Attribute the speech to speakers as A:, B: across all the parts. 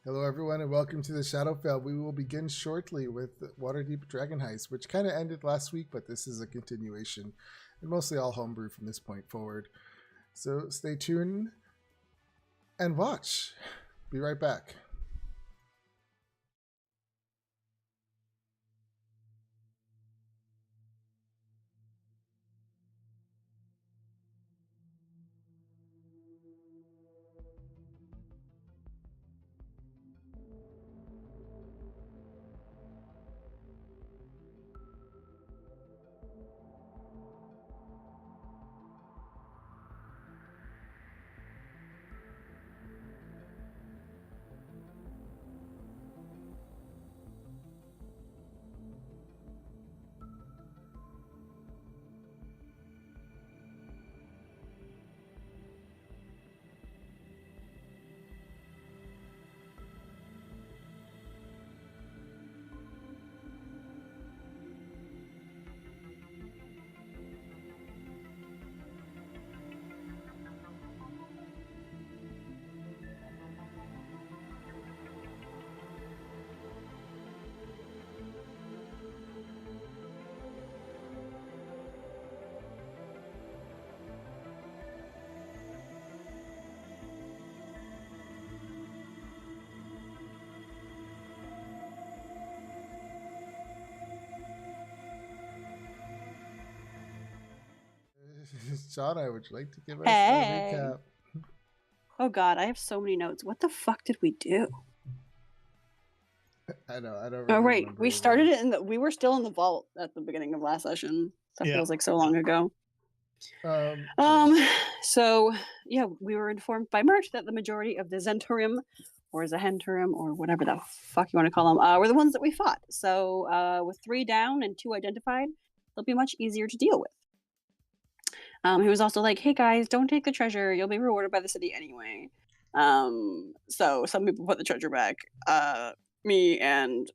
A: Hello, everyone, and welcome to the Shadowfell. We will begin shortly with Waterdeep Dragon Heist, which kind of ended last week, but this is a continuation, and mostly all homebrew from this point forward. So stay tuned and watch. Be right back. Shauna, would you like to give us a
B: Hey.
A: recap?
B: Oh god, I have so many notes. What the fuck did we do?
A: I know, I don't
B: Oh
A: really
B: right,
A: remember
B: we
A: either.
B: started it we were still in the vault at the beginning of last session. That
C: Yeah.
B: feels like so long ago.
A: Yes.
B: So yeah, we were informed by Mert that the majority of the Zenturium or Zahenturium or whatever the fuck you want to call them were the ones that we fought. So with 3 down and 2 identified, they'll be much easier to deal with. He was also like, hey guys, don't take the treasure. You'll be rewarded by the city anyway. So some people put the treasure back. Me and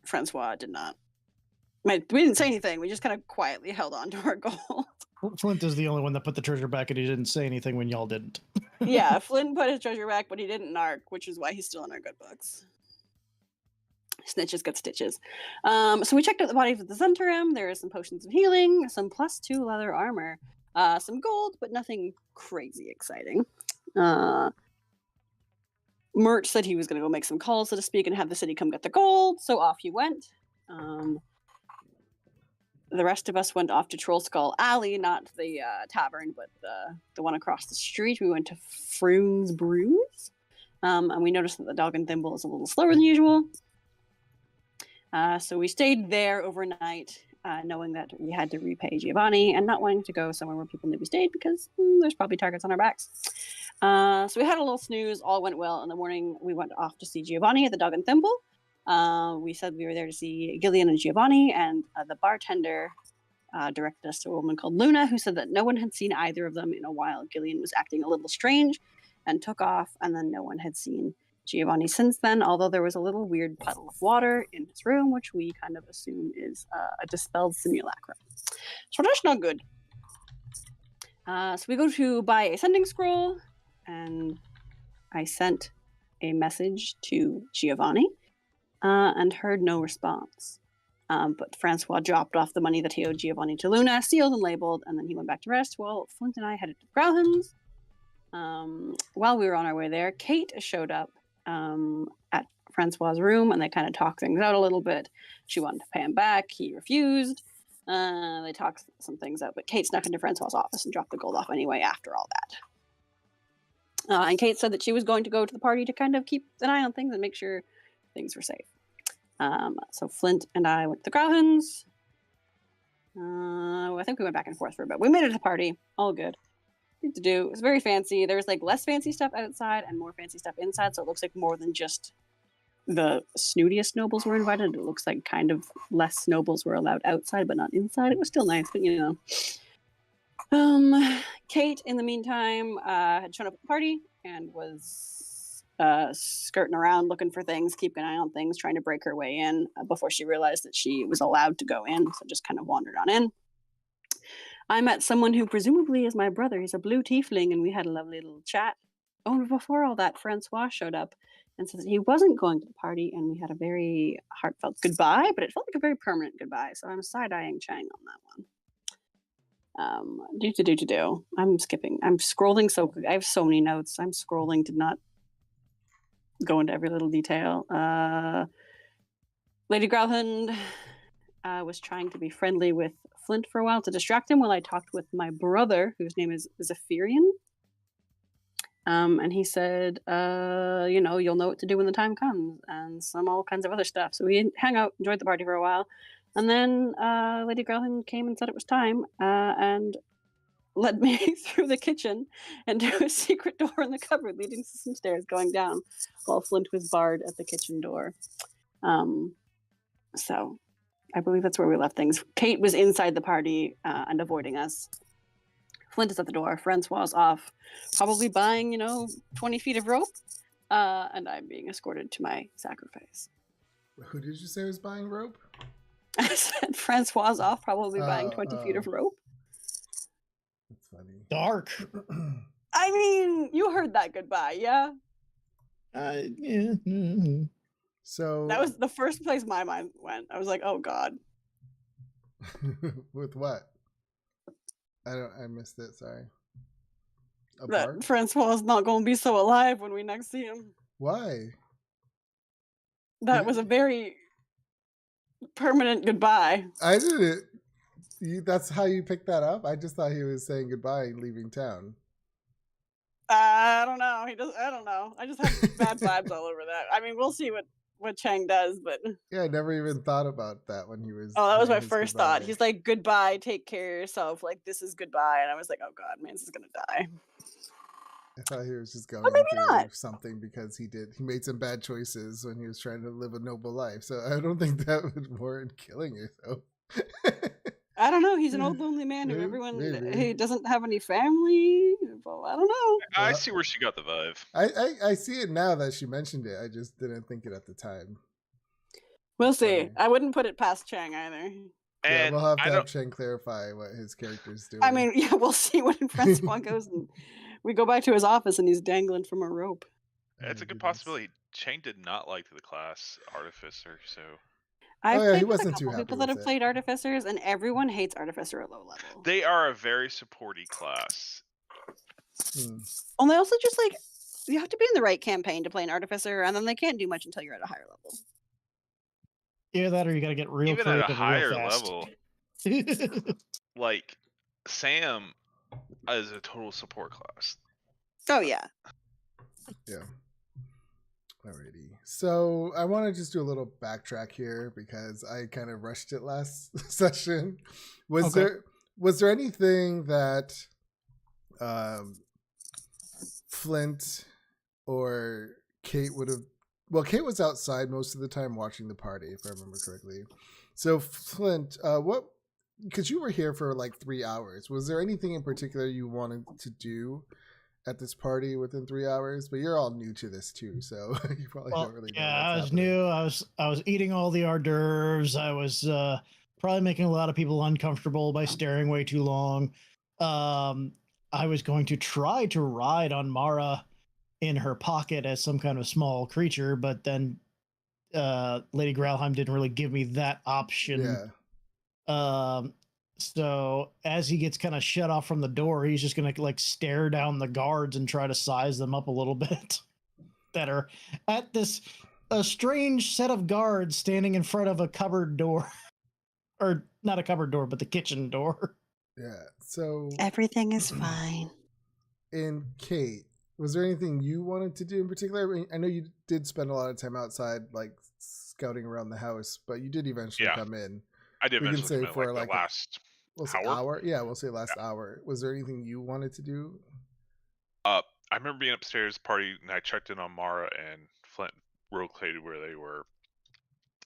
B: Francois did not. We didn't say anything. We just kind of quietly held on to our gold.
C: Flint is the only one that put the treasure back, and he didn't say anything when y'all didn't.
B: Yeah, Flint put his treasure back, but he didn't narc, which is why he's still in our good books. Snitches got stitches. So we checked out the body of the Zenturium. There are some potions of healing, some +2 leather armor, some gold, but nothing crazy exciting. Mert said he was going to go make some calls, so to speak, and have the city come get the gold, so off he went. The rest of us went off to Troll Skull Alley, not the tavern, but the one across the street. We went to Froon's Brews, and we noticed that the Dog and Thimble is a little slower than usual. So we stayed there overnight, knowing that we had to repay Giovanni and not wanting to go somewhere where people knew we stayed because there's probably targets on our backs. So we had a little snooze, all went well. In the morning, we went off to see Giovanni at the Dog and Thimble. We said we were there to see Gillian and Giovanni, and the bartender directed us to a woman called Luna, who said that no one had seen either of them in a while. Gillian was acting a little strange and took off, and then no one had seen Giovanni since then, although there was a little weird puddle of water in his room, which we kind of assume is a dispelled simulacrum. So that's not good. So we go to buy a sending scroll, and I sent a message to Giovanni and heard no response. But Francois dropped off the money that he owed Giovanni to Luna, sealed and labeled, and then he went back to rest while Flint and I headed to Grauhans. While we were on our way there, Kate showed up at Francois' room, and they kind of talked things out a little bit. She wanted to pay him back. He refused. They talked some things out, but Kate snuck into Francois' office and dropped the gold off anyway after all that. And Kate said that she was going to go to the party to kind of keep an eye on things and make sure things were safe. So Flint and I went to the Grauhans. I think we went back and forth for a bit. We made it to the party. All good. To do. It was very fancy. There was like less fancy stuff outside and more fancy stuff inside, so it looks like more than just the snootiest nobles were invited. It looks like kind of less nobles were allowed outside but not inside. It was still nice, but you know. Kate, in the meantime, had shown up at the party and was skirting around looking for things, keeping an eye on things, trying to break her way in before she realized that she was allowed to go in, so just kind of wandered on in. I met someone who presumably is my brother. He's a blue tiefling, and we had a lovely little chat. Oh, and before all that, Francois showed up. and said that he wasn't going to the party, and we had a very heartfelt goodbye, but it felt like a very permanent goodbye. So I'm side-eyeing Chang on that one. Do. I'm skipping. I'm scrolling so quick. I have so many notes. I'm scrolling to not go into every little detail. Lady Growlhund was trying to be friendly with Flint for a while to distract him while I talked with my brother, whose name is Zephyrian. And he said, you'll know what to do when the time comes, and some all kinds of other stuff. So we hung out, enjoyed the party for a while. And then Lady Growlhund came and said it was time, and led me through the kitchen and to a secret door in the cupboard leading to some stairs going down, while Flint was barred at the kitchen door. So I believe that's where we left things. Kate was inside the party and avoiding us. Flint is at the door. Francois off, probably buying, 20 feet of rope. And I'm being escorted to my sacrifice.
A: Who did you say was buying rope?
B: I said Francois off, probably buying 20 feet of rope.
A: That's funny.
C: Dark.
B: I mean, you heard that goodbye, yeah?
C: Yeah.
A: So
B: that was the first place my mind went. I was like, oh God.
A: With what? I missed it, sorry.
B: That Francois is not going to be so alive when we next see him.
A: Why?
B: That was a very permanent goodbye.
A: I didn't. That's how you picked that up? I just thought he was saying goodbye and leaving town.
B: I don't know. I don't know. I just have bad vibes all over that. I mean, we'll see what Chang does, but
A: yeah, I never even thought about that when he was.
B: Oh, that was my first thought. He's like, goodbye, take care of yourself. Like, this is goodbye. And I was like, oh God, Mance is gonna die.
A: I thought he was just going
B: maybe
A: through
B: not.
A: something because he made some bad choices when he was trying to live a noble life. So I don't think that would warrant killing yourself.
B: I don't know. He's an old lonely man who he doesn't have any family. Well, I don't know.
D: I see where she got the vibe.
A: I see it now that she mentioned it. I just didn't think it at the time.
B: We'll see. I wouldn't put it past Chang either.
A: Yeah, we'll have to have Chang clarify what his character's doing.
B: I mean, yeah, we'll see when Francois goes and we go back to his office and he's dangling from a rope.
D: It's a good possibility. Chang did not like the class Artificer, so.
A: He wasn't too happy
B: people that have played Artificers, and everyone hates Artificer at low level.
D: They are a very supporty class.
B: And they also just you have to be in the right campaign to play an Artificer, and then they can't do much until you're at a higher level.
C: Yeah, that or you gotta get real
D: even
C: creative
D: at a higher
C: real fast.
D: level. Like Sam is a total support class.
B: Oh yeah.
A: Yeah. Alrighty. So I want to just do a little backtrack here because I kind of rushed it last session. Was there anything that Flint or Kate would have? Well, Kate was outside most of the time watching the party, if I remember correctly. So Flint, because you were here for like 3 hours, was there anything in particular you wanted to do at this party within 3 hours? But you're all new to this too, so you probably don't really know.
C: Yeah, I was new. I was eating all the hors d'oeuvres. I was probably making a lot of people uncomfortable by staring way too long. I was going to try to ride on Mara in her pocket as some kind of small creature, but then Lady Growlheim didn't really give me that option.
A: Yeah.
C: So as he gets kind of shut off from the door, he's just gonna like stare down the guards and try to size them up a little bit that are at a strange set of guards standing in front of a cupboard door, or not a cupboard door, but the kitchen door.
A: Yeah. So
B: everything is fine.
A: And Kate, was there anything you wanted to do in particular? I know you did spend a lot of time outside, like scouting around the house, but you did eventually come in.
D: I did eventually come in,
A: for
D: like the last
A: hour. Yeah, we'll say last hour. Was there anything you wanted to do?
D: I remember being upstairs party, and I checked in on Mara and Flint located where they were,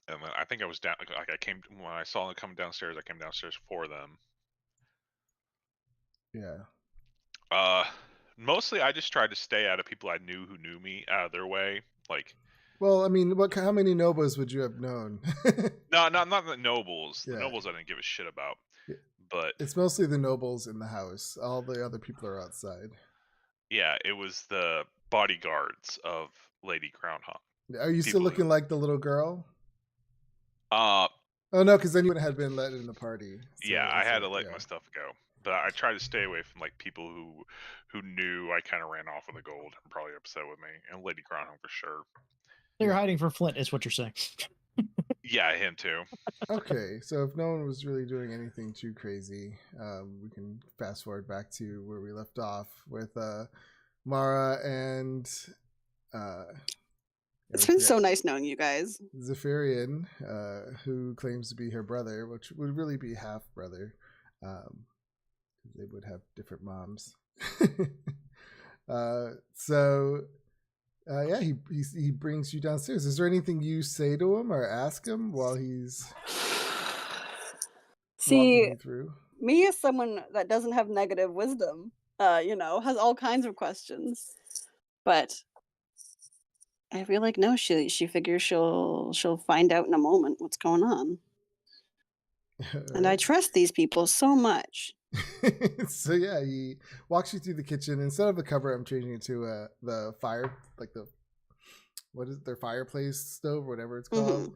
D: and then I think I was down. Like I came when I saw them coming downstairs. I came downstairs for them.
A: Yeah.
D: Mostly I just tried to stay out of people I knew who knew me, out of their way. Like,
A: well, I mean, how many nobles would you have known?
D: No, not the nobles.
A: Yeah.
D: The nobles I didn't give a shit about.
A: Yeah.
D: But
A: it's mostly the nobles in the house. All the other people are outside.
D: Yeah, it was the bodyguards of Lady Groundhog.
A: Are you still
D: People
A: looking like the little girl?
D: Uh,
A: Oh no, because then you had been let in the party. So
D: yeah, I
A: that's
D: had to
A: right,
D: let
A: yeah.
D: my stuff go, but I tried to stay away from like people who knew I kind of ran off with the gold and probably upset with me, and Lady Groundhog for sure.
C: You're
A: Yeah.
C: hiding for Flint, is what you're saying.
D: Yeah, him too.
A: Okay, so if no one was really doing anything too crazy, we can fast forward back to where we left off with Mara and
B: It's been so nice knowing you guys.
A: Zephyrian, who claims to be her brother, which would really be half brother. They would have different moms. Yeah, he brings you downstairs. Is there anything you say to him or ask him while he's walking
B: See,
A: you through?
B: me as someone that doesn't have negative wisdom, has all kinds of questions. But I feel like no, she figures she'll find out in a moment what's going on. And I trust these people so much.
A: So yeah, he walks you through the kitchen. Instead of the cupboard, I'm changing it to the fire, like what is it, their fireplace stove or whatever it's called.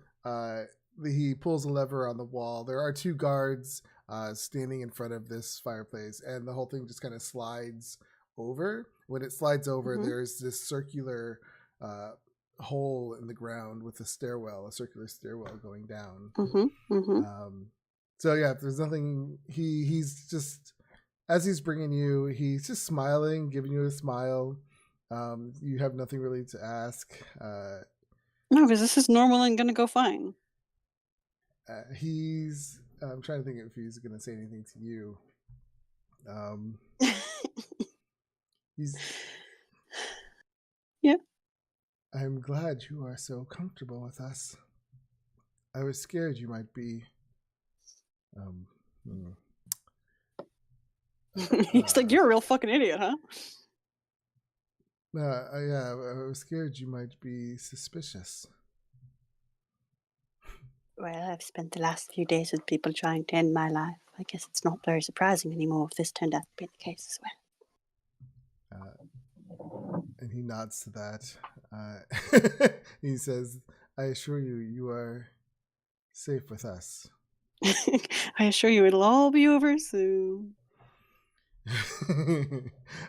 A: He pulls a lever on the wall. There are 2 guards standing in front of this fireplace, and the whole thing just kind of slides over. When it slides over, there's this circular hole in the ground with a circular stairwell going down. So yeah, if there's nothing, he's just, as he's bringing you, he's just smiling, giving you a smile. You have nothing really to ask.
B: No, because this is normal and gonna go fine.
A: I'm trying to think if he's going to say anything to you.
B: Yeah.
A: I'm glad you are so comfortable with us. I was scared you might be.
B: He's like, you're a real fucking idiot, huh?
A: Yeah, I was scared you might be suspicious.
B: Well, I've spent the last few days with people trying to end my life. I guess it's not very surprising anymore if this turned out to be the case as well.
A: And he nods to that. He says, I assure you, you are safe with us.
B: I assure you it'll all be over soon.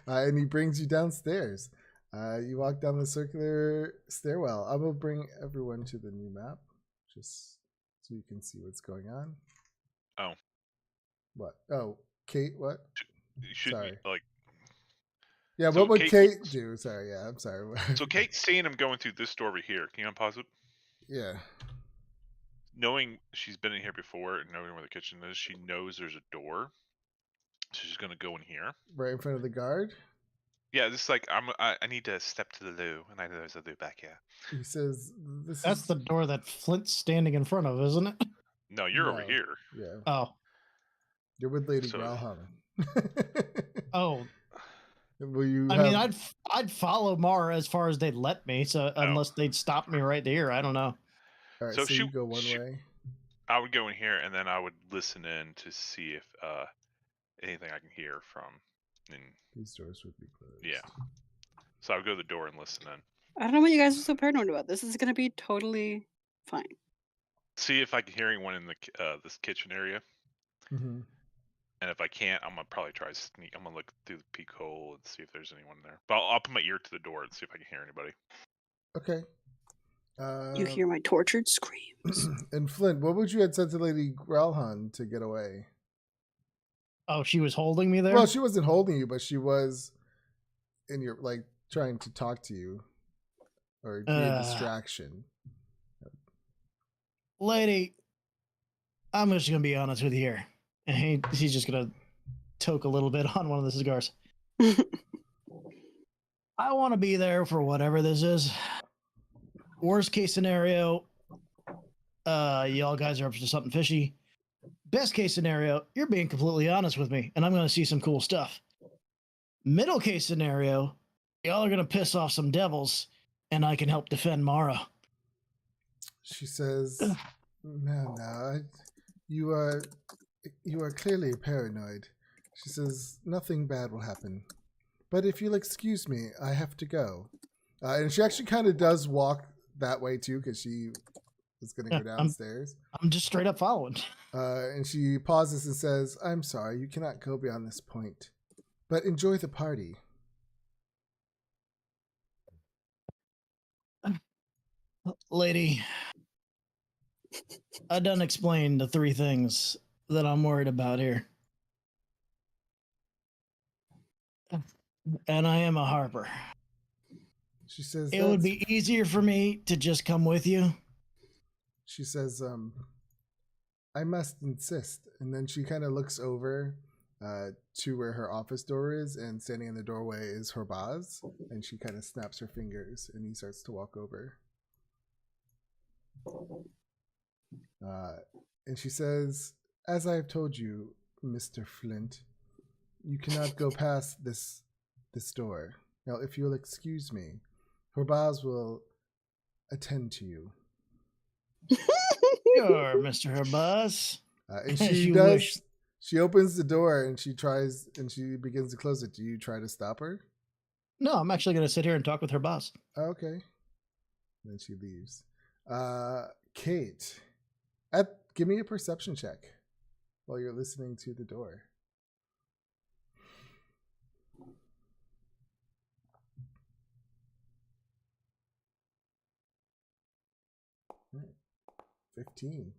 A: And he brings you downstairs. You walk down the circular stairwell. I will bring everyone to the new map, just so you can see what's going on.
D: Oh.
A: What? Oh, Kate, what?
D: Sorry.
A: Yeah,
D: so
A: what would Kate
D: Kate
A: do? Sorry, yeah, I'm sorry.
D: So Kate's seeing him going through this door over here. Can you unpause it?
A: Yeah.
D: Knowing she's been in here before and knowing where the kitchen is, she knows there's a door. So she's gonna go in here.
A: Right in front of the guard?
D: Yeah, this is like I need to step to the loo, and I know there's a loo back here.
A: He says,
C: That's the door that Flint's standing in front of, isn't it?
D: No, you're over here.
A: Yeah.
C: Oh.
A: You're with Lady Growlhung.
C: Oh.
A: Will you
C: I mean, I'd follow Mara as far as they'd let me, so unless they'd stop me right there, I don't know.
A: All right, so you go one way.
D: I would go in here, and then I would listen in to see if anything I can hear from. And
A: these doors would be closed.
D: Yeah. So I would go to the door and listen in.
B: I don't know what you guys are so paranoid about. This is gonna be totally fine.
D: See if I can hear anyone in the this kitchen area. And if I can't, I'm gonna probably try to sneak. I'm gonna look through the peek hole and see if there's anyone there. But I'll put my ear to the door and see if I can hear anybody.
A: Okay.
B: You hear my tortured screams.
A: And Flint, what would you have said to Lady Growlhung to get away?
C: Oh, she was holding me there?
A: Well, she wasn't holding you, but she was in your, like, trying to talk to you or be a distraction.
C: Lady, I'm just gonna be honest with you here. And he's just gonna toke a little bit on one of the cigars. I want to be there for whatever this is. Worst case scenario, y'all guys are up to something fishy. Best case scenario, you're being completely honest with me, and I'm going to see some cool stuff. Middle case scenario, y'all are going to piss off some devils, and I can help defend Mara.
A: She says, no, you are clearly paranoid. She says, nothing bad will happen. But if you'll excuse me, I have to go. And she actually kind of does walk that way too, because she was going to go
C: Yeah,
A: downstairs.
C: I'm just straight up following.
A: And she pauses and says, "I'm sorry, you cannot go beyond this point, but enjoy the party."
C: Lady, I done explained the 3 things that I'm worried about here. And I am a Harper.
A: She says,
C: It would
A: "That's-"
C: be easier for me to just come with you.
A: She says, "I must insist." And then she kind of looks over to where her office door is, and standing in the doorway is Horbaz. And she kind of snaps her fingers, and he starts to walk over. And she says, "As I have told you, Mr. Flint, you cannot go past this door. Now, if you'll excuse me, Horbaz will attend to you."
C: Sure, Mr. Herbaz.
A: And
C: As
A: she
C: you
A: does.
C: wish.
A: She opens the door and she begins to close it. Do you try to stop her?
C: No, I'm actually going to sit here and talk with Herbaz.
A: Okay. Then she leaves. Kate, give me a perception check while you're listening to the door. Right. 15.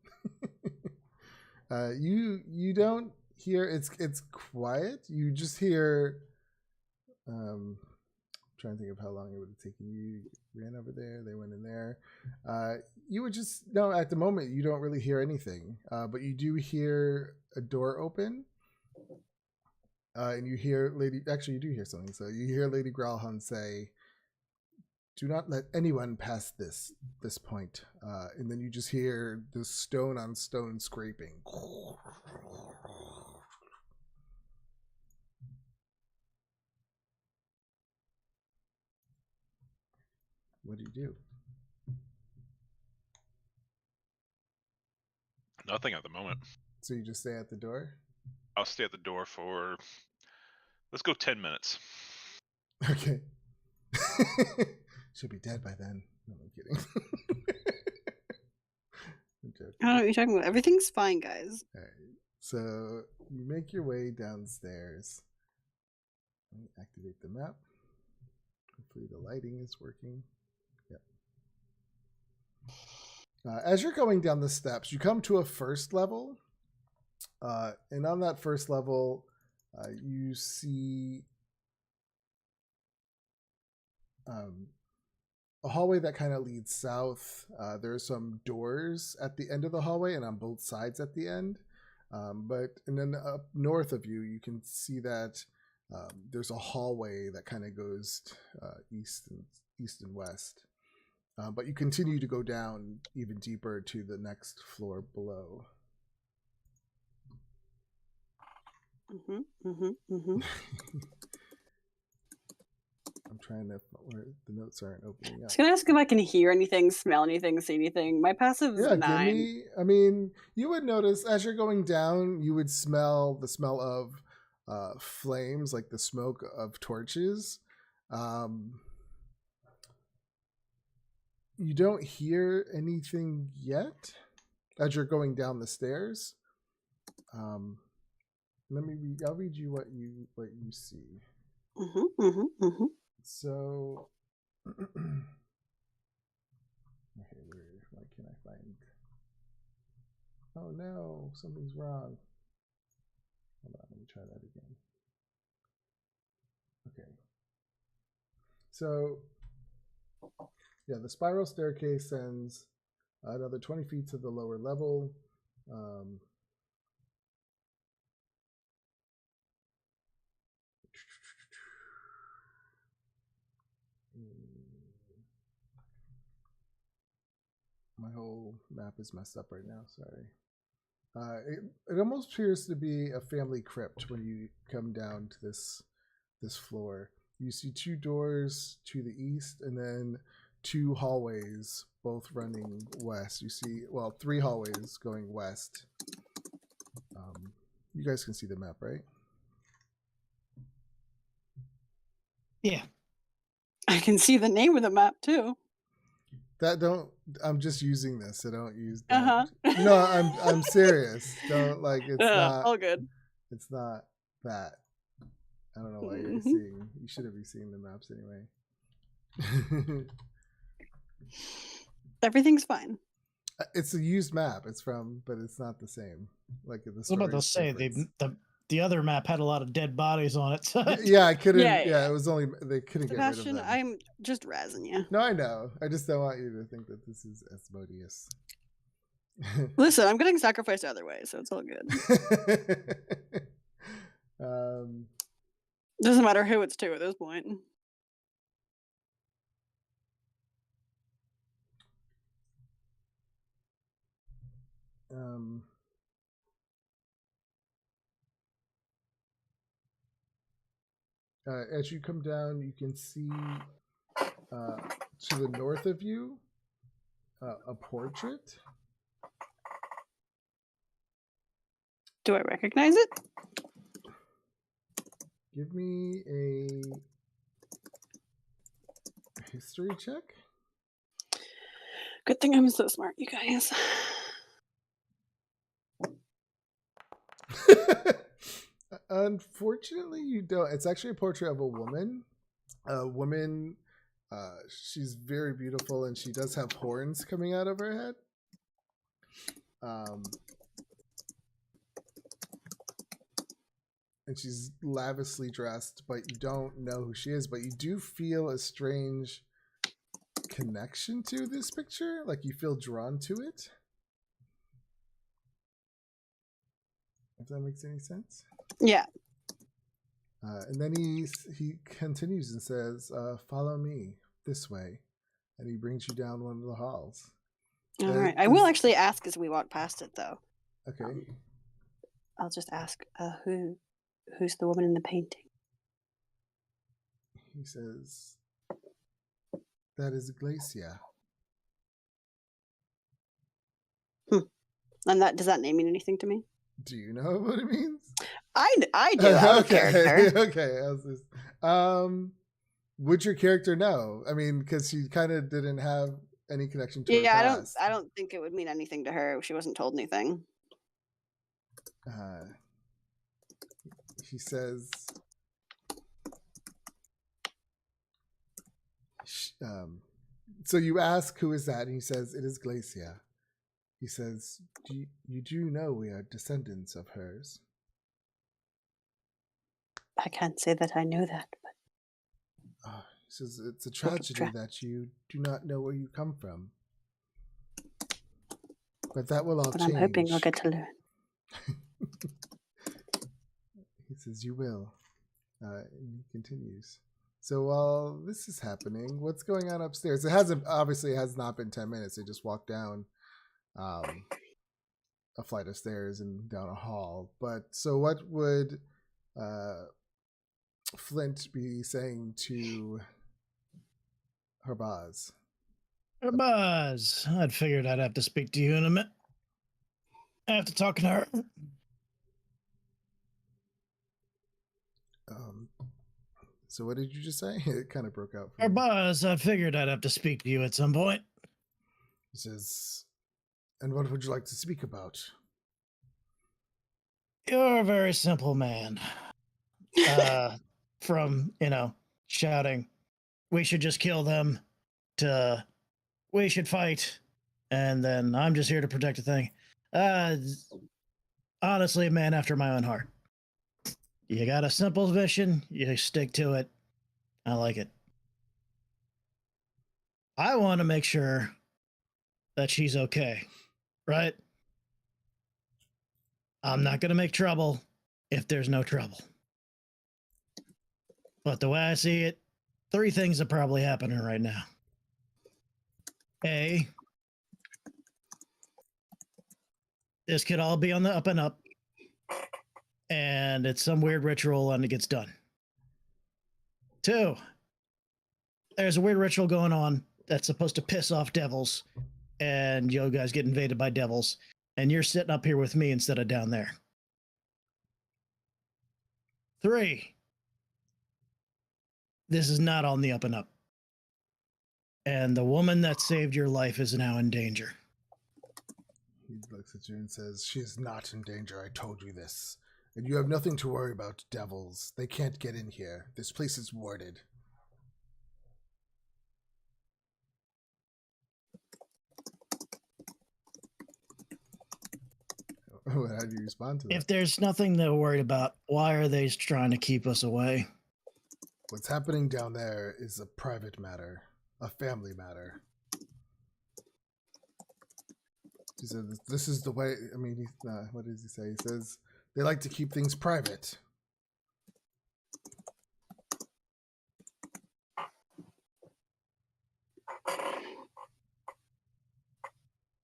A: You don't hear, it's quiet. You just hear I'm trying to think of how long it would have taken you. Ran over there, they went in there. You would just no, at the moment you don't really hear anything. But you do hear a door open. And you hear you do hear something. So you hear Lady Growlhund say, "Do not let anyone pass this point." And then you just hear the stone on stone scraping. What do you do?
D: Nothing at the moment.
A: So you just stay at the door?
D: I'll stay at the door for, let's go 10 minutes.
A: Okay. Should be dead by then. No, I'm kidding. I'm joking.
B: I don't know what you're talking about. Everything's fine, guys.
A: All right. So you make your way downstairs. Let me activate the map. Hopefully the lighting is working. Yep. As you're going down the steps, you come to a first level. And on that first level, you see a hallway that kind of leads south. There's some doors at the end of the hallway and on both sides at the end. And then up north of you, you can see that there's a hallway that kind of goes east and west. But you continue to go down even deeper to the next floor below. I'm trying to, where the notes aren't opening
B: I
A: up.
B: was gonna ask if I can hear anything, smell anything, see anything. My passive's 9.
A: I mean, you would notice as you're going down, you would smell the smell of flames, like the smoke of torches. You don't hear anything yet as you're going down the stairs. I'll read you what you see. So, okay, why can't I find? Oh no, something's wrong. Hold on, let me try that again. Okay. So, yeah, the spiral staircase sends another 20 feet to the lower level. My whole map is messed up right now, sorry. It almost appears to be a family crypt when you come down to this floor. You see 2 doors to the east and then 2 hallways both running west. You see, well, 3 hallways going west. You guys can see the map, right?
C: Yeah.
B: I can see the name of the map too.
A: That don't. I'm just using this, so don't use
B: Uh
A: that.
B: huh.
A: No, I'm serious. Don't like. It's not.
B: all good.
A: It's not that. I don't know why you're
B: Mhm.
A: seeing. You shouldn't be seeing the maps anyway.
B: Everything's fine.
A: It's a used map. It's from, but it's not the same. Like the
C: I was about to
A: story's
C: say
A: different.
C: the other map had a lot of dead bodies on it. So
A: Yeah, I couldn't.
B: Yeah,
A: Yeah,
B: yeah.
A: it was only they couldn't get rid of
B: Sebastian,
A: them.
B: I'm just razzing you.
A: No, I know. I just don't want you to think that this is Asmodeus.
B: Listen, I'm getting sacrificed either way, so it's all good. Doesn't matter who it's to at this point.
A: As you come down, you can see to the north of you a portrait.
B: Do I recognize it?
A: Give me a history check.
B: Good thing I'm so smart, you guys.
A: Unfortunately, you don't. It's actually a portrait of a woman. A woman. She's very beautiful, and she does have horns coming out of her head. And she's lavishly dressed, but you don't know who she is. But you do feel a strange connection to this picture. Like you feel drawn to it. If that makes any sense.
B: Yeah.
A: And then he continues and says, "Follow me this way," and he brings you down one of the halls.
B: All right. I will actually ask as we walk past it, though.
A: Okay.
B: I'll just ask, who's the woman in the painting?
A: He says, "That is Glacia."
B: And does that name mean anything to me?
A: Do you know what it means?
B: I do. I'm a character.
A: Okay. Would your character know? I mean, because she kind of didn't have any connection to her past.
B: I don't think it would mean anything to her. She wasn't told anything.
A: He says, so you ask, who is that? And he says, it is Glacia. He says, you do know we are descendants of hers?
B: I can't say that I know that, but
A: he says, it's a tragedy that you do not know where you come from. But that will all change.
B: I'm hoping I'll get to learn.
A: He says, you will. And he continues. So while this is happening, what's going on upstairs? It has not been 10 minutes. They just walked down a flight of stairs and down a hall. But so what would Flint be saying to Harbaz?
C: Harbaz, I'd figured I'd have to speak to you in a minute. I have to talk to her.
A: So what did you just say? It kind of broke out.
C: Harbaz, I figured I'd have to speak to you at some point.
A: He says, and what would you like to speak about?
C: You're a very simple man. From, shouting, we should just kill them, to we should fight, and then I'm just here to protect a thing. Honestly, a man after my own heart. You got a simple mission, you stick to it. I like it. I want to make sure that she's okay, right? I'm not going to make trouble if there's no trouble. But the way I see it, 3 things are probably happening right now. A, this could all be on the up and up, and it's some weird ritual and it gets done. 2, there's a weird ritual going on that's supposed to piss off devils, and you guys get invaded by devils, and you're sitting up here with me instead of down there. 3, this is not on the up and up. and the woman that saved your life is now in danger.
A: He looks at you and says, "She is not in danger. I told you this. And you have nothing to worry about, devils. They can't get in here. This place is warded." How do you respond to that?
C: If there's nothing they're worried about, why are they trying to keep us away?
A: What's happening down there is a private matter, a family matter. He said, "This is the way." I mean, what does he say? He says they like to keep things private.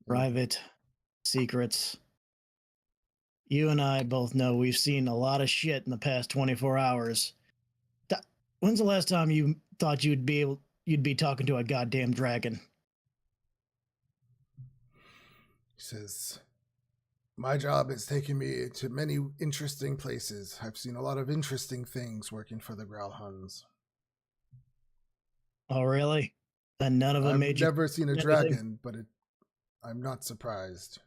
C: Private secrets. You and I both know we've seen a lot of shit in the past 24 hours. When's the last time you thought you'd be talking to a goddamn dragon?
A: He says, "My job has taken me to many interesting places. I've seen a lot of interesting things working for the Growlhuns.
C: Oh, really? And none of them
A: I've
C: made you...
A: never seen a
C: anything?
A: dragon, but I'm not surprised."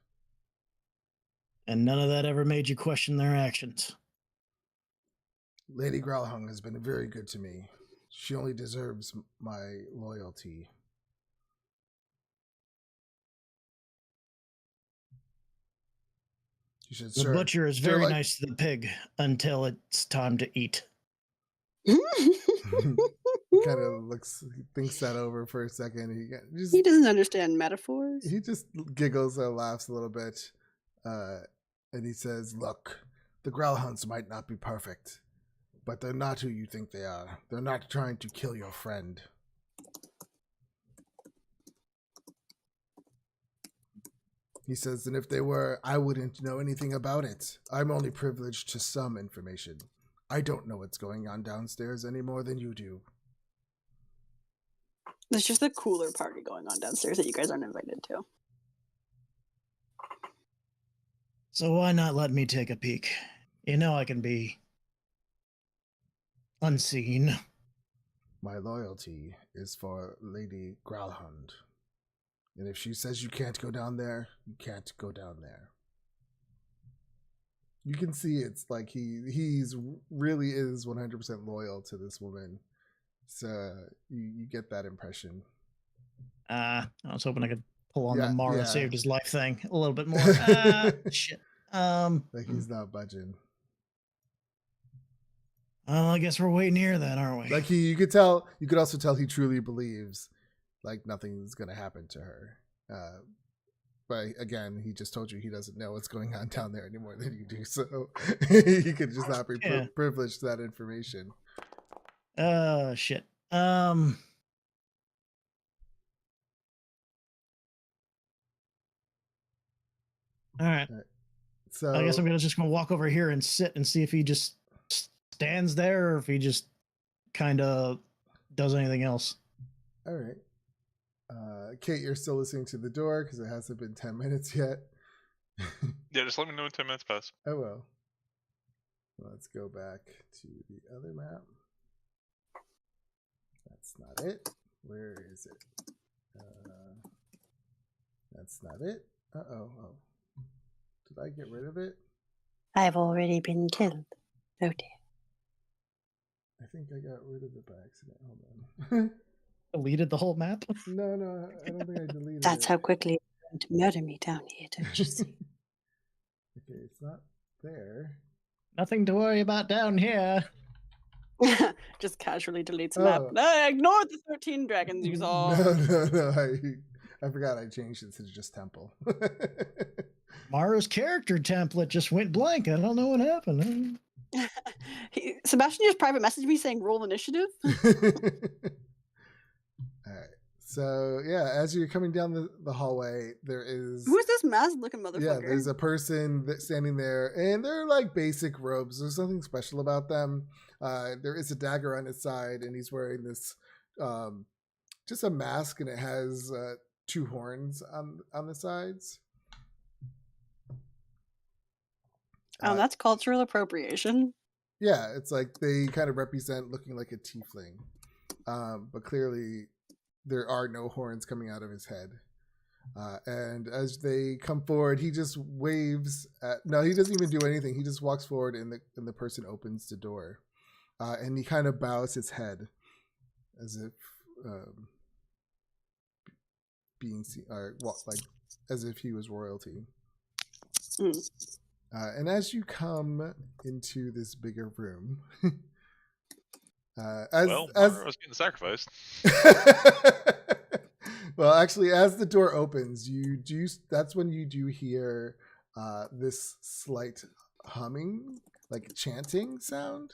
C: And none of that ever made you question their actions?
A: Lady Growlhung has been very good to me. She only deserves my loyalty. She said,
C: The
A: "Sir,
C: butcher is
A: sir,
C: very
A: like-"
C: nice to the pig until it's time to eat.
A: Kind of thinks that over for a second.
B: He doesn't understand metaphors.
A: He just giggles and laughs a little bit. And he says, "Look, the Growlhuns might not be perfect, but they're not who you think they are. They're not trying to kill your friend." He says, "And if they were, I wouldn't know anything about it. I'm only privileged to some information. I don't know what's going on downstairs any more than you do."
B: There's just a cooler party going on downstairs that you guys aren't invited to.
C: So why not let me take a peek? You know I can be unseen.
A: "My loyalty is for Lady Growlhund. And if she says you can't go down there, you can't go down there." You can see it's like he's really is 100% loyal to this woman. So you get that impression.
C: I was hoping I could pull on the
A: Yeah,
C: Mara
A: yeah.
C: saved his life thing a little bit more. Shit.
A: Like he's not budging.
C: Well, I guess we're waiting here then, aren't we?
A: Like you could also tell he truly believes like nothing's gonna happen to her. But again, he just told you he doesn't know what's going on down there any more than you do, so he could just not be privileged to that information.
C: Shit. All right.
A: So
C: I guess I'm just gonna walk over here and sit and see if he just stands there or if he just kind of does anything else.
A: All right. Kate, you're still listening to the door because it hasn't been 10 minutes yet.
D: Yeah, just let me know when 10 minutes pass.
A: I will. Let's go back to the other map. That's not it. Where is it? That's not it. Oh. Did I get rid of it?
B: I've already been killed. Oh dear.
A: I think I got rid of it by accident. Hold on.
C: Deleted the whole map?
A: No, I don't think I deleted
B: That's
A: it.
B: how quickly you're going to murder me down here, don't you see?
A: Okay, it's not there.
C: Nothing to worry about down here.
B: Just casually deletes a map. I ignored the 13 dragons you saw.
A: No. I forgot I changed it to just temple.
C: Mara's character template just went blank. I don't know what happened.
B: Sebastian just private messaged me saying roll initiative.
A: All right. So yeah, as you're coming down the hallway, there is
B: Who is this masked looking motherfucker?
A: Yeah, there's a person standing there, and they're like basic robes. There's nothing special about them. There is a dagger on his side, and he's wearing this just a mask, and it has 2 horns on the sides.
B: That's cultural appropriation.
A: Yeah, it's like they kind of represent looking like a tiefling, but clearly there are no horns coming out of his head. And as they come forward, he just waves no, he doesn't even do anything. He just walks forward and the person opens the door. And he kind of bows his head as if being seen, or like as if he was royalty. And as you come into this bigger room,
D: Mara was getting sacrificed.
A: Well, actually, as the door opens, that's when you do hear this slight humming, like chanting sound.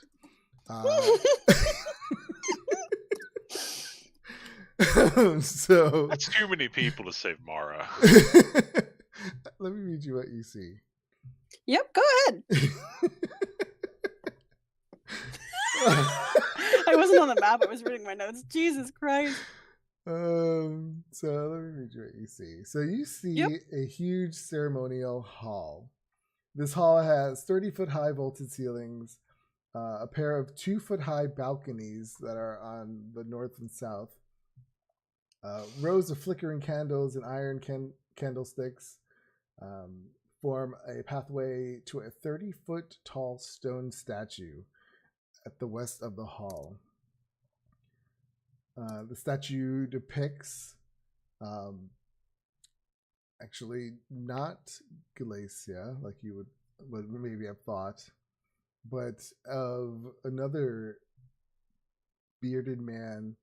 A: So
D: that's too many people to save Mara.
A: Let me read you what you see.
B: Yep, go ahead. I wasn't on the map. I was reading my notes. Jesus Christ.
A: So let me read you what you see. So you see a huge ceremonial hall. This hall has 30-foot high vaulted ceilings, a pair of 2-foot high balconies that are on the north and south, rows of flickering candles and iron candlesticks form a pathway to a 30-foot tall stone statue at the west of the hall. The statue depicts, actually not Galacia, like you would maybe have thought, but of another bearded man,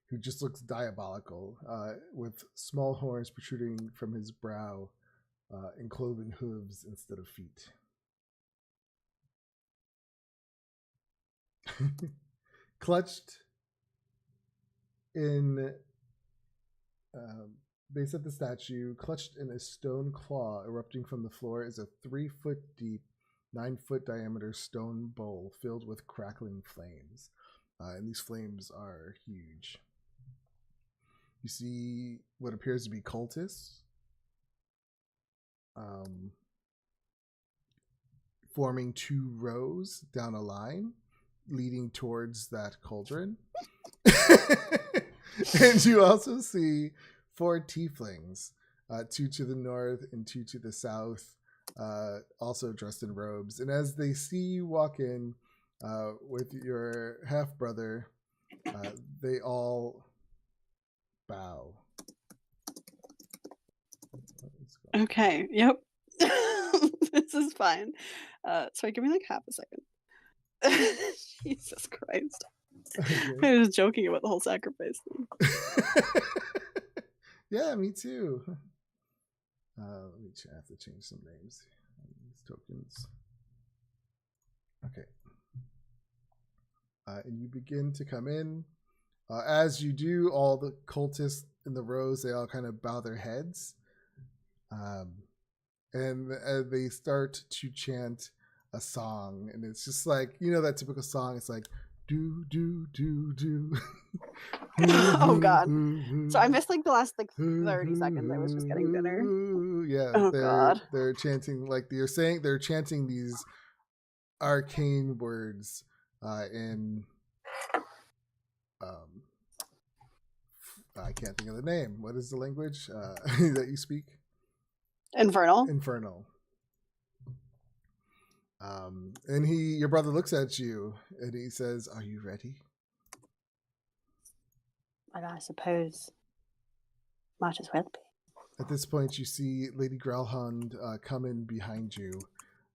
A: who just looks diabolical, with small horns protruding from his brow, and cloven hooves instead of feet. Clutched in base of the statue, clutched in a stone claw erupting from the floor, is a 3-foot deep, 9-foot diameter stone bowl filled with crackling flames. And these flames are huge. You see what appears to be cultists forming 2 rows down a line, leading towards that cauldron. And you also see 4 tieflings, 2 to the north and 2 to the south, also dressed in robes. And as they see you walk in with your half-brother, they all bow.
B: Okay, yep. This is fine. Sorry, give me like half a second. Jesus Christ.
A: Okay.
B: I was joking about the whole sacrifice thing.
A: Yeah, me too. Let me have to change some names on these tokens. Okay. And you begin to come in. As you do, all the cultists in the rows, they all kind of bow their heads. And they start to chant a song. And it's just like, you know, that typical song. It's like, do, do, do, do.
B: Oh, God. So I missed like the last like 30 seconds. I was just getting dinner.
A: Yeah.
B: Oh, God.
A: They're chanting, like they're chanting these arcane words in I can't think of the name. What is the language that you speak?
B: Infernal.
A: And your brother looks at you and he says, "Are you ready?"
B: And I suppose might as well be.
A: At this point, you see Lady Growlhund come in behind you,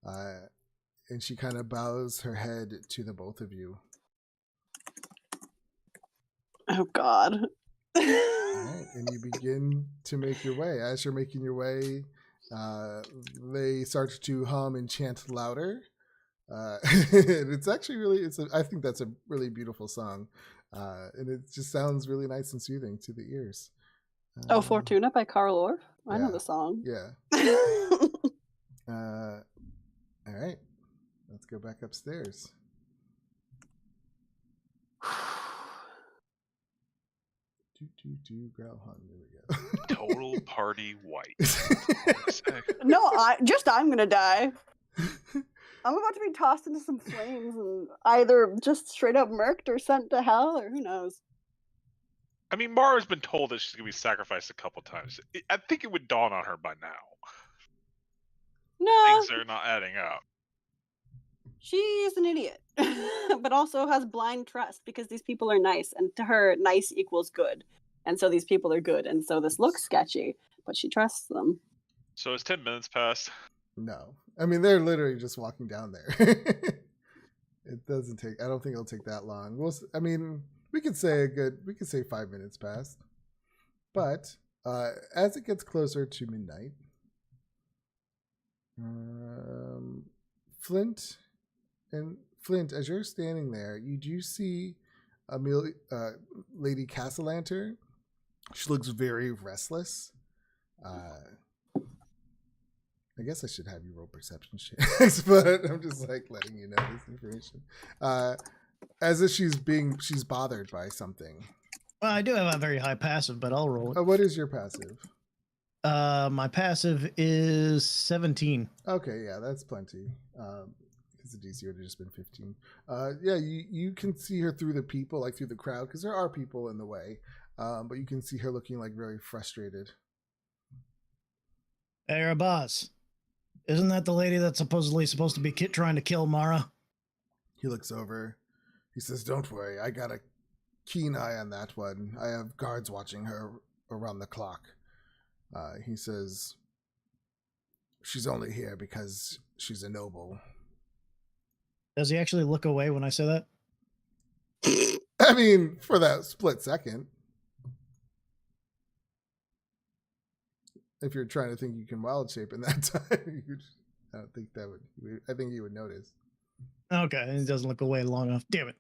A: and she kind of bows her head to the both of you.
B: Oh, God.
A: All right, and you begin to make your way. As you're making your way, they start to hum and chant louder. And it's actually really, I think that's a really beautiful song. And it just sounds really nice and soothing to the ears.
B: Fortuna by Carl Orff. I know
A: yeah.
B: the song.
A: Yeah. All right. Let's go back upstairs. Growlhund. There we go.
D: Total party white.
B: No, I'm gonna die. I'm about to be tossed into some flames and either just straight up murked or sent to hell, or who knows.
D: I mean, Mara's been told that she's gonna be sacrificed a couple times. I think it would dawn on her by now.
B: No,
D: Things are not adding up.
B: she's an idiot, but also has blind trust because these people are nice, and to her, nice equals good. And so these people are good, and so this looks sketchy, but she trusts them.
D: So it's 10 minutes past.
A: No. I mean, they're literally just walking down there. It doesn't take, I don't think it'll take that long. I mean, we could say 5 minutes past. But as it gets closer to midnight, Flint, as you're standing there, you do see Lady Castellanter. She looks very restless. I guess I should have you roll perception checks, but I'm just like letting you know this information. As if she's bothered by something.
C: Well, I do have a very high passive, but I'll roll it.
A: What is your passive?
C: My passive is 17.
A: Okay, yeah, that's plenty. Because the DC would have just been 15. Yeah, you can see her through the people, like through the crowd, because there are people in the way. But you can see her looking like very frustrated.
C: Hey, Rabaz. Isn't that the lady that's supposedly supposed to be trying to kill Mara?
A: He looks over. He says, "Don't worry, I got a keen eye on that one. I have guards watching her around the clock." He says, "She's only here because she's a noble."
C: Does he actually look away when I say that?
A: I mean, for that split second. If you're trying to think you can wild shape in that time, I don't think that would. I think you would notice.
C: Okay, he doesn't look away long enough. Damn it.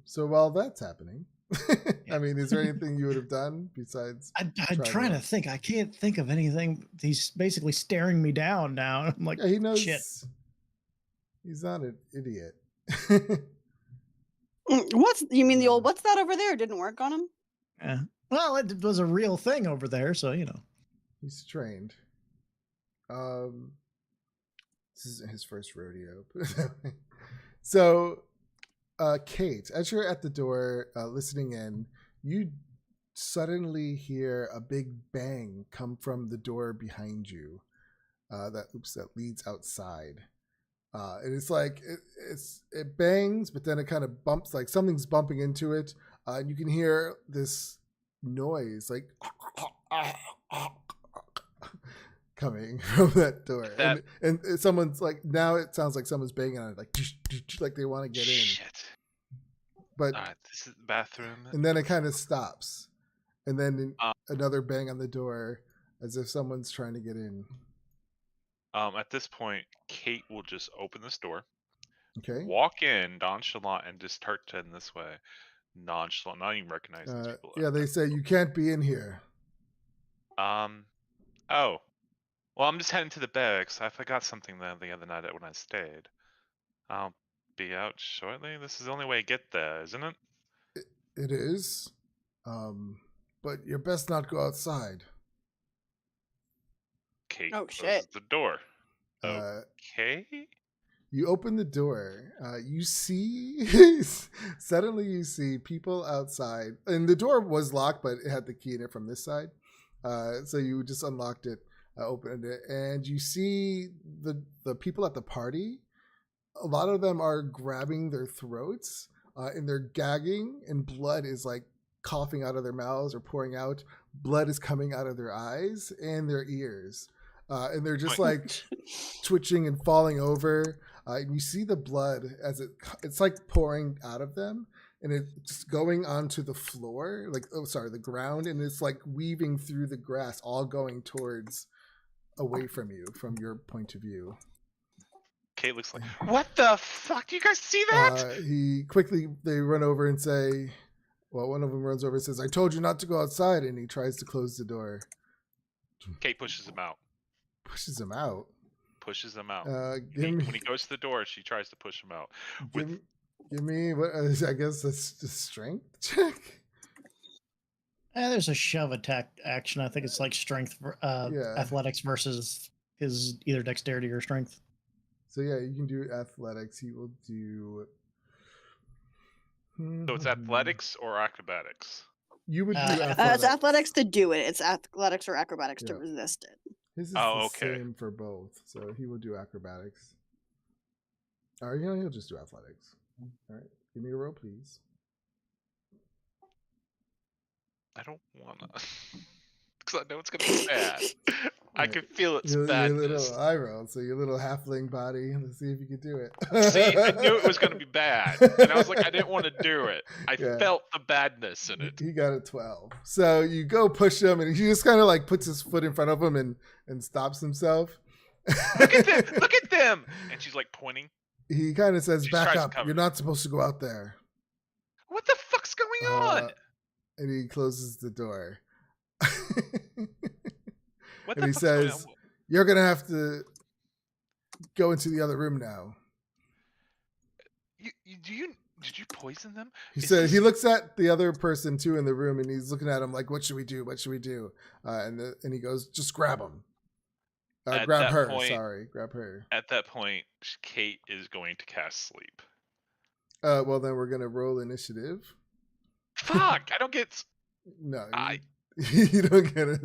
A: So while that's happening, I mean, is there anything you would have done besides?
C: I'm trying to think. I can't think of anything. He's basically staring me down now. I'm like,
A: Yeah, he knows.
C: shit.
A: He's not an idiot.
B: You mean the old what's that over there didn't work on him?
C: Yeah. Well, it was a real thing over there, so you know.
A: He's trained. This isn't his first rodeo. So, Kate, as you're at the door listening in, you suddenly hear a big bang come from the door behind you. That leads outside. And it's like it bangs, but then it kind of bumps, like something's bumping into it. And you can hear this noise, like coming from that door. And someone's like, now it sounds like someone's banging on it, like they want to get in.
D: Shit.
A: But
D: this is the bathroom.
A: And then it kind of stops, and then another bang on the door, as if someone's trying to get in.
D: At this point, Kate will just open this door,
A: Okay.
D: walk in nonchalant, and just start to in this way, nonchalant, not even recognize these people.
A: Yeah, they say you can't be in here.
D: Oh, well, I'm just heading to the barracks. I forgot something there the other night when I stayed. I'll be out shortly. This is the only way to get there, isn't it?
A: It is, but you're best not go outside.
D: Kate
B: Oh,
D: closes
B: shit.
D: the door.
A: Okay.
D: Okay.
A: You open the door. You see, suddenly you see people outside, and the door was locked, but it had the key in it from this side. So you just unlocked it, opened it, and you see the people at the party. A lot of them are grabbing their throats, and they're gagging, and blood is like coughing out of their mouths or pouring out. Blood is coming out of their eyes and their ears. And they're just like twitching and falling over. And you see the blood as it's like pouring out of them, and it's going onto the floor, the ground, and it's like weaving through the grass, all going towards away from you, from your point of view.
D: Kate looks like, what the fuck? Do you guys see that?
A: They run over and say, well, one of them runs over and says, "I told you not to go outside," and he tries to close the door.
D: Kate pushes him out.
A: Pushes him out.
D: When he goes to the door, she tries to push him out.
A: Give me what? I guess that's the strength check.
C: There's a shove attack action. I think it's like strength,
A: Yeah.
C: athletics versus his either dexterity or strength.
A: So yeah, you can do athletics. He will do.
D: So it's athletics or acrobatics.
A: You would do
C: It's
A: athletics.
B: It's athletics to do it. It's athletics or acrobatics to
A: Yeah.
B: resist it.
A: His is
D: Oh,
A: the
D: okay.
A: same for both, so he will do acrobatics. All right, he'll just do athletics. All right, give me a roll, please.
D: I don't wanna, because I know it's gonna be bad. I
A: Right.
D: can feel its
A: Your
D: badness.
A: little eye roll, so your little halfling body. Let's see if you can do it.
D: See, I knew it was gonna be bad, and I was like, I didn't want to do it. I
A: Yeah.
D: felt the badness in it.
A: He got a 12. So you go push him, and he just kind of like puts his foot in front of him and stops himself.
D: Look at them! Look at them! And she's like pointing.
A: He kind of says,
D: She
A: "Back
D: tries to
A: up!
D: cover
A: You're
D: it.
A: not supposed to go out there."
D: What the fuck's going on?
A: And he closes the door.
D: What
A: and
D: the
A: he
D: fuck's going
A: says,
D: on?
A: "You're gonna have to go into the other room now."
D: Did you poison them?
A: He
D: Is
A: said
D: this-
A: he looks at the other person too in the room, and he's looking at him like, "What should we do? What should we do?" And he goes, "Just grab him.
D: At
A: Grab
D: that
A: her.
D: point-
A: Sorry, grab her."
D: At that point, Kate is going to cast sleep.
A: Well, then we're gonna roll initiative.
D: Fuck! I don't get.
A: No,
D: I-
A: you don't get it.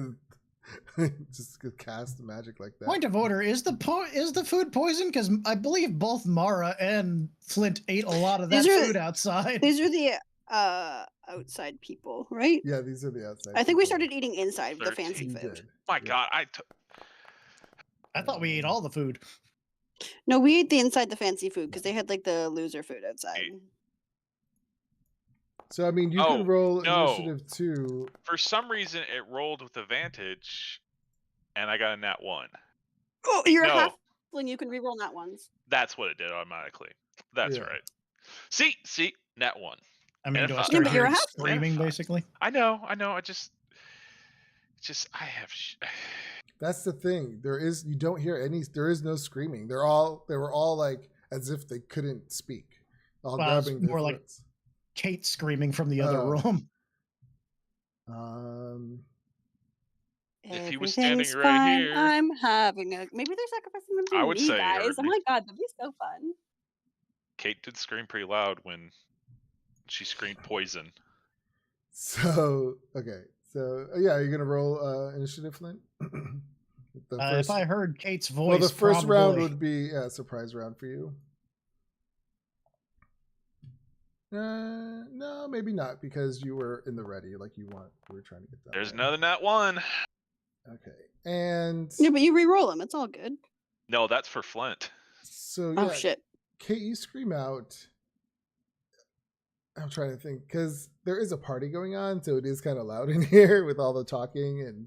A: Just cast magic like that.
C: Point of order: is the food poison? Because I believe both Mara and Flint ate a lot of that
B: These are-
C: food outside.
B: These are the outside people, right?
A: Yeah, these are the outside.
B: I think we
A: people.
B: started eating inside the
D: 13
B: fancy
A: You
B: food.
A: did.
D: My
A: Yeah.
D: God!
C: I thought we ate all the food.
B: No, we ate the inside the fancy food because they had like the loser food outside.
A: So I mean, you
D: Oh,
A: can roll
D: no.
A: initiative too.
D: For some reason, it rolled with advantage, and I got a nat 1.
B: Oh, you're
D: No.
B: a halfling. You can reroll that ones.
D: That's what it did automatically. That's
A: Yeah.
D: right. See, nat 1.
C: I mean,
D: And
C: do
D: if
C: I
D: I-
C: start
B: Yeah, but you're a
C: hearing
B: half-
C: screaming, basically?
D: I know. I just I have.
A: That's the thing. You don't hear any. There is no screaming. They were all like as if they couldn't speak, all
C: Well, it's
A: grabbing their
C: more like-
A: throats.
C: Kate screaming from the other
A: Oh.
C: room.
D: If he was standing
B: Everything's
D: right
B: fine.
D: here-
B: I'm having a. Maybe they're sacrificing them to
D: I would
B: me,
D: say he
B: guys.
D: heard
B: Oh
D: me.
B: my god, that'd be so fun.
D: Kate did scream pretty loud when she screamed poison.
A: So okay, so yeah, you're gonna roll initiative, Flint. The
C: If I heard Kate's voice,
A: well, the first round
C: probably-
A: would be a surprise round for you. No, maybe not because you were in the ready, like you were trying to get that.
D: There's
A: way.
D: another nat 1.
A: Okay, and
B: Yeah, but you re-roll them. It's all good.
D: No, that's for Flint.
A: so yeah,
B: Oh shit.
A: Kate, you scream out. I'm trying to think because there is a party going on, so it is kind of loud in here with all the talking and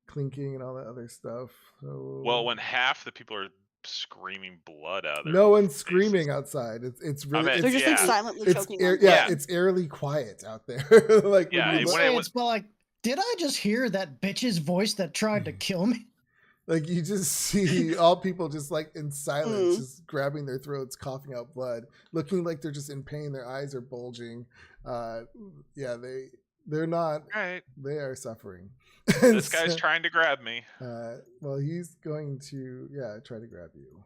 A: clinking and all that other stuff. So
D: Well, when half the people are screaming blood out of their
A: no one's
D: faces.
A: screaming outside, it's really
D: meant-
B: They're just like
D: yeah.
B: silently
A: it's
B: choking.
A: air,
B: on
A: yeah,
B: blood.
A: it's eerily quiet out there. Like
D: Yeah,
A: when you
D: it
A: look-
D: went-
C: It's but like, did I just hear that bitch's voice that tried to kill me?
A: like you just see all people just like in silence,
B: Mm.
A: just grabbing their throats, coughing out blood, looking like they're just in pain. Their eyes are bulging. Yeah, they're not.
D: Right.
A: They are suffering.
D: This guy's
A: So,
D: trying to grab me.
A: well, he's going to try to grab you.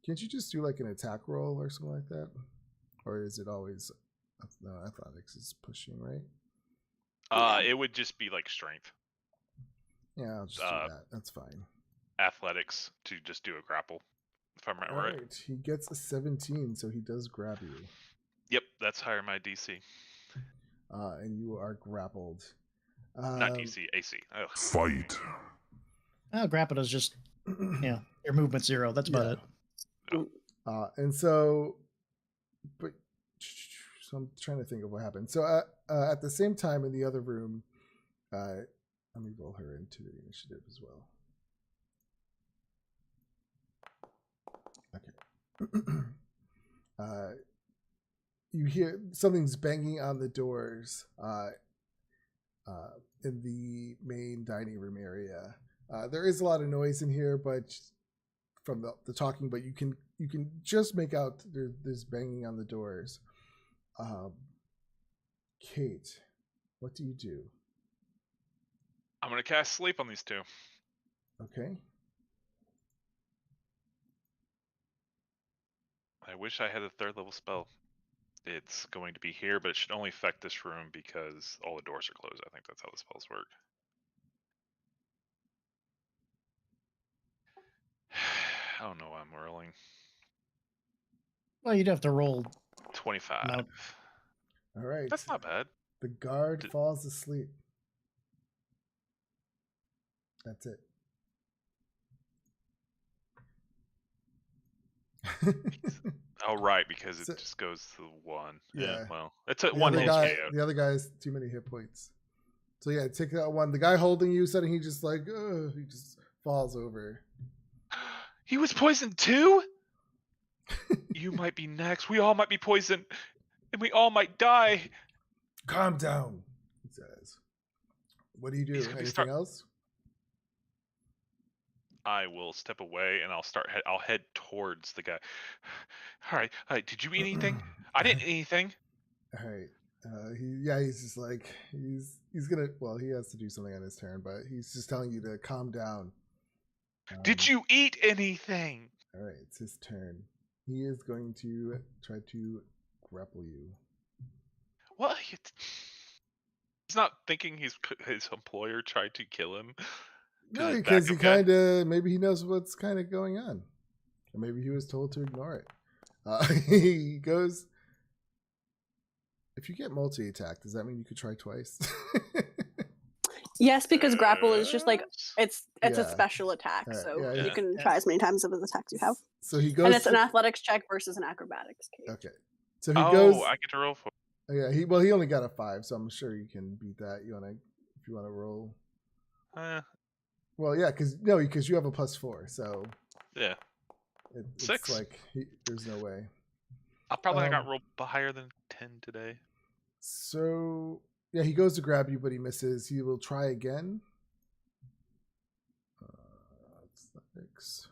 A: Can't you just do like an attack roll or something like that? Or is it always no, athletics is pushing, right?
B: Yeah.
D: It would just be like strength,
A: Yeah, I'll just do that. That's fine.
D: athletics to just do a grapple. If I'm
A: All
D: right.
A: right, he gets a 17, so he does grab you,
D: Yep, that's higher my DC.
A: and you are grappled.
D: Not DC, AC. Ugh.
E: Fight.
C: Oh, Grappado's just, your movement 0. That's about
A: Yeah.
C: it.
A: And so, but so I'm trying to think of what happened. So at the same time in the other room, let me roll her into the initiative as well. Okay. You hear something's banging on the doors in the main dining room area. There is a lot of noise in here, but from the talking, but you can just make out there's banging on the doors. Kate, what do you do?
D: I'm gonna cast sleep on these two.
A: Okay.
D: I wish I had a 3rd level spell. It's going to be here, but it should only affect this room because all the doors are closed. I think that's how the spells work. I don't know why I'm rolling.
C: Well, you'd have to roll.
D: 25.
C: No.
A: All right.
D: That's not bad.
A: The guard falls asleep. That's it.
D: Oh, right, because it
A: So-
D: just goes to 1.
A: Yeah.
D: Well, it's a
A: The
D: 1
A: other
D: hit
A: guy,
D: KO.
A: the other guy has too many hit points. So yeah, take that one. The guy holding you said he just like he just falls over.
D: He was poisoned too? You might be next. We all might be poisoned. And we all might die.
A: Calm down, he says. What do you do?
D: He's gonna be
A: Anything else?
D: I will step away and I'll head towards the guy. All right. Did you eat anything? I didn't eat anything.
A: All right. He's just like he's gonna. Well, he has to do something on his turn, but he's just telling you to calm down.
D: Did you eat anything?
A: All right, it's his turn. He is going to try to grapple you.
D: What? He's not thinking his employer tried to kill him.
A: No,
D: his
A: because he
D: backup guy?
A: kind of maybe he knows what's kind of going on, or maybe he was told to ignore it. He goes. If you get multi-attack, does that mean you could try twice?
B: Yes, because grapple is just like
D: Yes.
B: it's a
A: Yeah.
B: special attack,
A: Alright,
B: so
A: yeah,
B: you
A: yeah.
B: can try as many times of the attacks you have.
A: So he goes.
B: And it's an athletics check versus an acrobatics. Kate.
A: Okay. So he
D: Oh,
A: goes.
D: I get to roll for.
A: Yeah. He only got a 5, so I'm sure you can beat that. If you wanna roll. Well, yeah, because you have a +4, so
D: Yeah.
A: it's
D: 6.
A: like there's no way.
D: I probably got
A: Um,
D: rolled higher than 10 today.
A: So yeah, he goes to grab you, but he misses. He will try again. Athletics.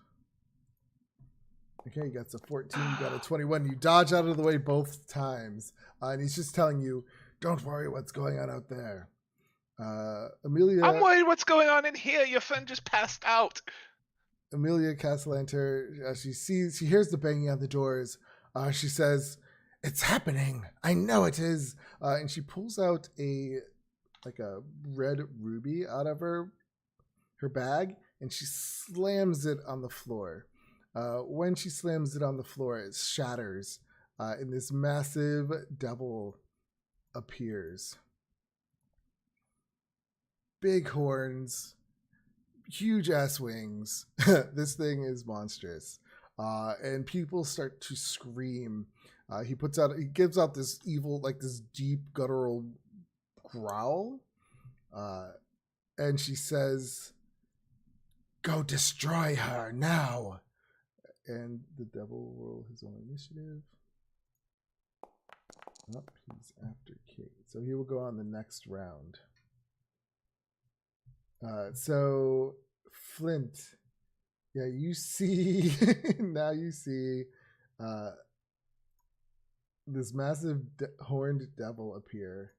A: Okay, he gets a 14, got a 21. You dodge out of the way both times, and he's just telling you, "Don't worry, what's going on out there." Amelia.
D: I'm worried what's going on in here. Your friend just passed out.
A: Amelia Castellanter, she hears the banging on the doors. She says, "It's happening. I know it is." And she pulls out a red ruby out of her bag, and she slams it on the floor. When she slams it on the floor, it shatters, and this massive devil appears. Big horns, huge ass wings. This thing is monstrous, and people start to scream. He gives out this evil, like this deep guttural growl, and she says, "Go destroy her now." And the devil will roll his own initiative. Oh, he's after Kate, so he will go on the next round. So Flint, yeah, you see now you see this massive horned devil appear.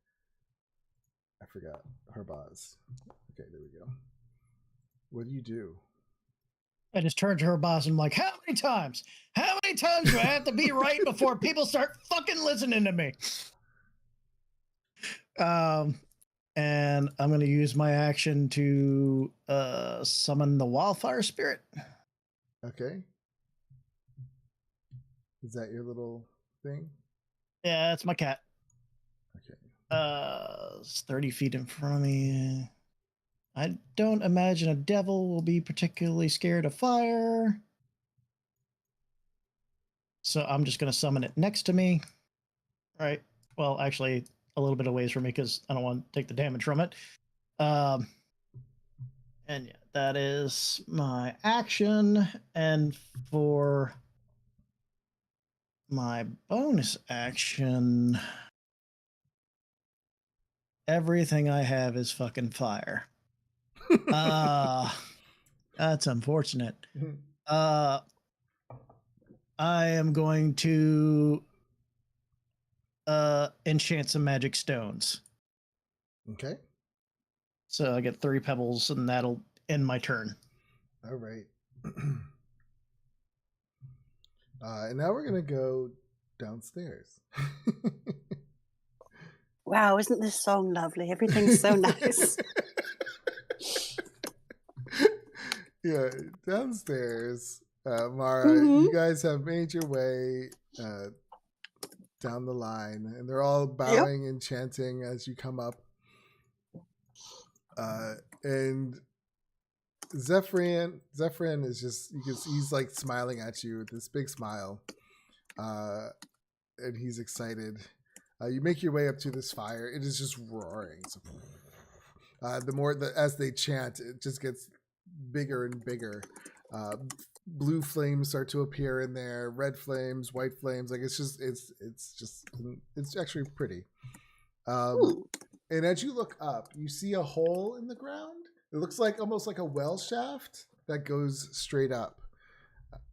A: I forgot Harbaz. Okay, there we go. What do you do?
C: I just turned to her boss and I'm like, how many times do I have to be right before people start fucking listening to me? And I'm going to use my action to summon the wildfire spirit.
A: Okay. Is that your little thing?
C: Yeah, that's my cat.
A: Okay.
C: It's 30 feet in front of me. I don't imagine a devil will be particularly scared of fire. So I'm just going to summon it next to me. Right. Well, actually, a little bit of ways from me because I don't want to take the damage from it. And yeah, that is my action. And for my bonus action, everything I have is fucking fire. That's unfortunate. I am going to enchant some magic stones.
A: Okay.
C: So I get 3 pebbles, and that'll end my turn.
A: All right. And now we're gonna go downstairs.
B: Wow, isn't this song lovely? Everything's so nice.
A: Yeah, downstairs. Mara,
B: Mhm.
A: you guys have made your way down the line, and they're all bowing and chanting as you come up. And Zephyrin is just, you can see he's like smiling at you with this big smile, and he's excited. You make your way up to this fire. It is just roaring. So, as they chant, it just gets bigger and bigger. Blue flames start to appear in there, red flames, white flames. Like it's actually pretty. And as you look up, you see a hole in the ground. It looks like almost like a well shaft that goes straight up.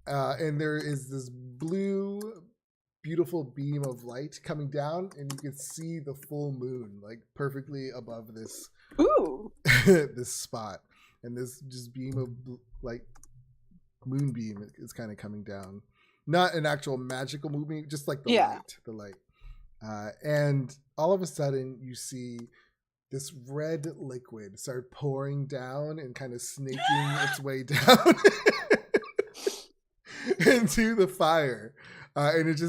A: And there is this blue, beautiful beam of light coming down, and you can see the full moon like perfectly above this
B: Ooh.
A: this spot. And this just beam of like moonbeam is kind of coming down. Not an actual magical moonbeam, just like the light. And all of a sudden you see this red liquid start pouring down and kind of snaking its way down into the fire. And it's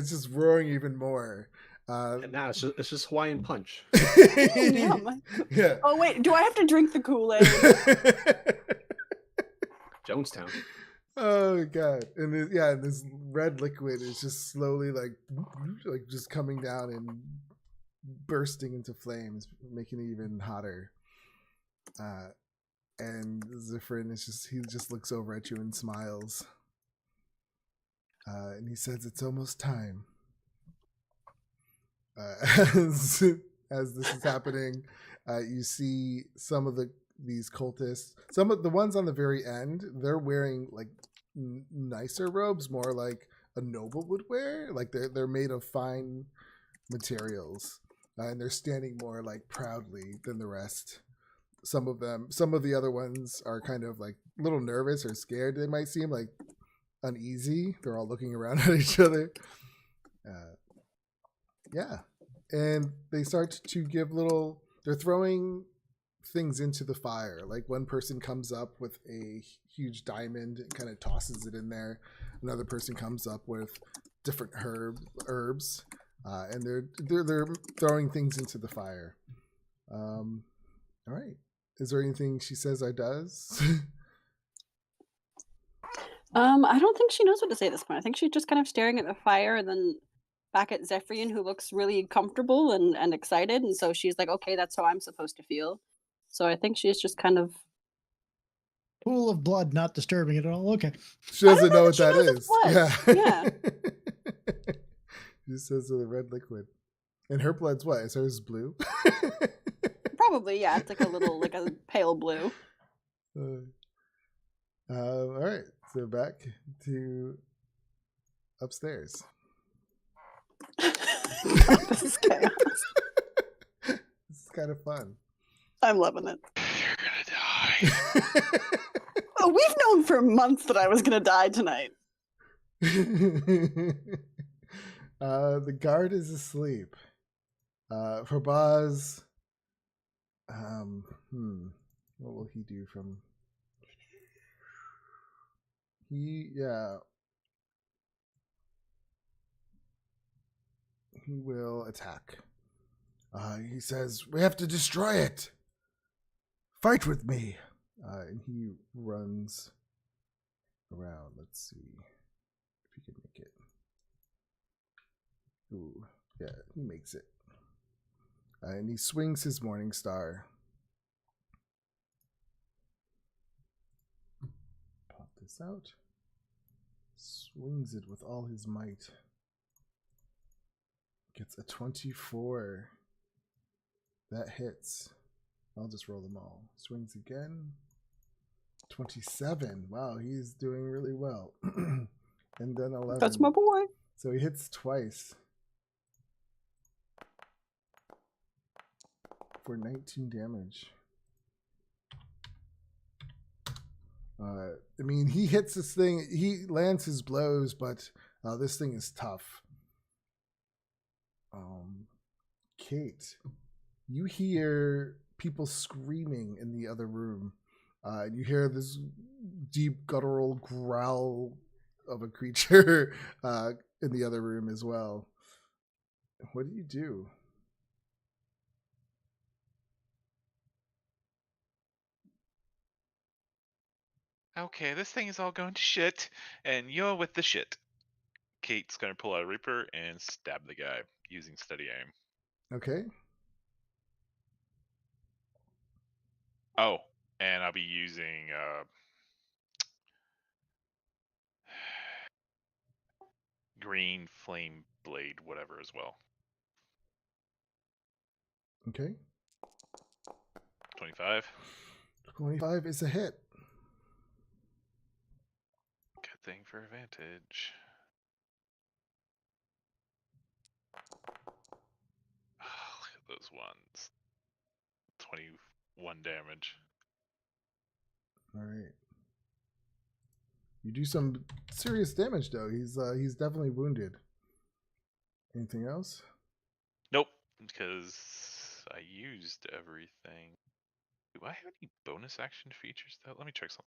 A: just roaring even more.
E: And now it's just Hawaiian Punch.
A: Yeah.
B: Oh wait, do I have to drink the Kool-Aid?
E: Jonestown.
A: Oh god. And this red liquid is just slowly like just coming down and bursting into flames, making it even hotter. And Zephyrin he just looks over at you and smiles. And he says, "It's almost time." As this is happening, you see some of these cultists. Some of the ones on the very end, they're wearing like nicer robes, more like a noble would wear. Like they're made of fine materials, and they're standing more like proudly than the rest. Some of the other ones are kind of like a little nervous or scared. They might seem like uneasy. They're all looking around at each other. Yeah. And they start to give they're throwing things into the fire. Like one person comes up with a huge diamond and kind of tosses it in there. Another person comes up with different herbs, and they're throwing things into the fire. All right. Is there anything she says or does?
B: I don't think she knows what to say at this point. I think she's just kind of staring at the fire and then back at Zephyrin, who looks really comfortable and excited. And so she's like, okay, that's how I'm supposed to feel. So I think she's just kind of...
C: Pool of blood, not disturbing it at all. Okay.
A: She doesn't know what that is.
B: Yeah.
A: She just says the red liquid. And her blood's what? Is hers blue?
B: Probably, yeah. It's like a little, like a pale blue.
A: All right. So back to upstairs.
B: This is chaos.
A: This is kind of fun.
B: I'm loving it.
D: You're gonna die.
B: Oh, we've known for months that I was gonna die tonight.
A: The guard is asleep. Farbaz, what will he do from... He will attack. He says, "We have to destroy it. Fight with me." And he runs around. Let's see if he can make it. Ooh, yeah, he makes it. And he swings his Morning Star. Pop this out. Swings it with all his might. Gets a 24. That hits. I'll just roll them all. Swings again. 27. Wow, he's doing really well. And then 11.
B: That's my boy.
A: So he hits twice. for 19 damage. I mean, he hits this thing. He lands his blows, but this thing is tough. Kate, you hear people screaming in the other room. You hear this deep guttural growl of a creature in the other room as well. What do you do?
D: Okay, this thing is all going to shit, and you're with the shit. Kate's gonna pull out a Reaper and stab the guy using steady aim.
A: Okay.
D: Oh, and I'll be using green flame blade, whatever, as well.
A: Okay.
D: 25.
A: 25 is a hit.
D: Good thing for advantage. Oh, look at those ones. 21 damage.
A: All right. You do some serious damage though. He's definitely wounded. Anything else?
D: Nope, because I used everything. Do I have any bonus action features though? Let me check something.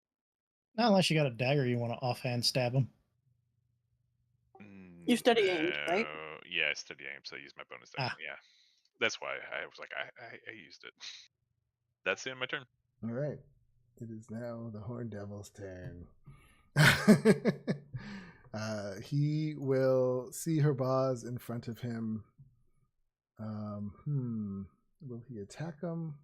C: Not unless you got a dagger you want to offhand stab him.
B: You steady aimed, right?
D: No, yeah, steady aim. So I used my bonus action. Yeah, that's why I was like, I used it. That's the end of my turn.
A: All right. It is now the Horn Devil's turn. He will see Herbaz in front of him. Will he attack him?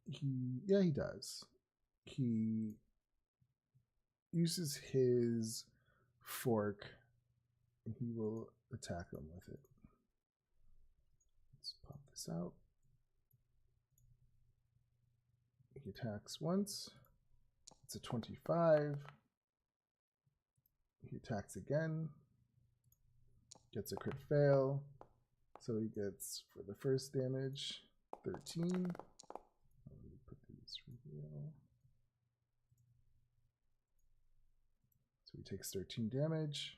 A: He does. He uses his fork and he will attack him with it. Let's pop this out. He attacks once. It's a 25. He attacks again. Gets a crit fail. So he gets, for the first damage, 13. Let me put these reveal. So he takes 13 damage.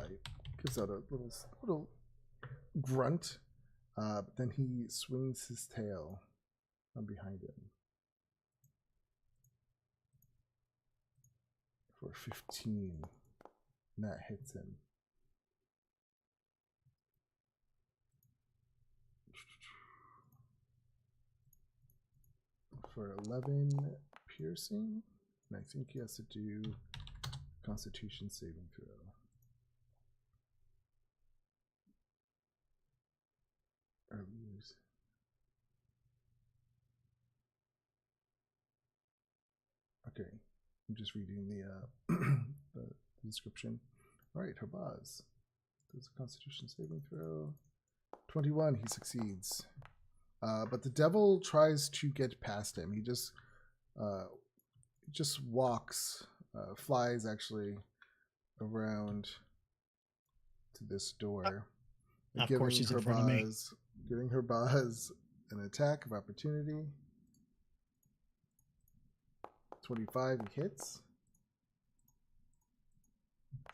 A: He gives out a little grunt. But then he swings his tail from behind him for 15. And that hits him. For 11 piercing. And I think he has to do Constitution saving throw. Or lose. Okay, I'm just reading the description. All right, Herbaz does a Constitution saving throw. 21, he succeeds. But the devil tries to get past him. He just walks, flies actually around to this door.
C: Of course, he's in front of me.
A: Giving Herbaz an attack of opportunity. 25, he hits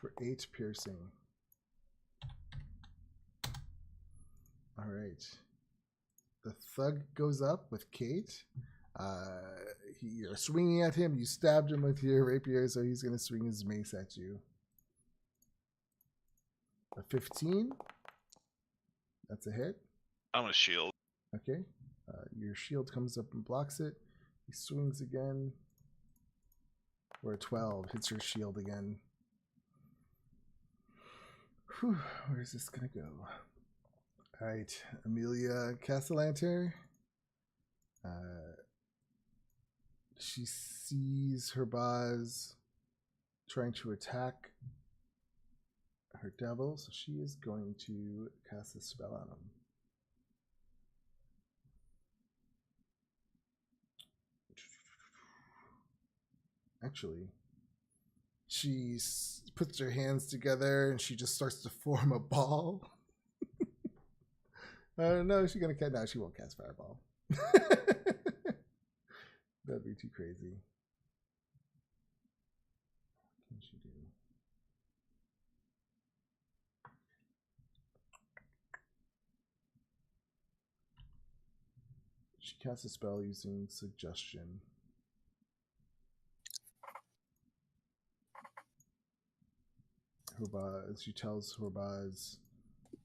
A: for 8 piercing. All right. The thug goes up with Kate. You're swinging at him. You stabbed him with your rapier, so he's going to swing his mace at you. A 15. That's a hit.
D: I'm gonna shield.
A: Okay. Your shield comes up and blocks it. He swings again. For a 12. Hits your shield again. Whew, where's this going to go? All right, Amelia Castellanter. She sees Herbaz trying to attack her devil, so she is going to cast a spell on him. Actually, she puts her hands together and she just starts to form a ball. No, she's gonna cast. No, she won't cast Fireball. That'd be too crazy. What can she do? She casts a spell using suggestion. She tells Horbaz,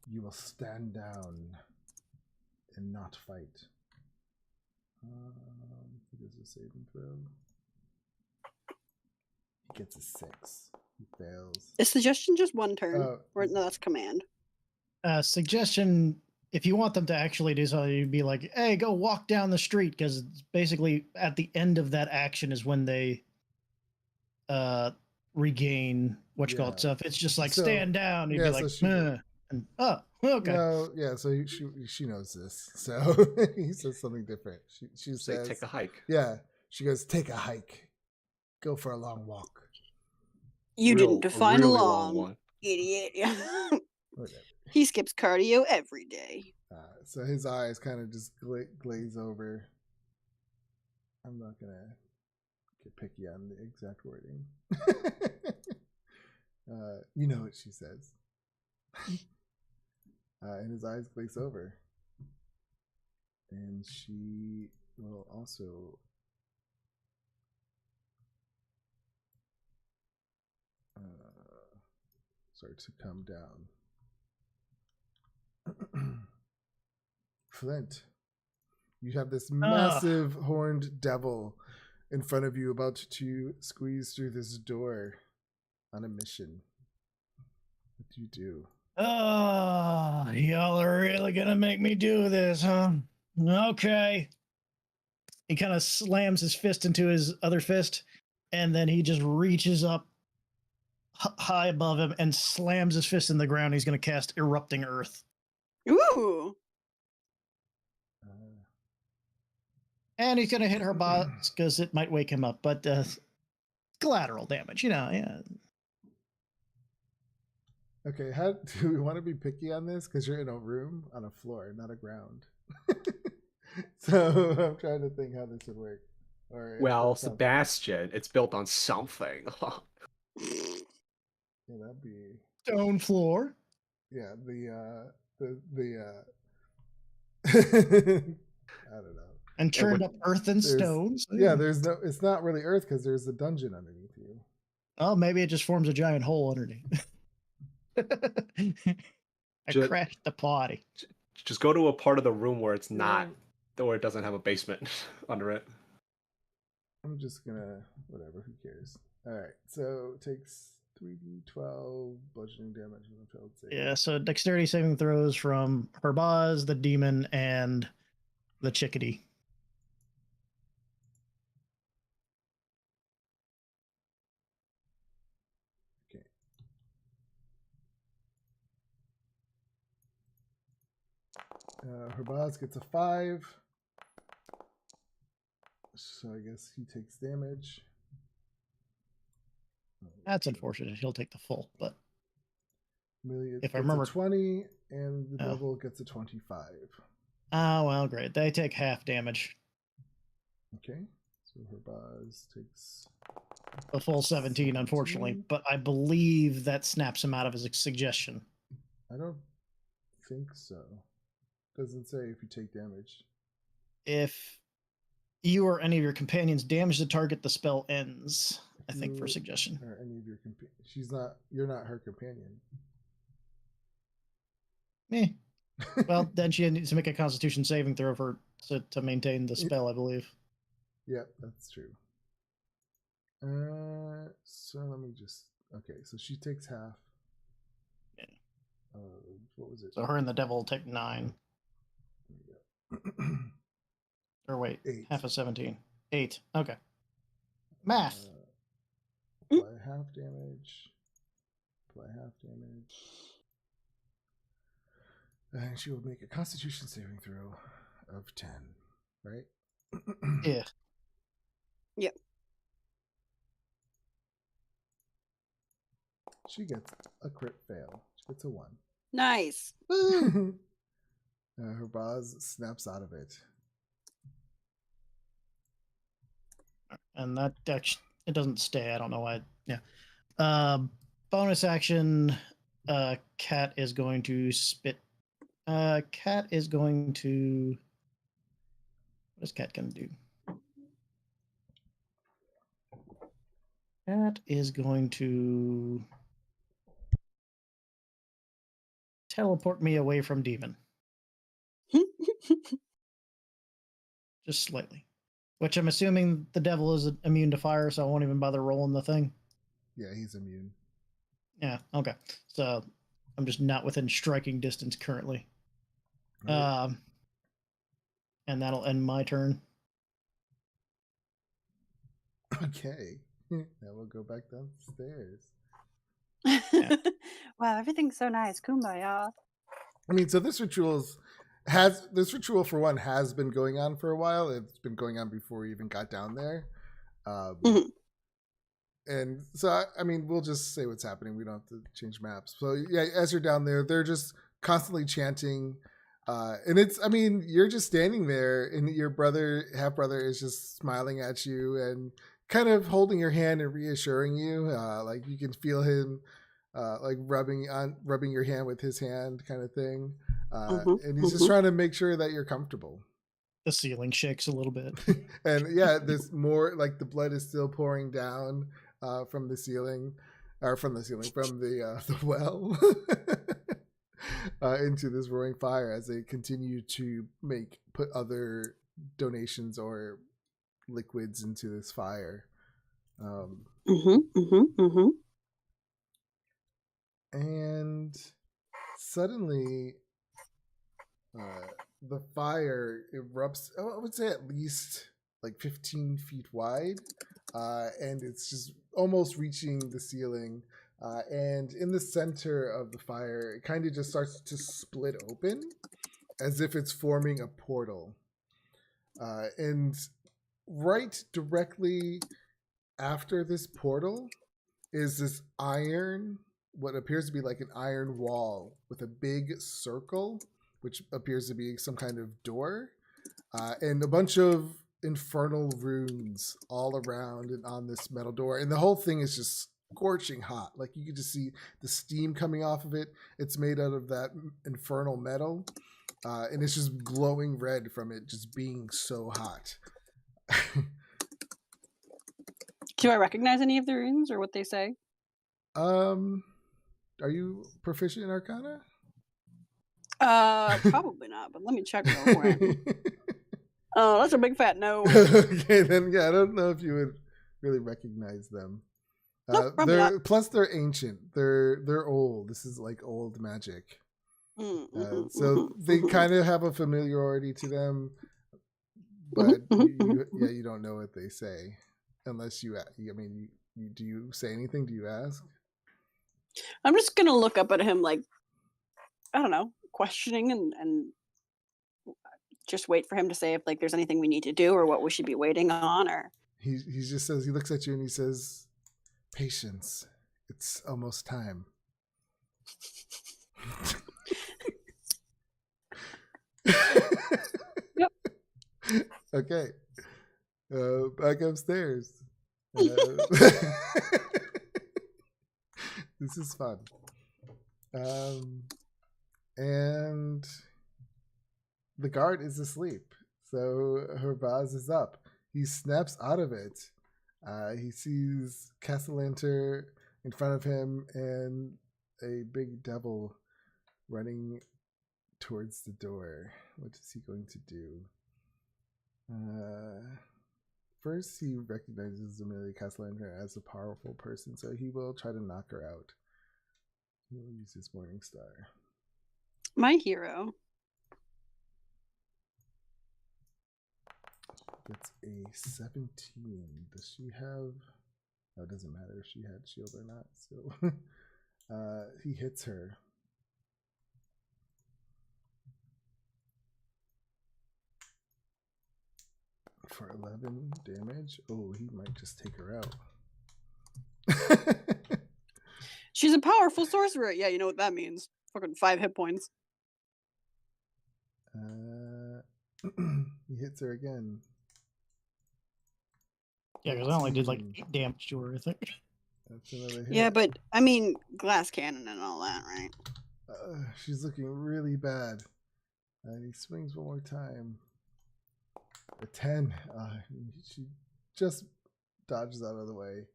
A: "You will stand down and not fight." He does a saving throw. He gets a 6. He fails.
B: Is suggestion just one turn?
A: Oh,
B: Or no, that's command.
C: Suggestion: if you want them to actually do something, you'd be like, "Hey, go walk down the street," because basically at the end of that action is when they regain what you call it.
A: Yeah.
C: So if it's just like
A: So-
C: stand down, you'd
A: yeah,
C: be like,
A: so she-
C: and oh, okay.
A: No, yeah, so she knows this. So he says something different. She
E: Say
A: says,
E: take a hike.
A: yeah, she goes, "Take a hike. Go for a long walk."
B: You didn't define
E: really
B: long,
E: one.
B: idiot.
A: Whatever.
B: He skips cardio every day.
A: So his eyes kind of just glaze over. I'm not going to get picky on the exact wording. You know what she says. And his eyes glaze over. And she will also start to come down. Flint, you have this massive horned devil in front of you about to squeeze through this door on a mission. What do you do?
C: Oh, y'all are really gonna make me do this, huh? Okay. He kind of slams his fist into his other fist, and then he just reaches up high above him and slams his fist in the ground. He's gonna cast Erupting Earth.
B: Ooh.
C: And he's gonna hit her boss because it might wake him up, but collateral damage, yeah.
A: Okay, how do we want to be picky on this? Because you're in a room on a floor, not a ground. So I'm trying to think how this would work. Or
E: Well, Sebastian, it's built on something.
A: Yeah, that'd be
C: Stone floor.
A: yeah. I don't know.
C: And churned up earth and
A: there's-
C: stones.
A: Yeah, there's no. It's not really Earth because there's a dungeon underneath you.
C: Oh, maybe it just forms a giant hole underneath. I
E: Ju-
C: crashed the party.
E: Just go to a part of the room where it's not, or it doesn't have a basement under it.
A: I'm just gonna whatever. Who cares? All right. So it takes 3d12 bludgeoning damage on a failed save.
C: Yeah, so dexterity saving throws from Herbaz, the demon, and the chickadee.
A: Herbaz gets a 5. So I guess he takes damage.
C: That's unfortunate. He'll take the full, but
A: Amelia
C: if I
A: gets
C: remember-
A: a 20, and the
C: Oh.
A: devil gets a 25.
C: well, great. They take half damage.
A: Okay. So Herbaz takes.
C: A full 17, unfortunately,
A: 17.
C: but I believe that snaps him out of his suggestion.
A: I don't think so. Doesn't say if you take damage.
C: If you or any of your companions damage the target, the spell ends. I
A: If
C: think for
A: you
C: suggestion.
A: Or any of your she's not. You're not her companion.
C: Eh. Well, then she needs to make a Constitution saving throw for to maintain the spell, I believe.
A: Yep, that's true. So let me just. Okay, so she takes half.
C: Yeah.
A: What was it?
C: So her and the devil will take 9.
A: There we go.
C: Or wait,
A: 8.
C: half of 17. 8. Okay. Math.
A: Apply half damage. Apply half damage. And she will make a Constitution saving throw of 10. Right?
C: Yeah.
B: Yep.
A: She gets a crit fail. She gets a 1.
B: Nice.
A: Her boss snaps out of it.
C: And that actually, it doesn't stay. I don't know why. Yeah. Bonus action. Cat is going to spit. Cat is going to. What is Cat going to do? Cat is going to teleport me away from Demon. Just slightly. Which I'm assuming the devil is immune to fire, so I won't even bother rolling the thing.
A: Yeah, he's immune.
C: Yeah, okay. So I'm just not within striking distance currently.
A: Right.
C: And that'll end my turn.
A: Okay. Now we'll go back downstairs.
B: Wow, everything's so nice. Kumbaya.
A: I mean, so this ritual for one has been going on for a while. It's been going on before we even got down there.
B: Mhm.
A: And so, I mean, we'll just say what's happening. We don't have to change maps. So yeah, as you're down there, they're just constantly chanting. And it's, I mean, you're just standing there and your half brother is just smiling at you and kind of holding your hand and reassuring you. Like you can feel him like rubbing your hand with his hand kind of thing. And he's just trying to make sure that you're comfortable.
C: The ceiling shakes a little bit.
A: And yeah, there's more, like the blood is still pouring down from the well into this roaring fire as they continue to put other donations or liquids into this fire. And suddenly the fire erupts, I would say at least like 15 feet wide, and it's just almost reaching the ceiling. And in the center of the fire, it kind of just starts to split open as if it's forming a portal. And right directly after this portal is this what appears to be like an iron wall with a big circle, which appears to be some kind of door, and a bunch of infernal runes all around and on this metal door. And the whole thing is just scorching hot. Like you can just see the steam coming off of it. It's made out of that infernal metal, and it's just glowing red from it just being so hot.
B: Do I recognize any of the runes or what they say?
A: Are you proficient in Arcana?
B: Probably not, but let me check real quick. Oh, that's a big fat no.
A: Okay, then yeah, I don't know if you would really recognize them.
B: Nope, probably not.
A: Plus they're ancient. They're old. This is like old magic. So they kind of have a familiarity to them, but you don't know what they say unless you. I mean, do you say anything? Do you ask?
B: I'm just gonna look up at him like, I don't know, questioning and just wait for him to say if like there's anything we need to do or what we should be waiting on. Or
A: he just says, he looks at you and he says, "Patience. It's almost time."
B: Yep.
A: Okay. Back upstairs. This is fun. And the guard is asleep. So Herbaz is up. He snaps out of it. He sees Castellanter in front of him and a big devil running towards the door. What is he going to do? First, he recognizes Amelia Castellanter as a powerful person, so he will try to knock her out. He will use his Morning Star.
B: My hero.
A: It's a 17. Does she have... Oh, it doesn't matter if she had shield or not. So he hits her. For 11 damage. Oh, he might just take her out.
B: She's a powerful sorcerer. Yeah, you know what that means. Fucking 5 hit points.
A: He hits her again.
C: Yeah, because I only did like
A: 14.
C: 8 damage to her, I think.
A: That's another hit.
B: Yeah, but I mean, glass cannon and all that, right?
A: She's looking really bad. And he swings one more time. A 10. She just dodges out of the way.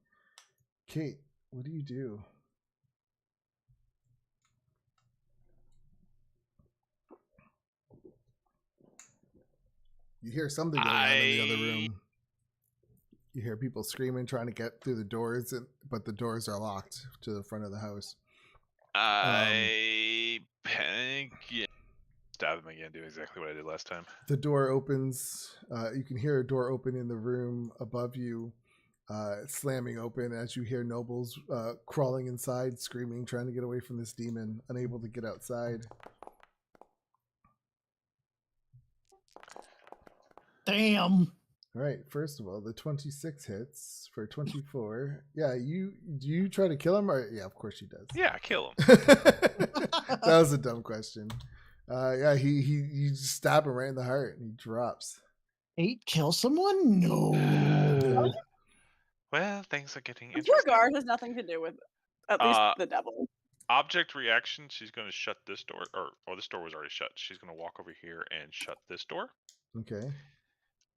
A: Kate, what do you do? You hear something going on in the other room. You hear people screaming, trying to get through the doors, but the doors are locked to the front of the house.
D: I panic. Yeah. Stab him again. Do exactly what I did last time.
A: The door opens. You can hear a door open in the room above you, slamming open as you hear nobles crawling inside, screaming, trying to get away from this demon, unable to get outside.
C: Damn.
A: All right, first of all, the 26 hits for 24. Yeah, you try to kill him? Or yeah, of course she does.
D: Yeah, kill him.
A: That was a dumb question. Yeah, you just stab him right in the heart and he drops.
C: 8 kill someone? No.
D: Well, things are getting
B: The
D: interesting.
B: guard has nothing to do with at least the devil.
D: Object reaction. She's going to shut this door, or this door was already shut. She's going to walk over here and shut this door.
A: Okay.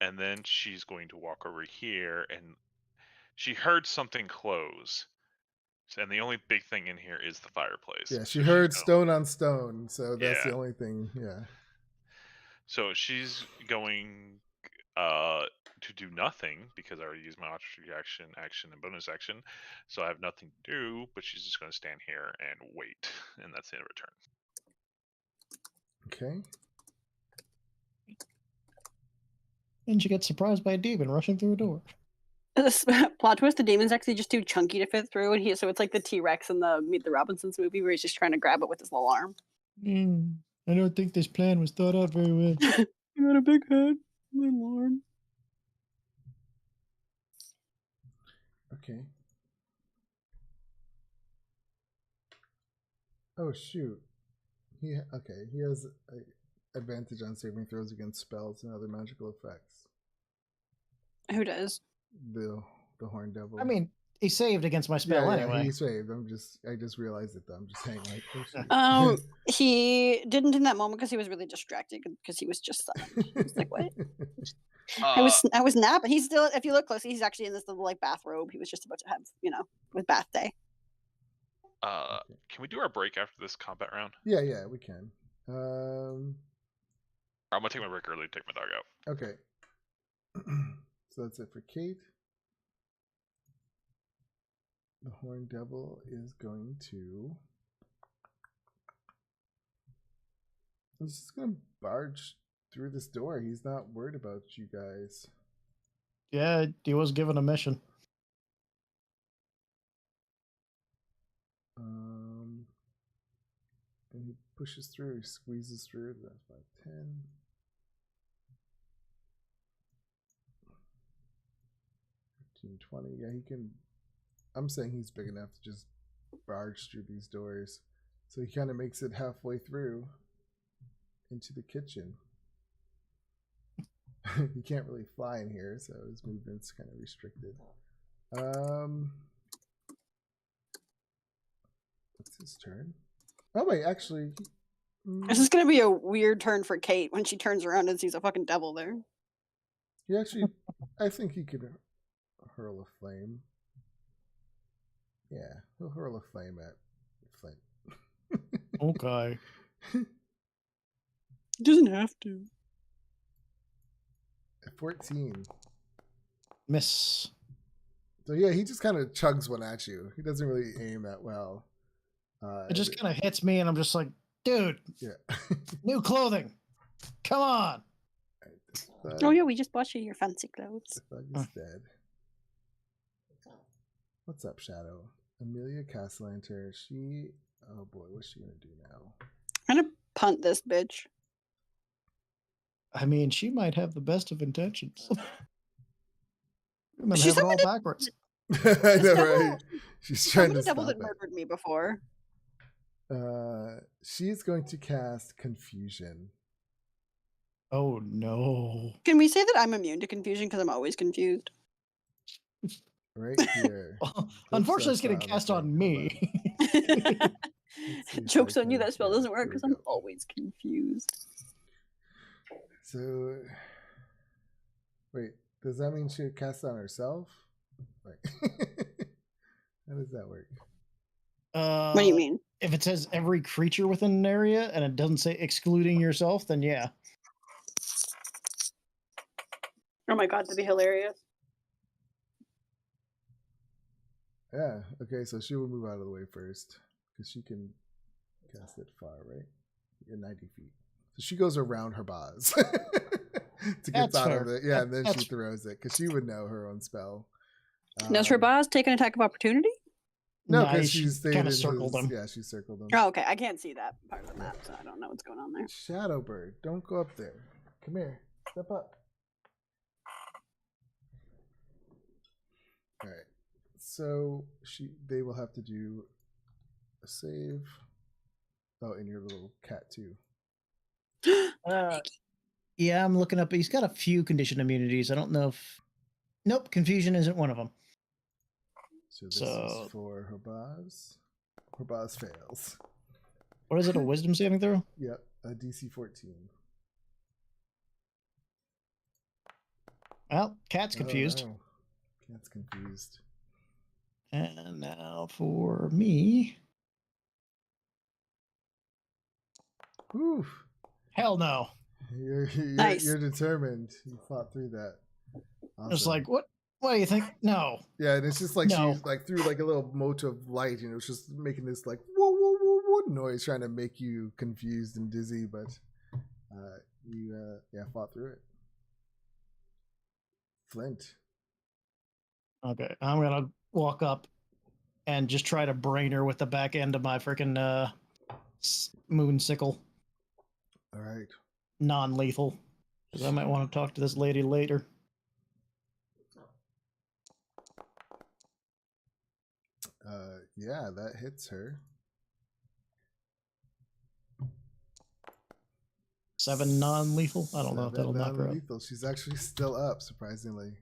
D: And then she's going to walk over here, and she heard something close. And the only big thing in here is the fireplace.
A: Yeah, she
D: So
A: heard
D: she's
A: stone on stone, so that's
D: Yeah.
A: the only thing. Yeah.
D: So she's going to do nothing because I already used my object reaction, action, and bonus action. So I have nothing to do, but she's just going to stand here and wait. And that's the end of her turn.
A: Okay.
C: And she gets surprised by a demon rushing through a door.
B: This plot twist: the demon's actually just too chunky to fit through, and so it's like the T-Rex in the Meet the Robinsons movie where he's just trying to grab it with his little arm.
C: I don't think this plan was thought out very well.
B: You got a big head, little arm.
A: Okay. Oh shoot. He has advantage on saving throws against spells and other magical effects.
B: Who does?
A: The horned devil.
C: I mean, he saved against my spell anyway.
A: he saved. I just realized it though. I'm just saying like oh, shit.
B: He didn't in that moment because he was really distracted because he was just summoned. He was like, what? I was napping. He's still, if you look closely, he's actually in this little like bathrobe. He was just about to have, with bath day.
D: Can we do our break after this combat round?
A: Yeah, we can.
D: I'm gonna take my break early to take my dog out.
A: Okay. So that's it for Kate. The horned devil is going to. He's just gonna barge through this door. He's not worried about you guys.
C: Yeah, he was given a mission.
A: And he pushes through, he squeezes through. That's 5, 10. 15, 20. Yeah, he can. I'm saying he's big enough to just barge through these doors. So he kind of makes it halfway through into the kitchen. He can't really fly in here, so his movement's kind of restricted. What's his turn? Oh wait, actually,
B: This is gonna be a weird turn for Kate when she turns around and sees a fucking devil there.
A: he actually, I think he could hurl a flame. Yeah, he'll hurl a flame at Flint.
C: Okay.
B: He doesn't have to.
A: 14.
C: Miss.
A: So yeah, he just kind of chugs one at you. He doesn't really aim that well.
C: It just kind of hits me, and I'm just like, dude,
A: yeah.
C: new clothing. Come on.
B: Oh yeah, we just bought you your fancy clothes.
A: The thug is dead. What's up, Shadow? Amelia Castellanter. She. Oh boy, what's she gonna do now?
B: I'm gonna punt this bitch.
C: I mean, she might have the best of intentions. I'm gonna
B: She's
C: have it all
B: somebody-
C: backwards.
A: I know,
B: devil-
A: right? She's trying
B: Some
A: to
B: of the devils
A: stop
B: that murdered me before.
A: it. She's going to cast confusion.
C: Oh no.
B: Can we say that I'm immune to confusion because I'm always confused?
A: Right here.
C: Unfortunately, it's
A: Ghost
C: getting
A: Star
C: cast
A: on
C: on
A: the
C: me.
A: Let's see if
B: Joke's
A: I
B: on you,
A: can-
B: that spell
A: yeah,
B: doesn't work
A: here
B: because
A: we
B: I'm
A: go.
B: always confused.
A: So, wait, does that mean she would cast on herself? Like, how does that work?
B: What do you mean?
C: If it says every creature within an area and it doesn't say excluding yourself, then yeah.
B: Oh my god, that'd be hilarious.
A: Yeah, okay, so she will move out of the way first because she can cast it far, right? Yeah, 90 feet. So she goes around her bars to get
C: That's
A: out
C: fair.
A: of it. Yeah, and then she
C: That's-
A: throws it because she would know her own spell.
B: Does her boss take an attack of opportunity?
A: No,
C: Nah,
A: because
C: she
A: she's stayed
C: kinda
A: in
C: circled
A: his,
C: him.
A: Yeah, she circled him.
B: Oh, okay. I can't see that part of the map, so I don't know what's going on there.
A: Shadowbird, don't go up there. Come here. Step up. All right. So they will have to do a save. Oh, and your little cat too.
C: Yeah, I'm looking up. He's got a few condition immunities. I don't know if. Nope, confusion isn't one of them.
A: So this
C: So-
A: is for Herbaz. Herbaz fails.
C: What is it? A wisdom saving throw?
A: Yep, a DC 14.
C: Well, cat's
A: Oh,
C: confused.
A: no. Cat's confused.
C: And now for me.
A: Whew.
C: Hell no.
B: Nice.
A: You're determined. You fought through that.
C: Just
A: Awesome.
C: like, what do you think? No.
A: Yeah, and it's just like
C: No.
A: she like threw like a little mote of light, and it was just making this like whoa whoa whoa whoa noise, trying to make you confused and dizzy. But you fought through it. Flint.
C: Okay, I'm gonna walk up and just try to brain her with the back end of my freaking moon sickle,
A: All right.
C: non-lethal, because I might want to talk to this lady later.
A: Yeah, that hits her.
C: 7 non-lethal. I don't know if that'll knock her out.
A: Non-lethal. She's actually still up, surprisingly.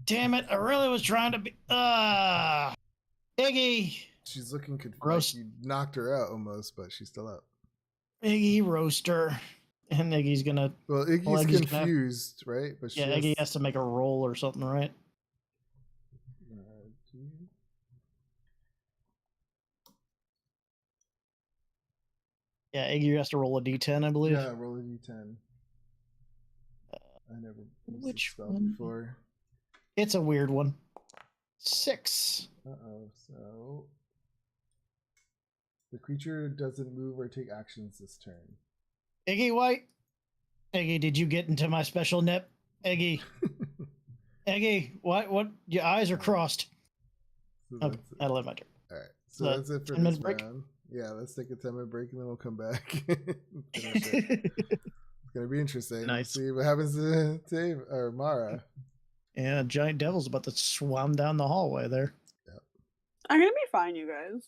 C: Damn it! I really was trying to be. Iggy,
A: She's looking confused.
C: Roast.
A: Like you knocked her out almost, but she's still up.
C: Iggy roaster, and Iggy's gonna.
A: Well, Iggy's
C: Well, Iggy's gonna-
A: confused, right? But
C: Yeah, Iggy has to make a roll or something, right? Yeah, Iggy has to roll a d10, I believe.
A: Yeah, roll a d10. I never used
C: Which
A: this spell
C: one?
A: before.
C: It's a weird one. 6.
A: Uh-oh, so the creature doesn't move or take actions this turn.
C: Iggy White. Iggy, did you get into my special nip? Iggy. Iggy, what? Your eyes are crossed.
A: So
C: Okay,
A: that's it.
C: that'll end my turn.
A: All right, so
C: So,
A: that's it for
C: 10-minute
A: this
C: break?
A: round. Yeah, let's take a 10-minute break and then we'll come back. Finish it. It's gonna be interesting.
C: Nice.
A: See what happens to Dave or Mara.
C: Yeah, a giant devil's about to swam down the hallway there.
B: I'm gonna be fine, you guys.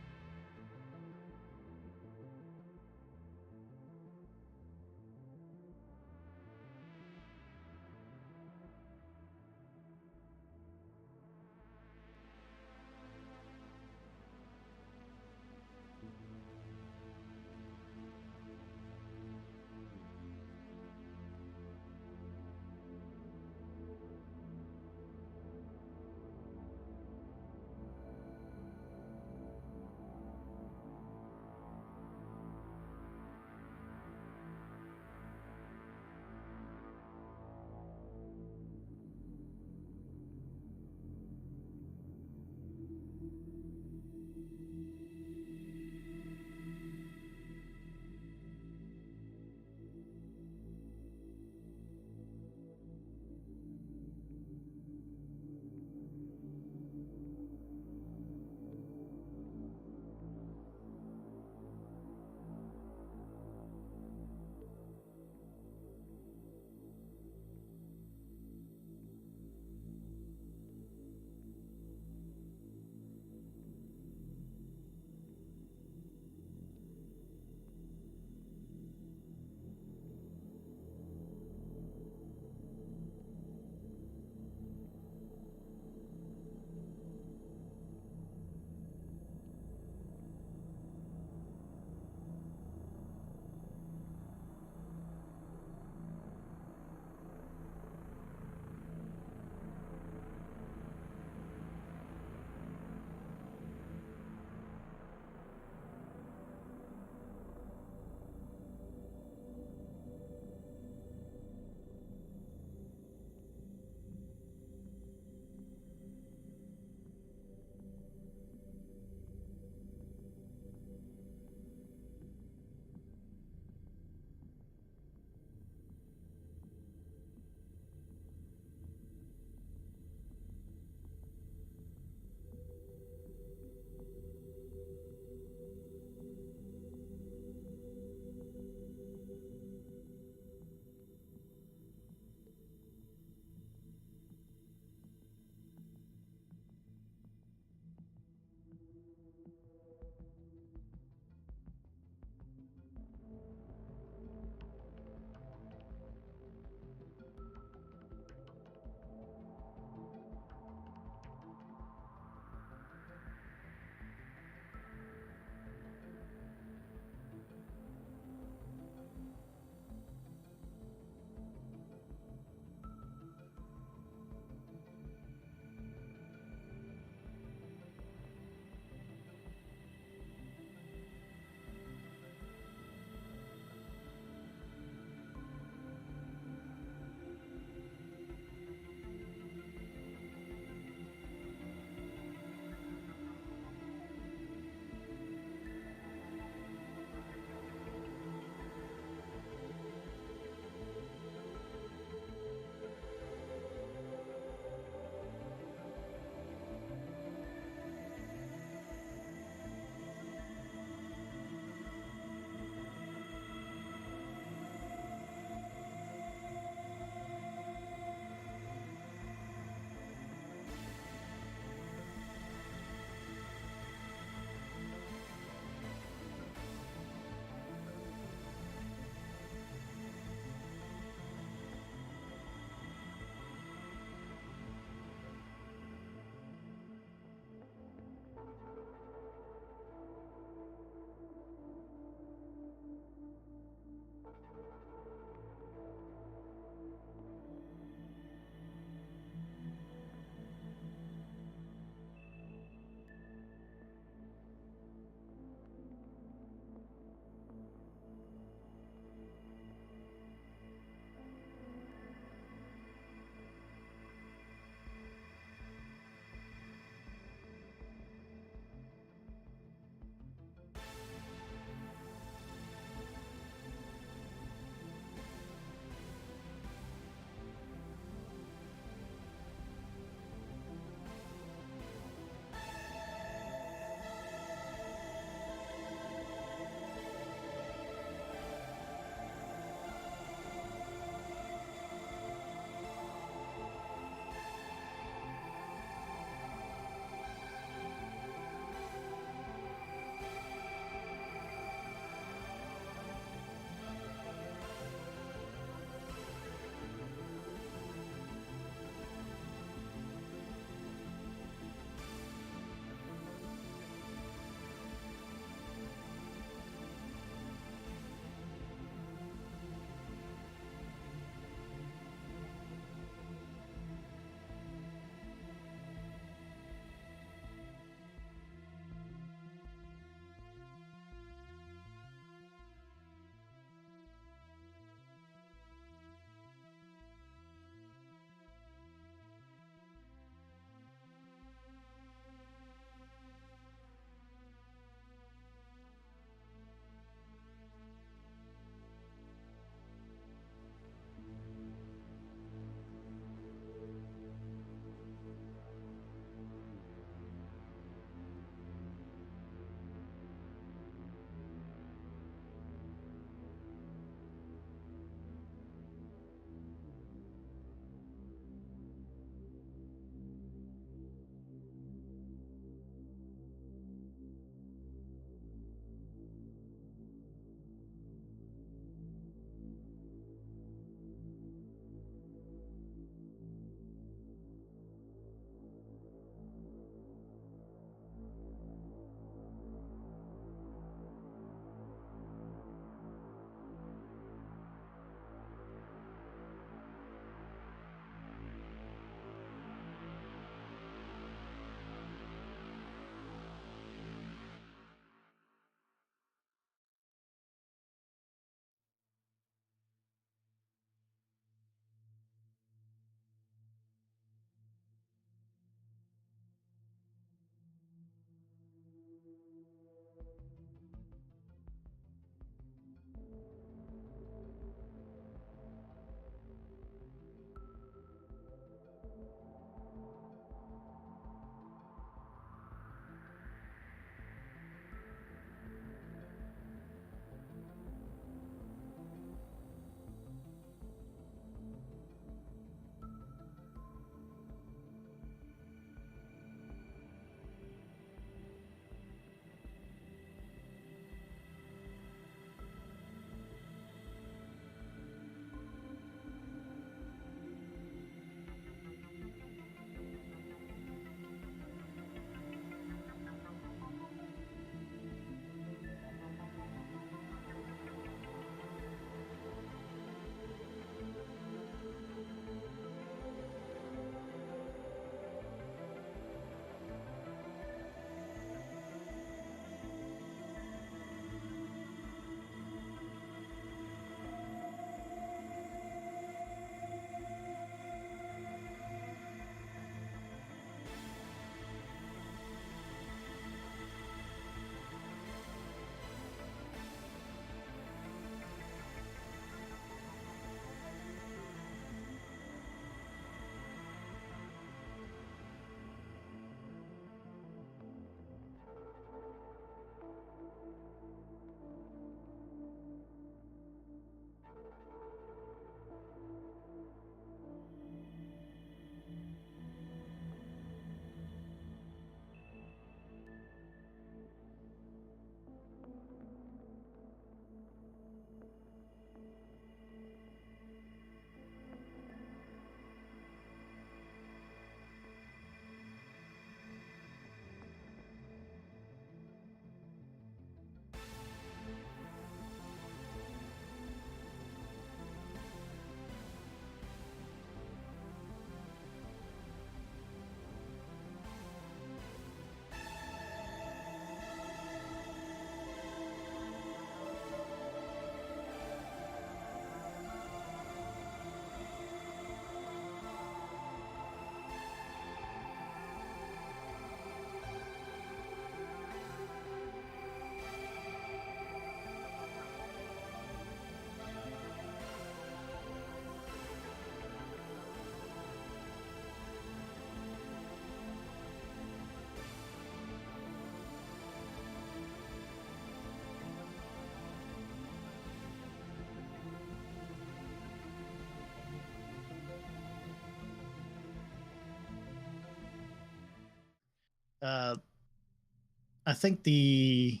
C: I think the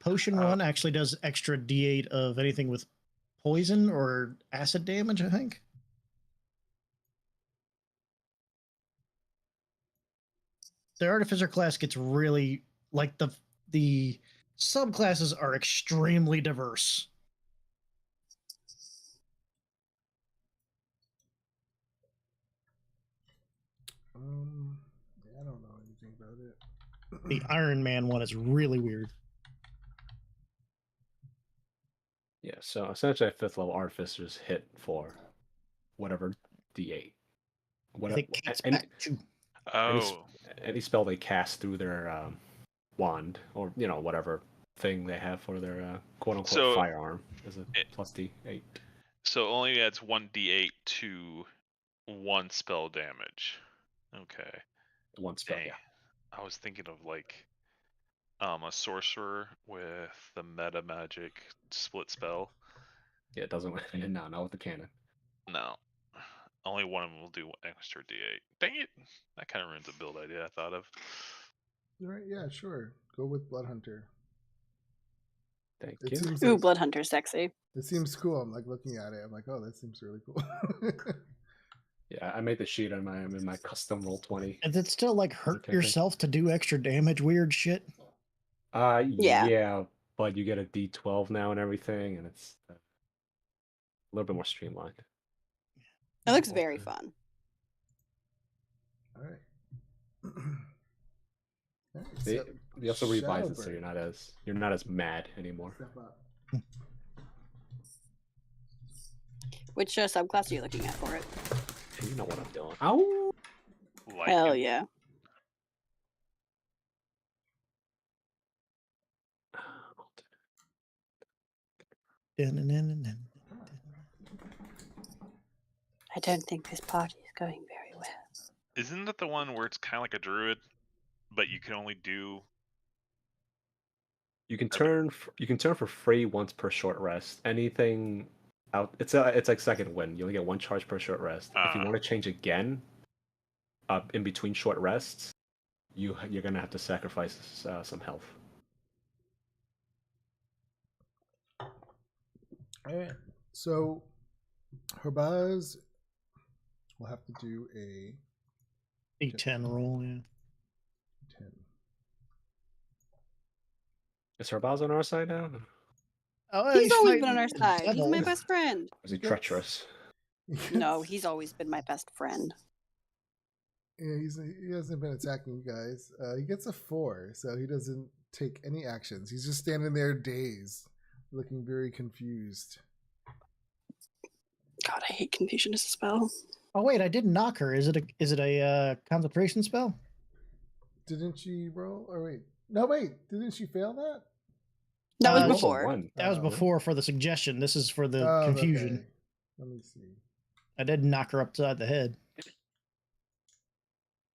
C: potion one actually does extra D8 of anything with poison or acid damage, I think. The artificer class gets really like the subclasses are extremely diverse.
A: I don't know anything about it.
C: The Iron Man one is really weird.
E: Yeah, so essentially, 5th level artificers hit for whatever D8.
C: I
E: Whatever,
C: think Kate's
E: any,
C: back too.
D: Oh,
E: any spell they cast through their wand or whatever thing they have for their quote unquote
D: So,
E: firearm is a plus D8.
D: so it only adds 1d8 to one spell damage. Okay.
E: One spell,
D: Dang.
E: yeah.
D: I was thinking of like a sorcerer with the meta magic split spell.
E: Yeah, it doesn't. No, not with the cannon.
D: No. Only one of them will do extra d8. Dang it! That kind of ruins a build idea I thought of.
A: You're right. Yeah, sure. Go with Blood Hunter.
E: Thank
A: It
E: you.
A: seems
B: Ooh,
A: like,
B: Blood Hunter's sexy.
A: it seems cool. I'm like looking at it. I'm like, oh, that seems really cool.
E: Yeah, I made the sheet on my custom roll 20.
C: Is it still like hurt
E: campaign.
C: yourself to do extra damage? Weird shit.
E: Yeah, but you get a D12 now and everything, and it's a little bit more streamlined.
B: It looks very fun.
A: All right. All right,
E: They also revise it so
A: Shadowburn.
E: you're not as mad anymore.
A: Step up.
B: Which subclass are you looking at for it?
E: You know what I'm doing. Ow!
D: Like
B: Hell
D: it.
B: yeah.
C: Dun-dun-dun-dun-dun.
B: I don't think this party is going very well.
D: Isn't that the one where it's kind of like a druid, but you can only do?
E: You can turn for free once per short rest. Anything out, it's like second wind. You only get 1 charge per short rest. If you want to change again, in between short rests, you're gonna have to sacrifice some health.
A: All right. So, Herbaz will have to do a
C: D10 roll, yeah.
A: 10.
E: Is Herbaz on our side now?
C: Oh,
B: He's always been
C: fighting
B: on our side. He's my
C: devil.
B: best friend.
E: Is he treacherous?
B: No, he's always been my best friend.
A: Yeah, he hasn't been attacking you guys. He gets a 4, so he doesn't take any actions. He's just standing there dazed, looking very confused.
B: God, I hate confusion as a spell.
C: Oh wait, I did knock her. Is it a concentration spell?
A: Didn't she roll? Or wait. No, wait. Didn't she fail that?
B: That was
C: level
B: before.
C: That was
A: Oh.
C: before for the suggestion. This is for the
A: Oh,
C: confusion.
A: okay. Let me see.
C: I did knock her upside the head.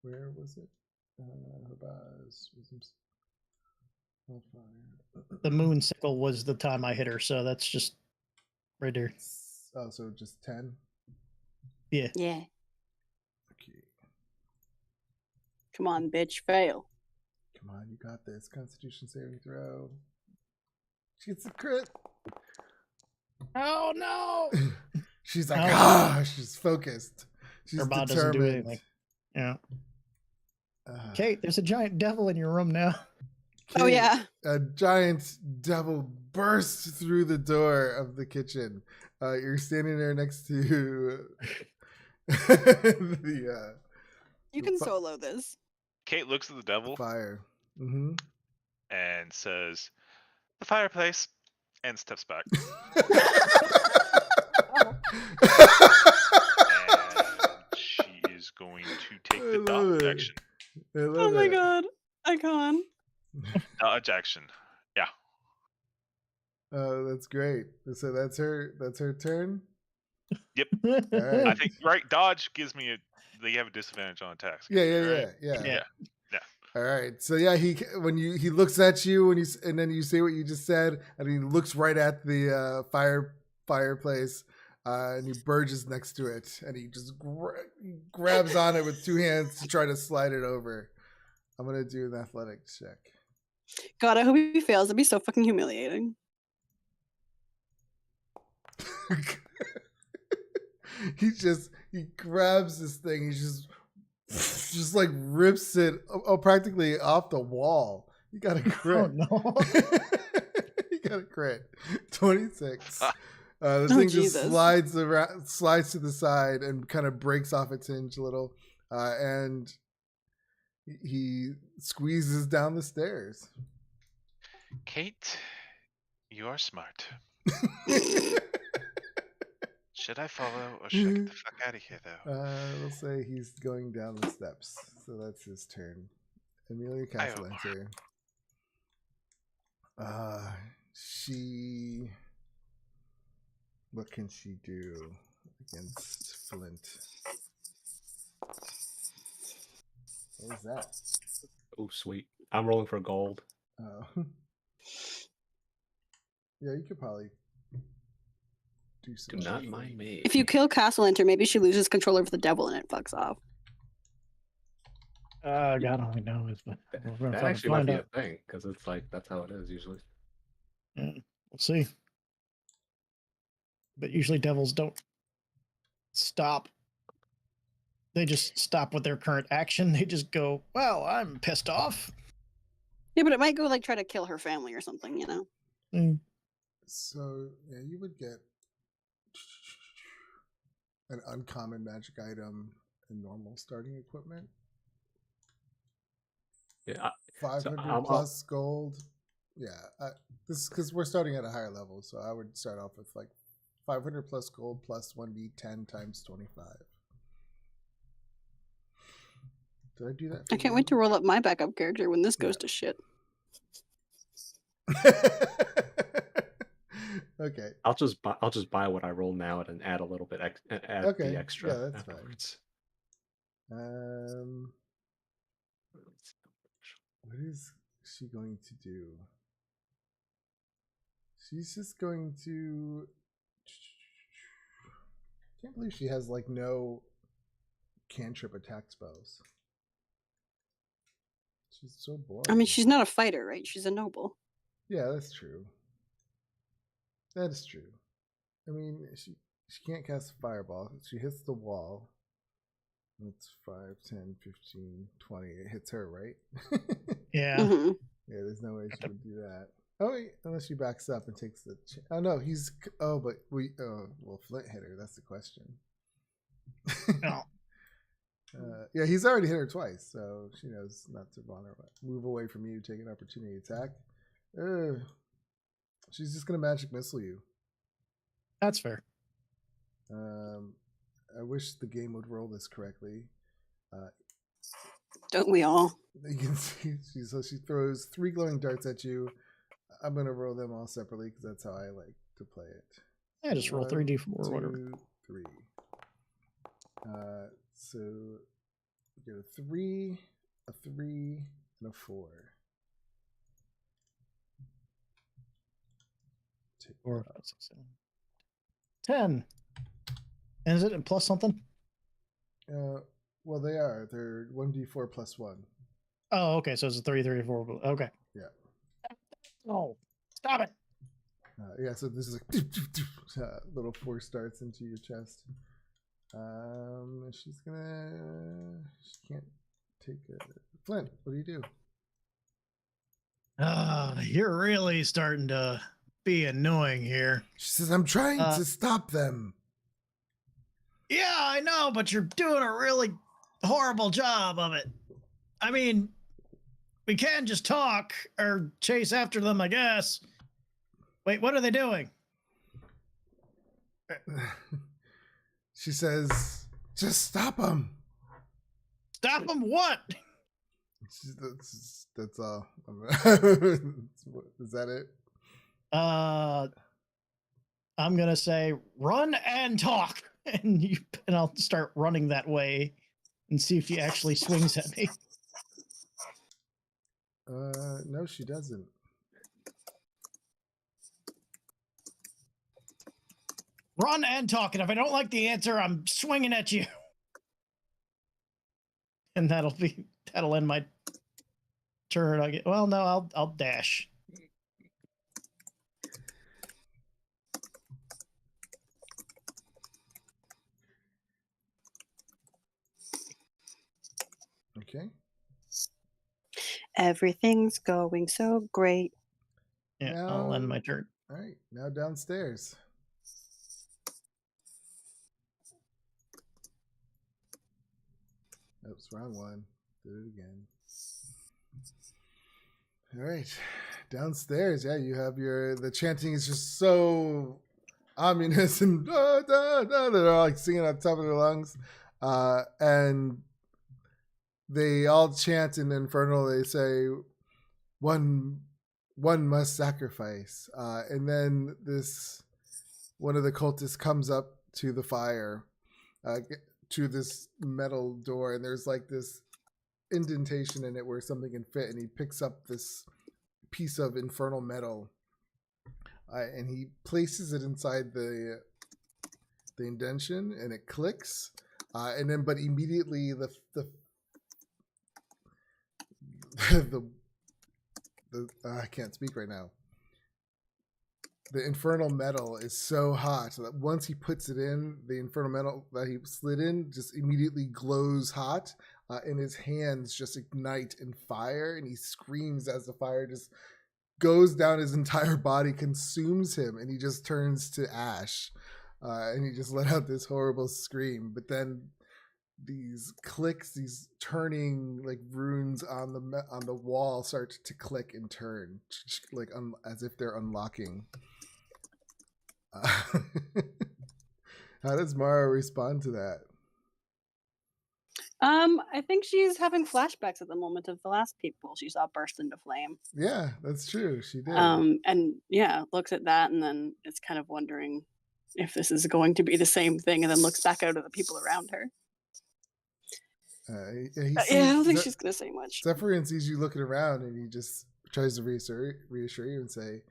A: Where was it? Herbaz.
C: The moon sickle was the time I hit her, so that's just right there.
A: Oh, so just 10?
C: Yeah.
B: Yeah.
A: Okay.
B: Come on, bitch, fail.
A: Come on, you got this. Constitution saving throw. She gets a crit.
C: Oh no!
A: She's like,
C: Oh.
A: she's focused. She's
C: Her bot
A: determined.
C: doesn't do anything. Yeah. Kate, there's a giant devil in your room now.
B: Oh,
A: Kate,
B: yeah.
A: A giant devil bursts through the door of the kitchen. You're standing there next to the
B: You can solo this.
D: Kate looks at the devil
A: fire. Mm-hmm.
D: and says, "The fireplace," and steps back. And she is going to take the
A: I love
D: dodge
A: it.
D: action.
A: I love
B: Oh my
A: it.
B: god. Icon.
D: Dodge action. Yeah.
A: Oh, that's great. So that's her turn. All right.
D: I think right. Dodge gives me you have a disadvantage on attacks.
A: Yeah.
D: right?
C: Yeah.
A: All right. So yeah, he looks at you and then you say what you just said, and he looks right at the fireplace, and he burges next to it, and he just grabs on it with 2 hands to try to slide it over. I'm gonna do an athletics check.
B: God, I hope he fails. It'd be so fucking humiliating.
A: he grabs this thing. He just like rips it practically off the wall. You got a crit.
C: Oh no!
A: You got a crit. 26. The thing just
B: Jesus.
A: slides to the side and kind of breaks off its hinge a little, and he squeezes down the stairs.
D: Kate, you are smart. Should I follow or should I get the fuck out of here, though?
A: We'll say he's going down the steps, so that's his turn. Amelia Castellanter. What can she do against Flint? What is that?
E: Oh, sweet. I'm rolling for gold.
A: Oh. Yeah, you could probably do some.
E: Do not
A: shit.
E: mind me.
B: If you kill Castellanter, maybe she loses control over the devil and it fucks off.
C: God only knows, but we're
E: That
C: gonna
E: actually might
C: find
E: be
C: out.
E: a thing, because it's like, that's how it is usually.
C: Yeah, we'll see. But usually devils don't stop. They just stop with their current action. They just go, well, I'm pissed off.
B: Yeah, but it might go like try to kill her family or something, you know?
C: Mm.
A: So yeah, you would get an uncommon magic item in normal starting equipment.
E: Yeah,
A: 500
E: I'm-
A: plus gold. Yeah, this because we're starting at a higher level, so I would start off with like 500 plus gold plus 1d10 times 25. Did I do that?
B: I can't wait to roll up my backup character when this goes
A: Yeah.
B: to shit.
A: Okay.
E: I'll just buy what I roll now and add a little bit add
A: Okay,
E: the extra
A: yeah, that's fine.
E: afterwards.
A: What is she going to do? She's just going to. Can't believe she has like no cantrip attack spells. She's so boring.
B: I mean, she's not a fighter, right? She's a noble.
A: Yeah, that's true. That is true. I mean, she can't cast fireball. She hits the wall. That's 5, 10, 15, 20. It hits her, right?
C: Yeah.
B: Mm-hmm.
A: Yeah, there's no way she would do that. Oh, wait, unless she backs up and takes the. Oh, no, he's. Oh, but we. Oh, well, Flint hit her. That's the question.
C: No.
A: Yeah, he's already hit her twice, so she knows not to move away from you, take an opportunity attack. She's just going to magic missile you.
C: That's fair.
A: I wish the game would roll this correctly.
B: Don't we all?
A: You can see she throws 3 glowing darts at you. I'm gonna roll them all separately because that's how I like to play it.
C: Yeah, just roll 3d4 or whatever.
A: 2, 3. So you get a 3, a 3, and a 4. Take
C: 4, 5, 6, 7. 10. And is it a plus something?
A: Well, they are. They're 1d4 plus 1.
C: Oh, okay. So it's a 34. Okay.
A: Yeah.
C: Oh, stop it.
A: Yeah, so this is like little 4 starts into your chest. She can't take it. Flint, what do you do?
C: You're really starting to be annoying here.
A: She says, I'm trying to stop them.
C: Yeah, I know, but you're doing a really horrible job of it. I mean, we can just talk or chase after them, I guess. Wait, what are they doing?
A: She says, just stop them.
C: Stop them what?
A: That's all. Is that it?
C: I'm going to say run and talk. And I'll start running that way and see if she actually swings at me.
A: No, she doesn't.
C: Run and talk, and if I don't like the answer, I'm swinging at you. And that'll end my turn. Well, no, I'll dash.
A: Okay.
B: Everything's going so great.
C: Yeah,
A: Now,
C: I'll end my turn.
A: All right, now downstairs. Oops, wrong one. Did it again. All right, downstairs. Yeah, you have the chanting is just so ominous and they're all like singing on top of their lungs, and they all chant in Infernal. They say, "One must sacrifice," and then one of the cultists comes up to the fire, to this metal door, and there's like this indentation in it where something can fit, and he picks up this piece of infernal metal, and he places it inside the indentation, and it clicks, and then but immediately the I can't speak right now. The infernal metal is so hot that once he puts it in, the infernal metal that he slid in just immediately glows hot, and his hands just ignite in fire, and he screams as the fire just goes down his entire body, consumes him, and he just turns to ash, and he just let out this horrible scream. But then these clicks, these turning like runes on the wall start to click and turn, like as if they're unlocking. How does Mara respond to that?
B: I think she's having flashbacks at the moment of the last people she saw burst into flame.
A: Yeah, that's true. She did.
B: And yeah, looks at that and then is kind of wondering if this is going to be the same thing, and then looks back out at the people around her. Yeah, I don't think she's gonna say much.
A: Zephyrian sees you looking around, and he just tries to reassure you and say,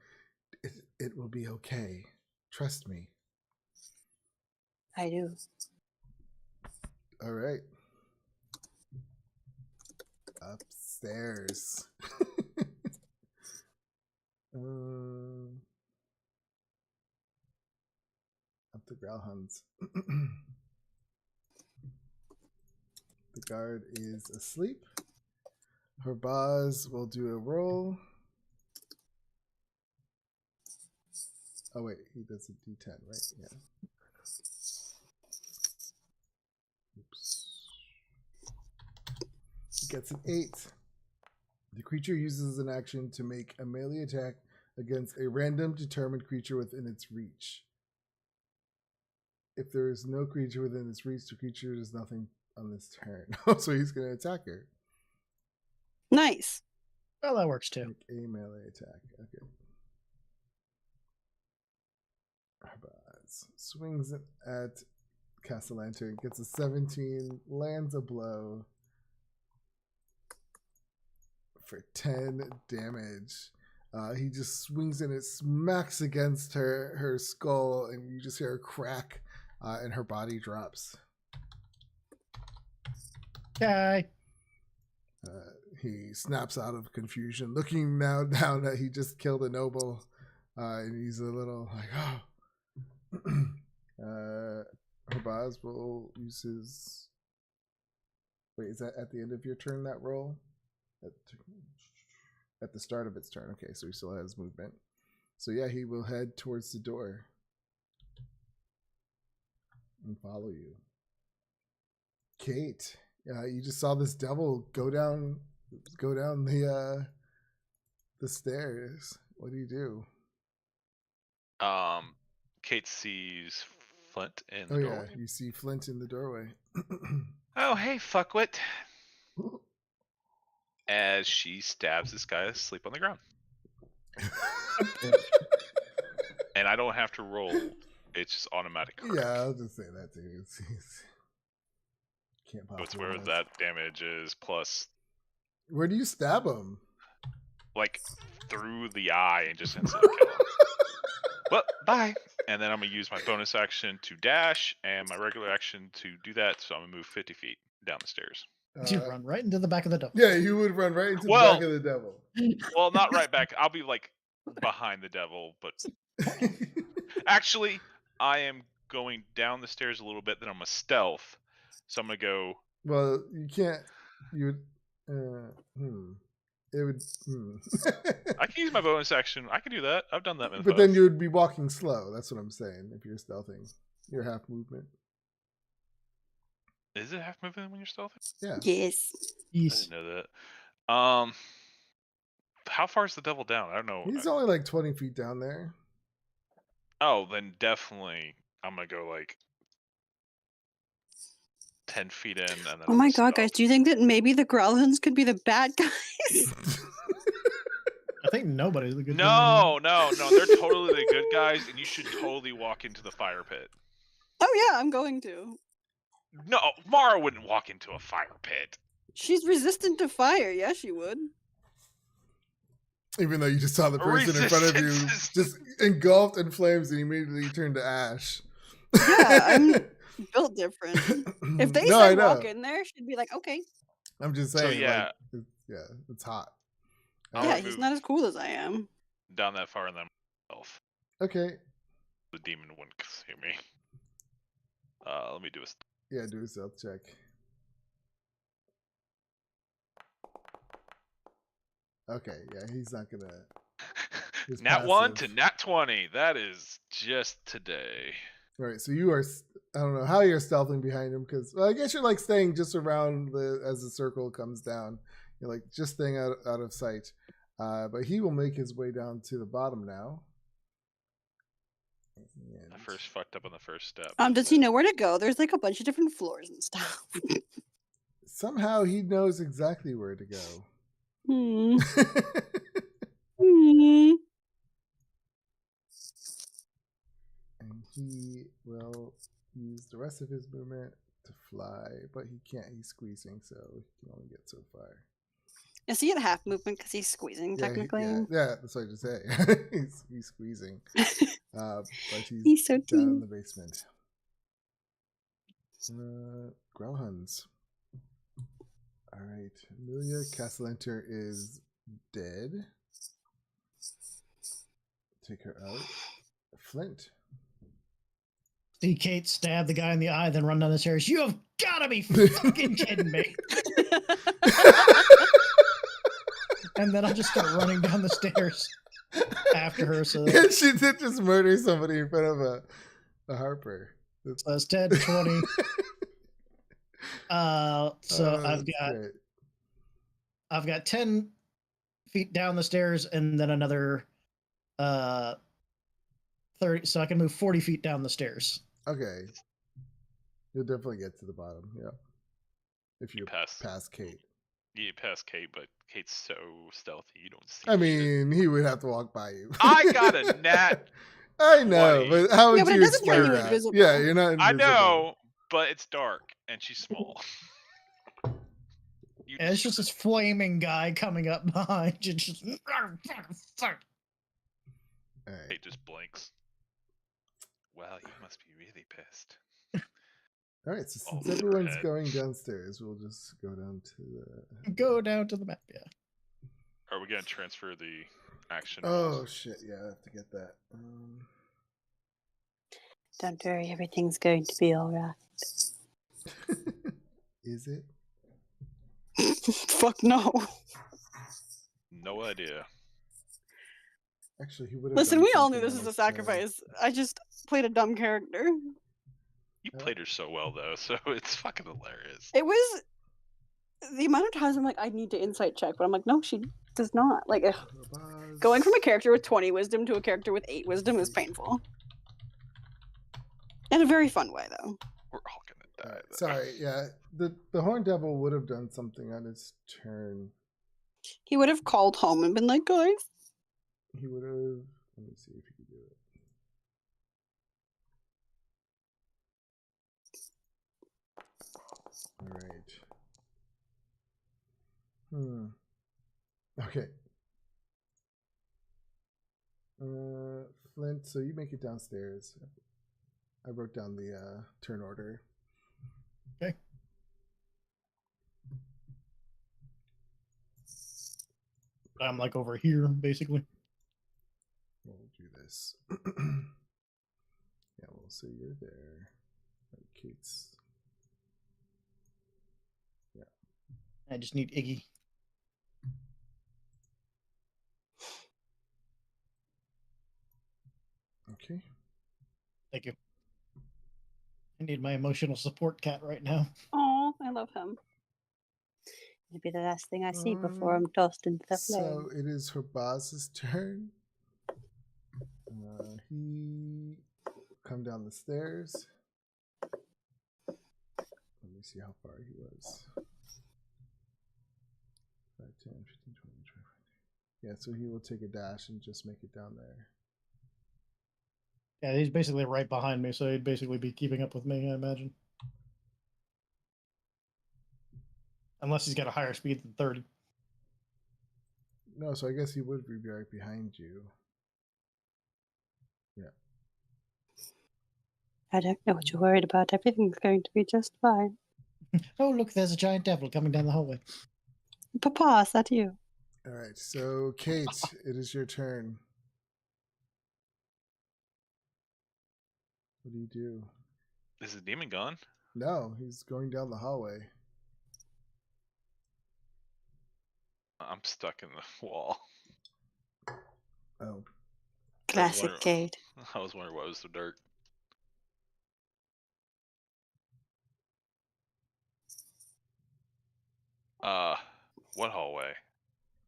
A: "It will be okay. Trust me."
B: I do.
A: All right. Upstairs. Up the Growlhounds. The guard is asleep. Herbaz will do a roll. Oh wait, he does a D10, right? Yeah. Oops. He gets an 8. The creature uses an action to make a melee attack against a random determined creature within its reach. If there is no creature within its reach, the creature does nothing on this turn. So he's going to attack her.
B: Nice.
C: Well, that works too.
A: Make a melee attack. Okay. Herbaz swings at Castellanter, gets a 17, lands a blow for 10 damage. He just swings and it smacks against her skull, and you just hear a crack, and her body drops.
C: Okay.
A: He snaps out of confusion, looking now down that he just killed a noble, and he's a little like, oh. Herbaz will use his. Wait, is that at the end of your turn, that roll? At the start of its turn. Okay, so he still has movement. So yeah, he will head towards the door and follow you. Kate, you just saw this devil go down the stairs. What do you do?
D: Kate sees Flint in the
A: Oh
D: doorway.
A: yeah, you see Flint in the doorway.
D: Oh, hey, fuckwit. As she stabs this guy asleep on the ground. And I don't have to roll. It's just automatic.
A: Yeah, I'll just say that too. Can't possibly.
D: It's where
A: miss.
D: that damage is plus,
A: Where do you stab him?
D: like, through the eye and just instantly kill him. Well, bye. And then I'm going to use my bonus action to dash and my regular action to do that. So I'm going to move 50 feet down the stairs.
C: You run right into the back of the devil.
A: Yeah, you would run right into the
D: Well-
A: back of the devil.
D: Well, not right back. I'll be, like, behind the devil. But actually, I am going down the stairs a little bit. Then I'm going to stealth. So I'm going to go...
A: Well, you can't. You would. It would.
D: I can use my bonus action. I can do that. I've done that.
A: But then you would be walking slow. That's what I'm saying. If you're stealthing, you're half movement.
D: Is it half movement when you're stealthing?
A: Yeah.
B: Yes.
D: I
C: Yes.
D: didn't know that. How far is the devil down? I don't know.
A: He's only like 20 feet down there.
D: Oh, then definitely I'm gonna go like 10 feet in, and then.
B: Oh my god, guys, do you think that maybe the Growlhounds could be the bad guys?
C: I think nobody's the good guy.
D: No, they're totally the good guys, and you should totally walk into the fire pit.
B: Oh yeah, I'm going to.
D: No, Mara wouldn't walk into a fire pit.
B: She's resistant to fire. Yeah, she would.
A: Even though you just saw the person in front of you
D: Resistance.
A: just engulfed in flames and immediately turned to ash.
B: Yeah, I'm built different. If they
A: No, I
B: said
A: know.
B: walk in there, she'd be like, okay.
A: I'm just
D: So,
A: saying.
D: yeah.
A: It's hot.
D: I'll
B: Yeah,
D: move
B: he's not as cool as I am.
D: down that far, and then myself.
A: Okay.
D: The demon wouldn't see me. Let me do a.
A: Yeah, do a stealth check. Okay, yeah, he's not gonna. His
D: Nat 1
A: passive.
D: to nat 20. That is just today.
A: All right, so you are. I don't know how you're stealthing behind him because I guess you're like staying just around as the circle comes down. You're like just staying out of sight. But he will make his way down to the bottom now.
D: I first fucked up on the first step.
B: Does he know where to go? There's like a bunch of different floors and stuff.
A: Somehow he knows exactly where to go.
B: Hmm. Hmm.
A: And he will use the rest of his movement to fly, but he can't. He's squeezing, so he can only get so far.
B: Is he at half movement because he's squeezing
A: Yeah,
B: technically?
A: yeah, that's what I just say. he's squeezing, but
B: He's so
A: down in
B: teeny.
A: the basement. Growlhuns. All right, Amelia Castellenter is dead. Take her out. Flint.
C: See Kate stab the guy in the eye, then run down the stairs. You have got to be fucking kidding me! And then I'll just start running down the stairs after her. So
A: Yeah, she did just murder somebody in front of a Harper.
C: that's 10, 20. So
A: Great.
C: I've got 10 feet down the stairs and then another 30, so I can move 40 feet down the stairs.
A: Okay. You'll definitely get to the bottom, yeah. If you pass Kate.
D: You pass Kate, but Kate's so stealthy you don't see.
A: I
D: shit.
A: mean, he would have to walk by you.
D: I got a nat.
A: I know,
D: 20.
A: but how would
B: Yeah, but it
A: you
B: doesn't make
A: explain
B: you
A: that?
B: invisible.
A: Yeah, you're not invisible.
D: I know, but it's dark and she's small. You
C: And it's just this flaming guy coming up behind you. Just
A: All right.
D: Kate just blinks. Well, you must be really pissed.
A: All right, so
D: Oh,
A: since everyone's
D: red.
A: going downstairs, we'll just go down to the...
C: go down to the map. Yeah.
D: Are we gonna transfer the action?
A: Oh, shit, yeah, I have to get that.
B: Don't worry, everything's going to be alright.
A: Is it?
B: Fuck no.
D: No idea.
A: Actually, he would have
B: Listen,
A: done
B: we all knew
A: something
B: this
A: on
B: was a
A: his turn.
B: sacrifice. I just played a dumb character.
D: You played her so well though, so it's fucking hilarious.
B: It was the amount of times I'm like, I need to insight check, but I'm like, no, she does not. Like, ugh.
A: Buzz.
B: Going from a character with 20 wisdom to a character with 8 wisdom is painful. In a very fun way, though.
D: We're all gonna die.
A: Alright,
D: though.
A: sorry, yeah. The Horn Devil would have done something on his turn.
B: He would have called home and been like, guys.
A: He would have... Let me see if he could do it. Alright. Okay. Flint, so you make it downstairs. I wrote down the turn order.
C: Okay. I'm like over here, basically.
A: We'll do this. Yeah, we'll say you're there. Right, Kate's.
C: I just need Iggy.
A: Okay.
C: Thank you. I need my emotional support cat right now.
B: Oh, I love him. It'll be the last thing I see before I'm tossed into the flame.
A: So it is Herbaz's turn. He come down the stairs. Let me see how far he was. 5, 10, 15, 20, 25. Yeah, so he will take a dash and just make it down there.
C: Yeah, he's basically right behind me, so he'd basically be keeping up with me, I imagine. Unless he's got a higher speed than 30.
A: No, so I guess he would be right behind you. Yeah.
B: I don't know what you're worried about. Everything's going to be just fine.
C: Oh, look, there's a giant devil coming down the hallway.
B: Papa, is that you?
A: All right, so Kate, it is your turn. What do you do?
D: Is the demon gone?
A: No, he's going down the hallway.
D: I'm stuck in the wall.
A: Oh,
B: Classic
D: wondering-
B: Kate.
D: I was wondering why it was so dark. What hallway?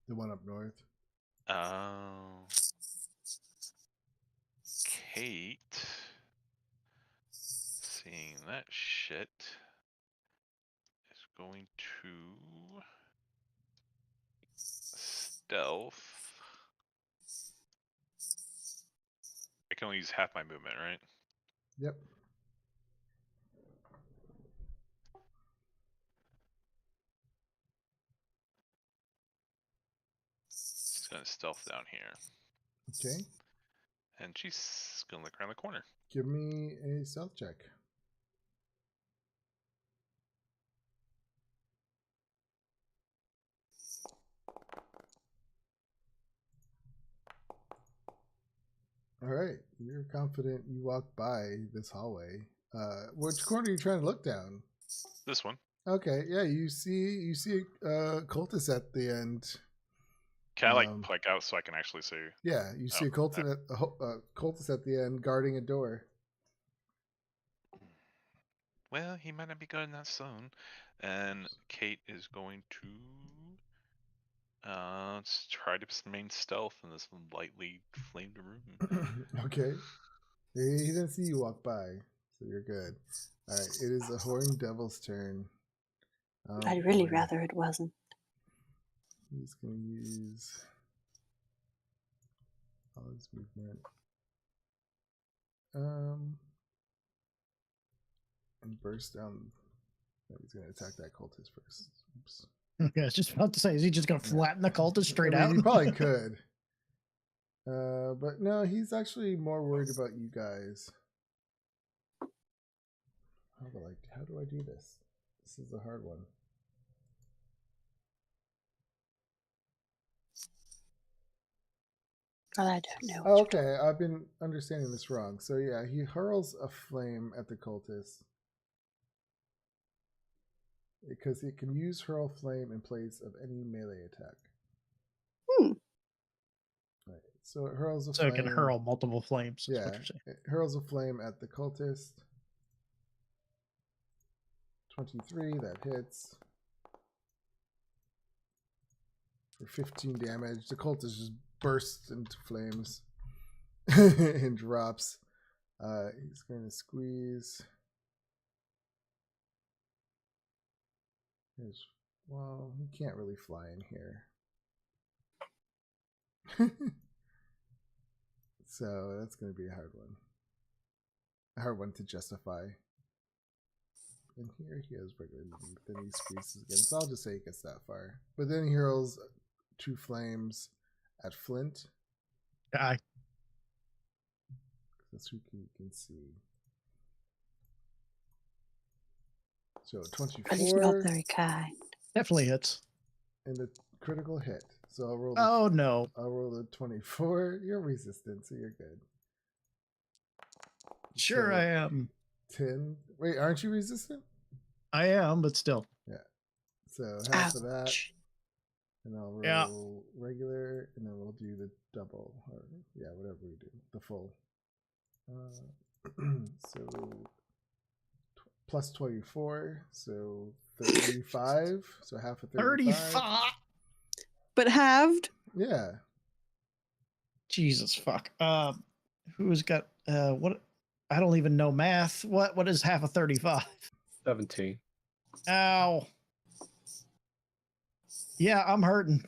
A: the one up north.
D: Kate. Seeing that shit is going stealth. I can only use half my movement, right?
A: Yep.
D: She's gonna stealth down here,
A: Okay.
D: and she's gonna look around the corner.
A: Give me a stealth check. All right. You're confident you walk by this hallway. Which corner are you trying to look down?
D: This one.
A: Okay. Yeah, you see cultist at the end.
D: Can I like out so I can actually see?
A: Yeah, you see a cultist at the end guarding a door.
D: Well, he might not be guarding that stone. And Kate is going to let's try to remain stealth in this lightly flamed room.
A: Okay. He didn't see you walk by, so you're good. All right. It is the Horned Devil's turn.
B: I'd really
A: boy.
B: rather it wasn't.
A: He's going to use all his movement. And burst down. No, he's going to attack that cultist first. Oops.
C: Okay, I was just about to say, is he just going to flatten the cultist straight
A: I mean,
C: out?
A: He probably could. But no, he's actually more worried about you guys. How do I do this? This is a hard one.
B: Well, I don't know.
A: Oh, okay, I've been understanding this wrong. So yeah, he hurls a flame at the cultist. Because it can use hurl flame in place of any melee attack. Right. So it hurls a
C: So
A: flame.
C: it can hurl multiple flames. Is
A: Yeah,
C: what you're saying.
A: it hurls a flame at the cultist. 23, that hits. For 15 damage. The cultist just bursts into flames and drops. He's going to squeeze. Well, he can't really fly in here. So that's going to be a hard one. A hard one to justify. And here he has regular movement, but then he squeezes again. So I'll just say he gets that far. But then he hurls 2 flames at Flint.
C: Aye.
A: That's who you can see. So
B: But he's not
A: 24
B: very kind.
C: Definitely hits.
A: and a critical hit. So I'll roll.
C: Oh, no.
A: I'll roll the 24. You're resistant, so you're good.
C: Sure,
A: So
C: I am.
A: 10. Wait, aren't you resistant?
C: I am, but still.
A: So half of that,
B: Ouch.
A: and I'll roll
C: Yeah.
A: regular, and then we'll do the double, or yeah, whatever we do, the full. So plus 24, so 35. So half of 35.
C: 35.
B: But halved?
A: Yeah.
C: Jesus fuck. Who's got what? I don't even know math. What is half of 35?
E: 17.
C: Ow. Yeah, I'm hurting.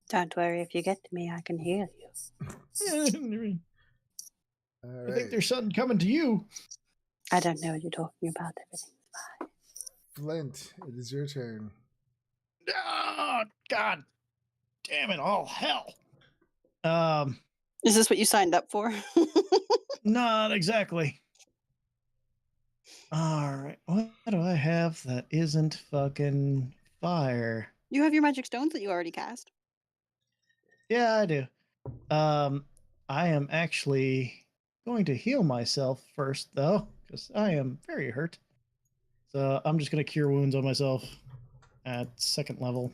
B: Don't worry, if you get to me, I can heal you.
A: All
C: I
A: right.
C: think there's something coming to you.
B: I don't know what you're talking about. Everything's fine.
A: Flint, it is your turn.
C: Oh, God damn it, all hell.
B: Is this what you signed up for?
C: Not exactly. All right, what do I have that isn't fucking fire?
B: You have your magic stones that you already cast.
C: Yeah, I do. I am actually going to heal myself first, though, because I am very hurt. So I'm just going to cure wounds on myself at 2nd level.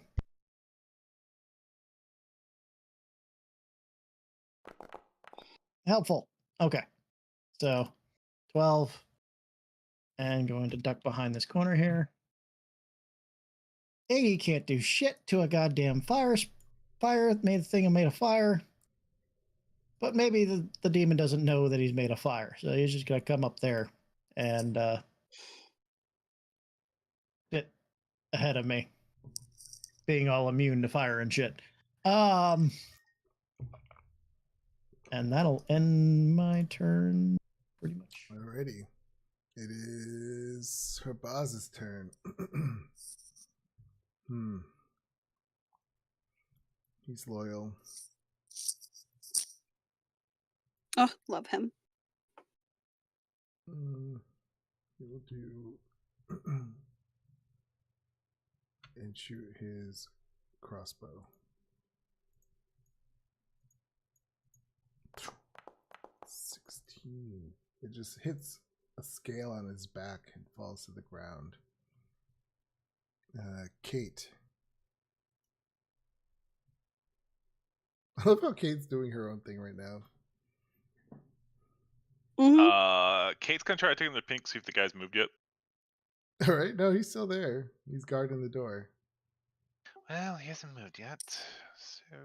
C: Helpful. Okay. So 12. And going to duck behind this corner here. Iggy can't do shit to a goddamn fire made a thing made of fire. But maybe the demon doesn't know that he's made of fire. So he's just gonna come up there and ahead of me, being all immune to fire and shit. And that'll end my turn, pretty much.
A: Alrighty. It is Herbaz's turn. He's loyal.
B: Oh, love him.
A: He will do and shoot his crossbow. 16. It just hits a scale on his back and falls to the ground. Kate. I love how Kate's doing her own thing right now.
D: Kate's gonna try to take him to the pink, see if the guy's moved yet.
A: All right, no, he's still there. He's guarding the door.
D: Well, he hasn't moved yet, so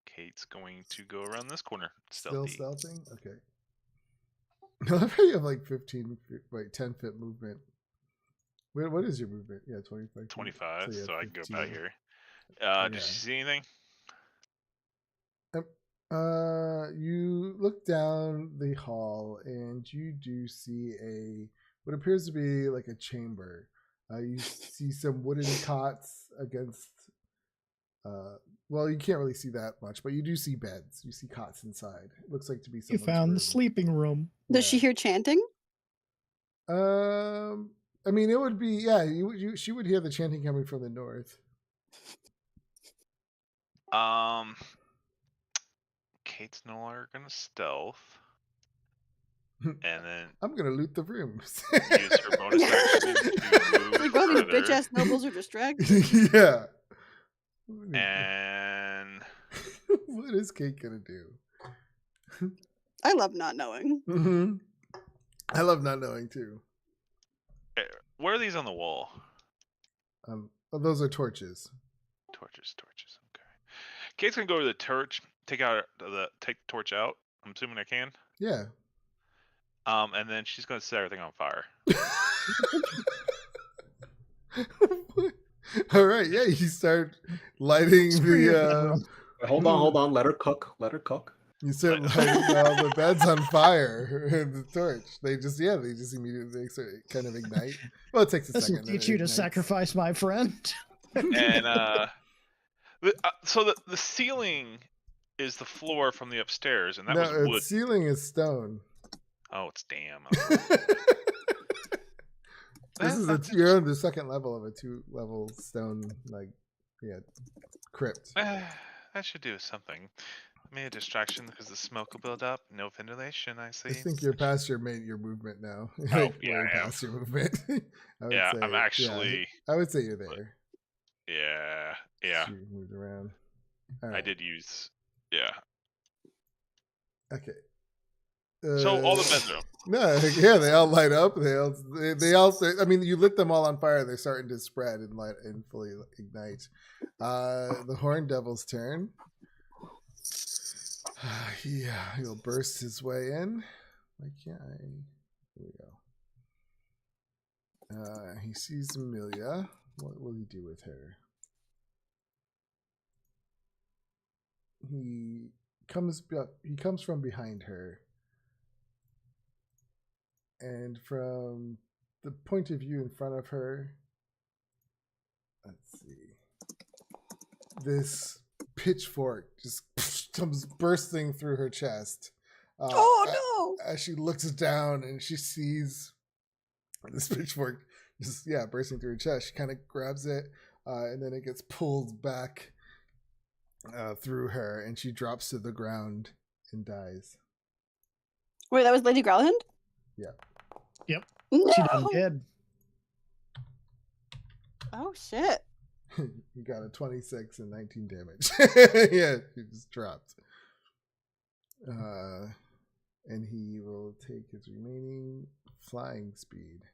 D: Kate's going to go around this corner.
A: Still
D: Stealthy.
A: stealthing? Okay. I love how you have like 10 foot movement. What is your movement? Yeah, 25.
D: 25, so I can go
A: 15.
D: about here.
A: Yeah.
D: Did you see anything?
A: You look down the hall and you do see what appears to be like a chamber. You see some wooden cots against. Well, you can't really see that much, but you do see beds. You see cots inside. It looks like to be
C: You
A: someone's
C: found
A: room.
C: the sleeping room.
B: Does she hear chanting?
A: I mean, it would be she would hear the chanting coming from the north.
D: Kate's no longer gonna stealth, and then
A: I'm gonna loot the rooms.
D: use her bonus action to move
B: Like, all these
D: further.
B: bitch ass nobles are distracted.
A: Yeah.
D: And
A: What is Kate gonna do?
B: I love not knowing.
A: Mm-hmm. I love not knowing too.
D: where are these on the wall?
A: Those are torches.
D: Torches. Okay. Kate's gonna go to the torch, take the torch out. I'm assuming I can.
A: Yeah.
D: And then she's gonna set everything on fire.
A: All right. Yeah, you start lighting the.
E: Hold on. Let her cook.
A: You start lighting all the beds on fire and the torch. They just immediately kind of ignite. Well, it takes a
C: This will
A: second.
C: teach you to sacrifice my friend.
D: And so the ceiling is the floor from the upstairs, and that was
A: No,
D: wood.
A: its ceiling is stone.
D: Oh, it's damn.
A: You're on the second level of a 2-level stone crypt.
D: That should do something. Maybe a distraction because the smoke will build up. No ventilation, I see.
A: I think you're past your movement now.
D: Oh, yeah,
A: way
D: I am.
A: past your movement.
D: I'm actually.
A: I would say you're there.
D: Yeah.
A: You moved around. All right.
D: I did use. Yeah.
A: Okay.
D: So all the beds are.
A: No, yeah, they all light up. They all. I mean, you lit them all on fire. They're starting to spread and light and fully ignite. The Horn Devil's turn. Yeah, he'll burst his way in. Why can't I? Here we go. He sees Amelia. What will he do with her? He comes from behind her. And from the point of view in front of her, let's see. This pitchfork just comes bursting through her chest.
B: Oh no!
A: As she looks down and she sees this pitchfork just bursting through her chest, she kind of grabs it, and then it gets pulled back through her, and she drops to the ground and dies.
B: Wait, that was Lady Growlhand?
A: Yeah.
C: Yep.
B: No!
C: She done dead.
B: Oh shit.
A: You got a 26 and 19 damage. Yeah, he just dropped. And he will take his remaining flying speed,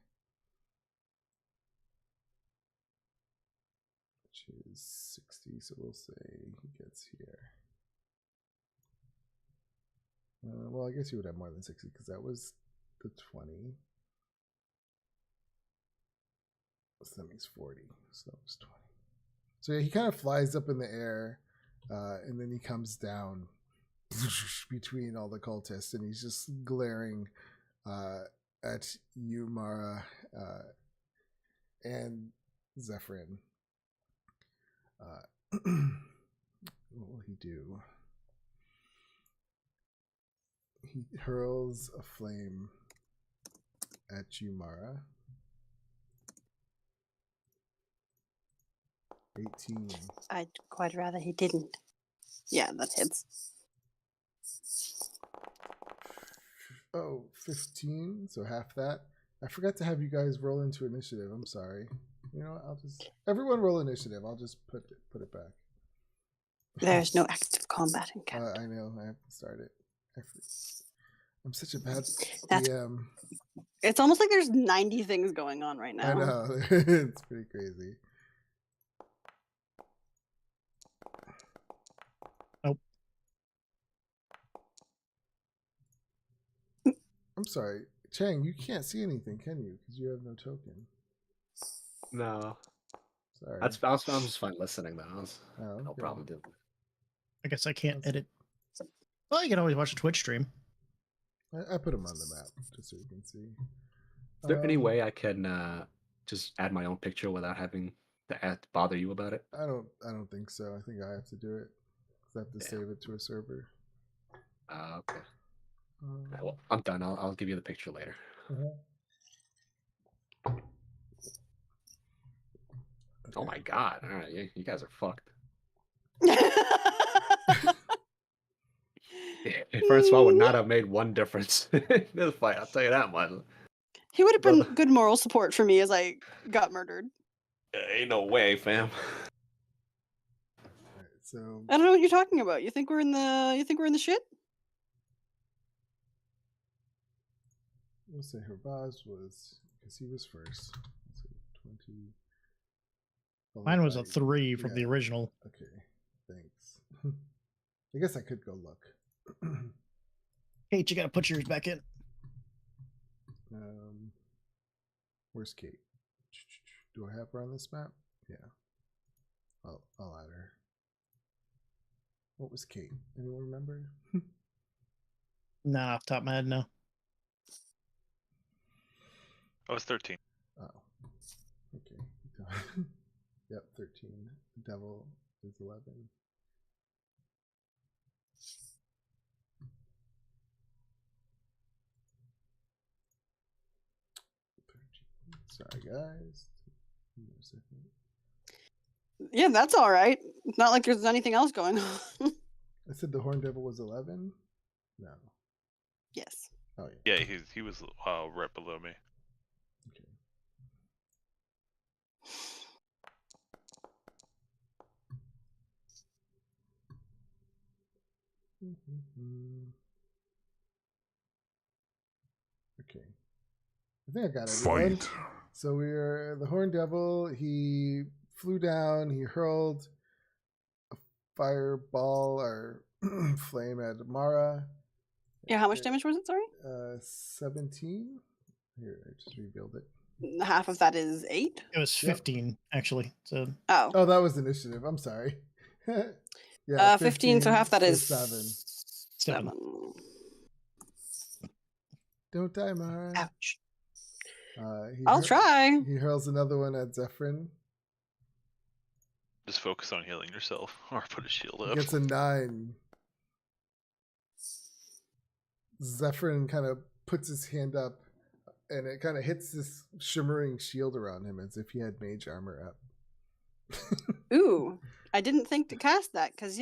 A: which is 60. So we'll say he gets here. Well, I guess he would have more than 60 because that was the 20. So that makes 40. So that was 20. So yeah, he kind of flies up in the air, and then he comes down between all the cultists, and he's just glaring at you, Mara, and Zephyrin. What will he do? He hurls a flame at you, Mara. 18.
B: I'd quite rather he didn't. Yeah, that hits.
A: Oh, 15. So half that. I forgot to have you guys roll into initiative. I'm sorry. You know what? I'll just everyone roll initiative. I'll just put it back.
B: There's no active combat in Canada.
A: I know. I have to start it. I'm such a bad
B: That's-
A: DM.
B: It's almost like there's 90 things going on right now.
A: I know. It's pretty crazy.
C: Nope.
A: I'm sorry. Chang, you can't see anything, can you? Because you have no token.
E: No,
A: Sorry.
E: I'm just fine listening though. No
A: okay.
E: problem doing.
C: I guess I can't edit. Well, you can always watch a Twitch stream.
A: I put them on the map just so you can see.
E: Is there any way I can just add my own picture without having to bother you about it?
A: I don't think so. I think I have to do it. 'Cause I have to save it to a server.
E: Okay. Alright, well, I'm done. I'll give you the picture later. Oh my god! All right, you guys are fucked. Francois would not have made one difference in this fight. I'll tell you that much.
B: He would have been good moral support for me as I got murdered.
E: Ain't no way, fam.
A: Alright, so
B: I don't know what you're talking about. You think we're in the shit?
A: we'll say Herbaz was because he was first. So 20.
C: Mine was a
A: followed by-
C: 3 from the
A: yeah.
C: original.
A: Okay, thanks. I guess I could go look.
C: Kate, you gotta put yours back in.
A: Where's Kate? Do I have her on this map? Yeah. I'll add her. What was Kate? Anyone remember?
C: Nah, off the top of my head, no.
D: I was 13.
A: Oh. Okay. Yep, 13. Devil is 11. Sorry, guys. Give me a second.
B: Yeah, that's all right. It's not like there's anything else going on.
A: I said the Horn Devil was 11? No.
B: Yes.
A: Oh, yeah.
D: Yeah, he was right below me.
A: Okay. Okay. I think I got everyone.
F: Fight.
A: So we're the Horn Devil. He flew down. He hurled a fireball or flame at Mara.
B: Yeah, how much damage was it? Sorry.
A: 17. Here, I just revealed it.
B: Half of that is 8.
C: It was
A: Yep.
C: 15, actually. So
B: Oh.
A: Oh, that was initiative. I'm sorry. Yeah,
B: 15, so half that is
A: 7.
C: 7.
A: Don't die, Mara.
B: Ouch.
A: He
B: I'll try.
A: He hurls another one at Zephyrin.
D: Just focus on healing yourself, or put a shield
A: He
D: up.
A: gets a 9. Zephyrin kind of puts his hand up, and it kind of hits this shimmering shield around him as if he had mage armor up.
B: Ooh, I didn't think to cast that because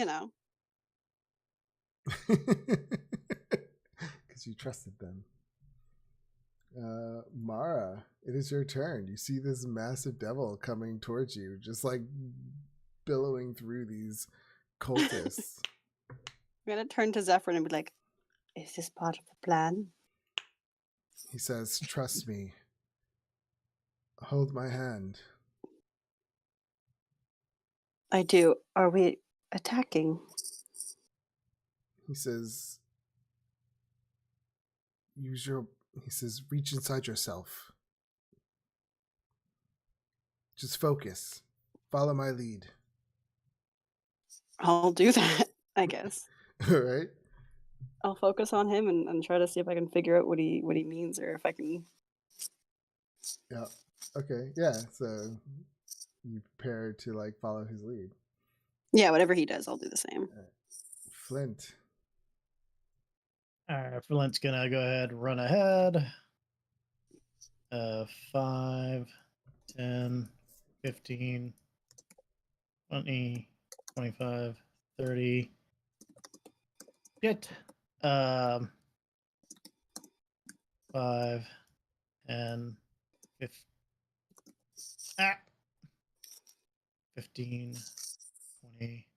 A: Because you trusted them. Mara, it is your turn. You see this massive devil coming towards you, just like billowing through these cultists.
B: I'm gonna turn to Zephyrin and be like, "Is this part of the plan?"
A: He says, "Trust me. Hold my hand."
B: I do. Are we attacking?
A: He says, he says, reach inside yourself. Just focus. Follow my lead.
B: I'll do that, I guess.
A: All right.
B: I'll focus on him and try to see if I can figure out what he means, or if I can.
A: Yeah. Okay. Yeah. So you prepare to like follow his lead.
B: Yeah, whatever he does, I'll do the same.
A: Flint.
C: All right, Flint's gonna go ahead and run ahead. 5, 10, 15, 20, 25, 30. Shit. 5, 10, 15, 20,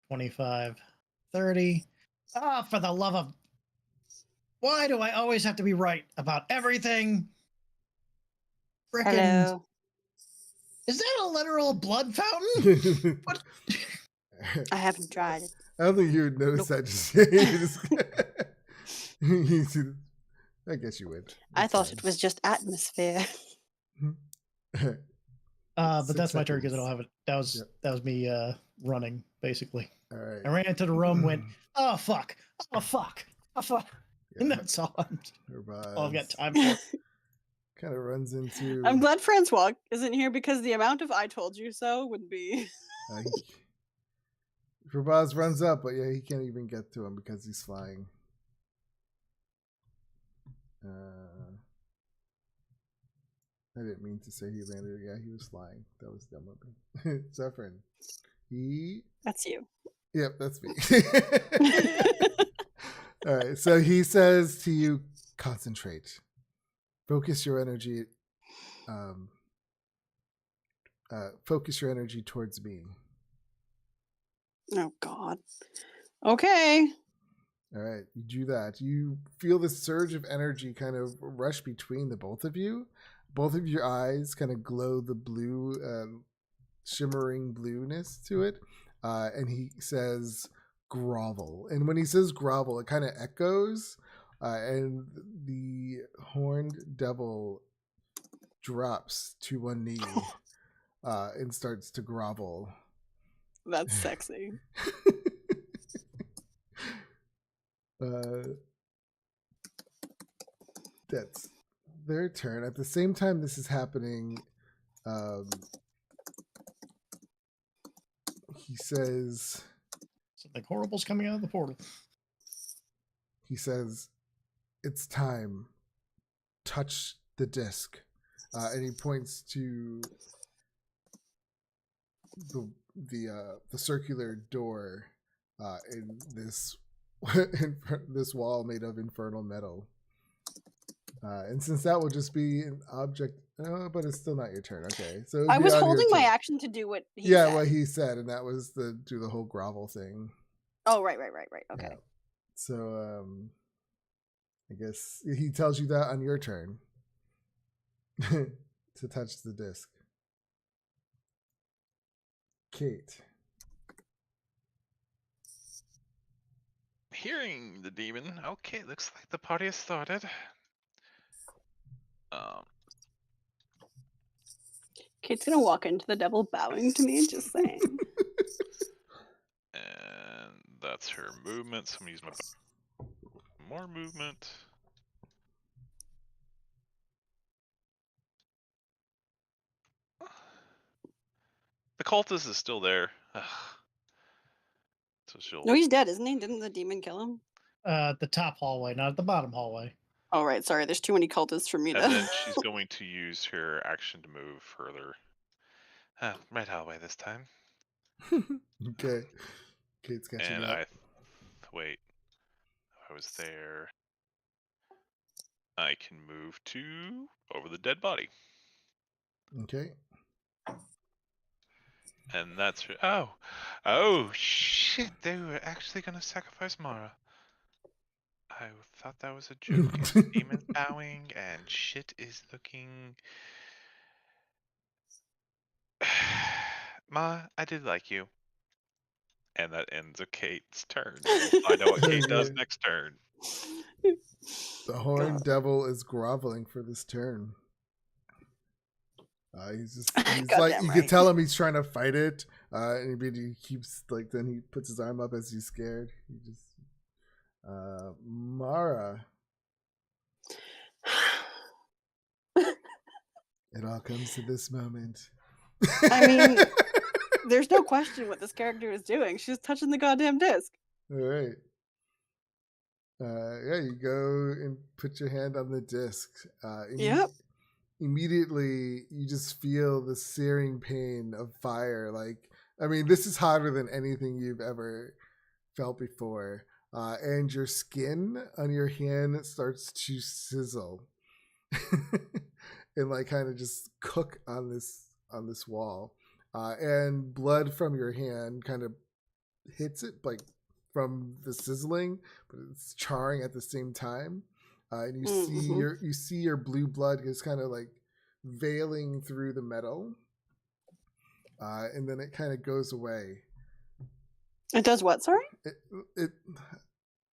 C: 25, 30. Ah, for the love of... Why do I always have to be right about everything? Frickin'...
B: Hello.
C: Is that a literal blood fountain? What?
B: I haven't tried it.
A: I don't think you would notice that. I guess you would.
B: I
A: It's
B: thought
A: fine.
B: it was just atmosphere.
C: But
A: 6
C: that's my turn because I
A: seconds.
C: don't have it. That was me running, basically.
A: All right.
C: I ran into the room, went, oh fuck, oh fuck, oh fuck.
A: Yeah,
C: And that's all. All I've got time for.
A: Kind of runs into.
B: I'm glad Francois isn't here, because the amount of "I told you so" would be.
A: Rabaz runs up, but yeah, he can't even get to him because he's flying. I didn't mean to say he landed. Yeah, he was flying. That was dumb of me. Zephyrin.
B: That's you.
A: Yep, that's me. All right, so he says to you, concentrate. Focus your energy. Focus your energy towards me.
B: Oh God. Okay.
A: All right, you do that. You feel this surge of energy kind of rush between the both of you. Both of your eyes kind of glow the blue, shimmering blueness to it. And he says, grovel. And when he says grovel, it kind of echoes. And the horned devil drops to one knee and starts to grovel.
B: That's sexy.
A: That's their turn. At the same time this is happening, he says,
C: Something horrible's coming out of the portal.
A: He says, it's time. Touch the disc. And he points to the circular door in this this wall made of infernal metal. And since that will just be an object, but it's still not your turn. Okay, so
B: I was holding my action to do what he said.
A: what he said, and that was to do the whole grovel thing.
B: Oh, right. Okay.
A: Yeah. So I guess he tells you that on your turn to touch the disc. Kate.
D: Hearing the demon. Okay, looks like the party has started.
B: Kate's gonna walk into the devil bowing to me, just saying.
D: And that's her movement. So I'm gonna use my more movement. The cultist is still there. Ugh. So she'll.
B: No, he's dead, isn't he? Didn't the demon kill him?
C: The top hallway, not the bottom hallway.
B: Oh, right. Sorry, there's too many cultists for me to.
D: And then she's going to use her action to move further. Right hallway this time.
A: Okay. Kate's catching
D: And
A: up.
D: wait. I was there. I can move to over the dead body.
A: Okay.
D: And that's oh shit! They were actually gonna sacrifice Mara. I thought that was a joke. And demon bowing and shit is looking. Ma, I did like you. And that ends of Kate's turn. We'll find out what Kate does
A: Okay.
D: next turn.
A: The horned devil is groveling for this turn. He's
B: Goddamn
A: like, you can
B: right.
A: tell him he's trying to fight it, and he keeps like, then he puts his arm up as he's scared. He just, Mara. It all comes to this moment.
B: I mean, there's no question what this character is doing. She's touching the goddamn disc.
A: All right. Yeah, you go and put your hand on the disc.
B: Yep.
A: Immediately, you just feel the searing pain of fire. Like, I mean, this is hotter than anything you've ever felt before. And your skin on your hand starts to sizzle and like kind of just cook on this wall. And blood from your hand kind of hits it, like from the sizzling, but it's charring at the same time. And you see your blue blood is kind of like veiling through the metal, and then it kind of goes away.
B: It does what? Sorry.
A: It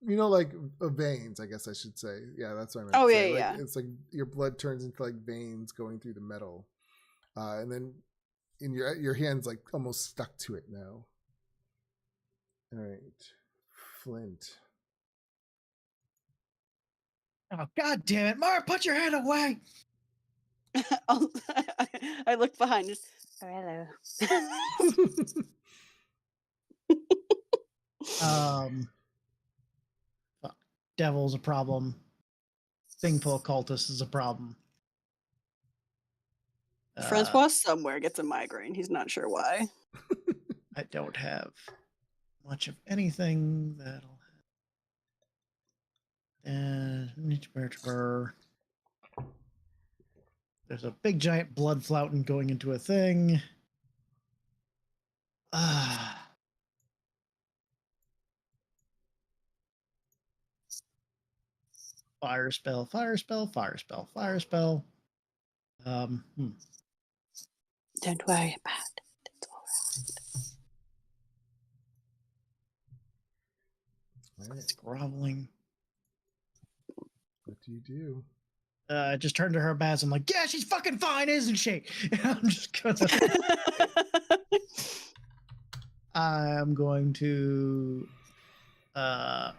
A: like veins, I guess I should say. Yeah, that's what I meant.
B: Oh
A: to
B: yeah,
A: say. Like,
B: yeah.
A: it's like your blood turns into like veins going through the metal, and then in your hand's like almost stuck to it now. All right, Flint.
C: Oh, God damn it. Mara, put your hand away.
B: I looked behind. Just, oh, hello.
C: Fuck. Devil's a problem. Thing full of cultists is a problem.
B: Francois somewhere gets a migraine. He's not sure why.
C: I don't have much of anything that'll. There's a big giant blood fountain going into a thing. Fire spell, fire spell, fire spell, fire spell.
B: Don't worry about it. It's all
A: Right.
C: It's groveling.
A: What do you do?
C: I just turned to her Baz. I'm like, yeah, she's fucking fine, isn't she? I'm just gonna. I'm going to. Gotta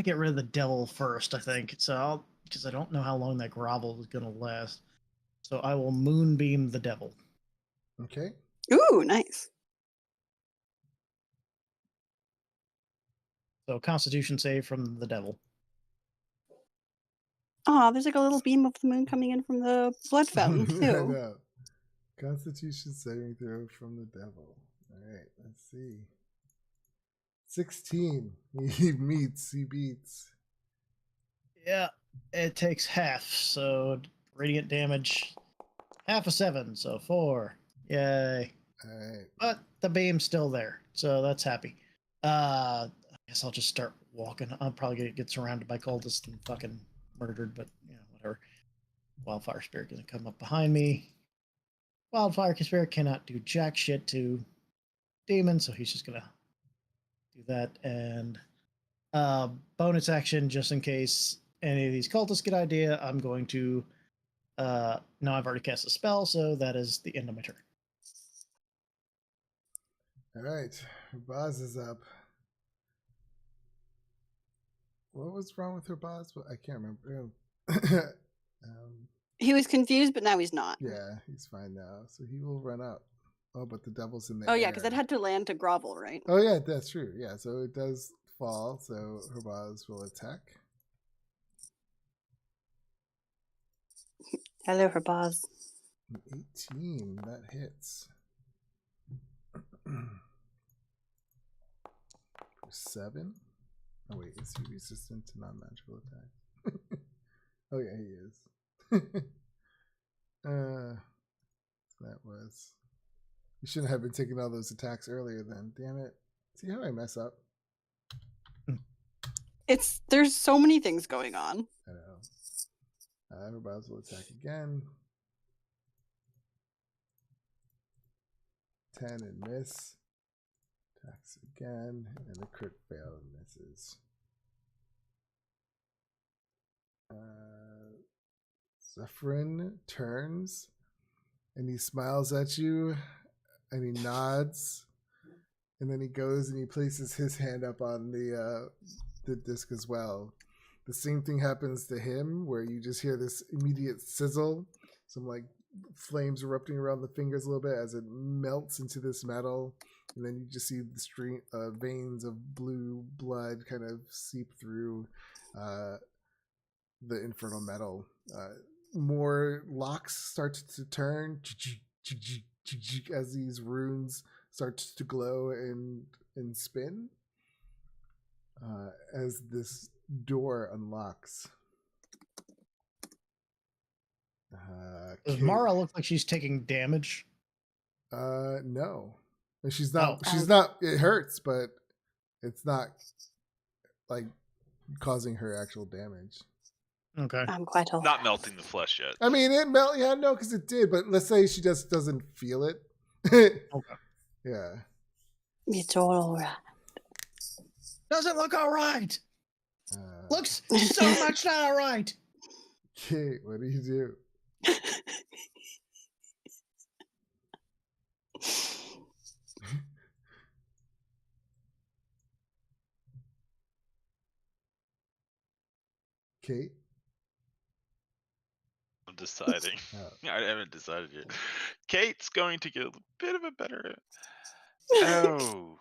C: get rid of the devil first, I think. So because I don't know how long that grovel is gonna last. So I will moonbeam the devil.
A: Okay.
B: Ooh, nice.
C: So Constitution save from the devil.
B: Oh, there's like a little beam of the moon coming in from the blood fountain
A: I
B: too.
A: know. Constitution saving throw from the devil. All right, let's see. 16. He beats.
C: Yeah, it takes half. So radiant damage, half of 7, so 4. Yay.
A: All right.
C: But the beam's still there, so that's happy. I guess I'll just start walking. I'm probably gonna get surrounded by cultists and fucking murdered, but yeah, whatever. Wildfire Spirit gonna come up behind me. Wildfire Spirit cannot do jack shit to demon, so he's just gonna do that. And bonus action, just in case any of these cultists get idea, I'm going to. No, I've already cast a spell, so that is the end of my turn.
A: All right. Herbaz is up. What was wrong with Herbaz? I can't remember.
B: He was confused, but now he's not.
A: Yeah, he's fine now. So he will run up. Oh, but the devil's in the
B: Oh
A: air.
B: yeah, because it had to land to grovel, right?
A: Oh yeah, that's true. Yeah, so it does fall. So Herbaz will attack.
B: Hello, Herbaz.
A: 18. That hits. For 7. Oh wait, is he resistant to non-magical attacks? Oh yeah, he is. So that was. You shouldn't have been taking all those attacks earlier then. Damn it. See how I mess up?
B: There's so many things going on.
A: I know. Herbaz will attack again. 10 and miss. Attacks again. And a crit fail and misses. Zephyrin turns and he smiles at you, and he nods, and then he goes and he places his hand up on the disc as well. The same thing happens to him, where you just hear this immediate sizzle, some like flames erupting around the fingers a little bit as it melts into this metal, and then you just see the stream veins of blue blood kind of seep through the infernal metal. More locks start to turn as these runes start to glow and spin as this door unlocks.
C: Does
A: Kate-
C: Mara look like she's taking damage?
A: No, she's not.
C: Oh.
A: She's not. It hurts, but it's not like causing her actual damage.
C: Okay.
B: I'm quite alive.
D: Not melting the flesh yet.
A: I mean, it melt. Yeah, no, because it did. But let's say she just doesn't feel it.
C: Okay.
A: Yeah.
B: It's all right.
C: Doesn't look all right. Looks so much not all right.
A: Kate, what do you do? Kate?
D: I'm deciding.
A: Oh.
D: I haven't decided yet. Kate's going to get a bit of a better. Oh,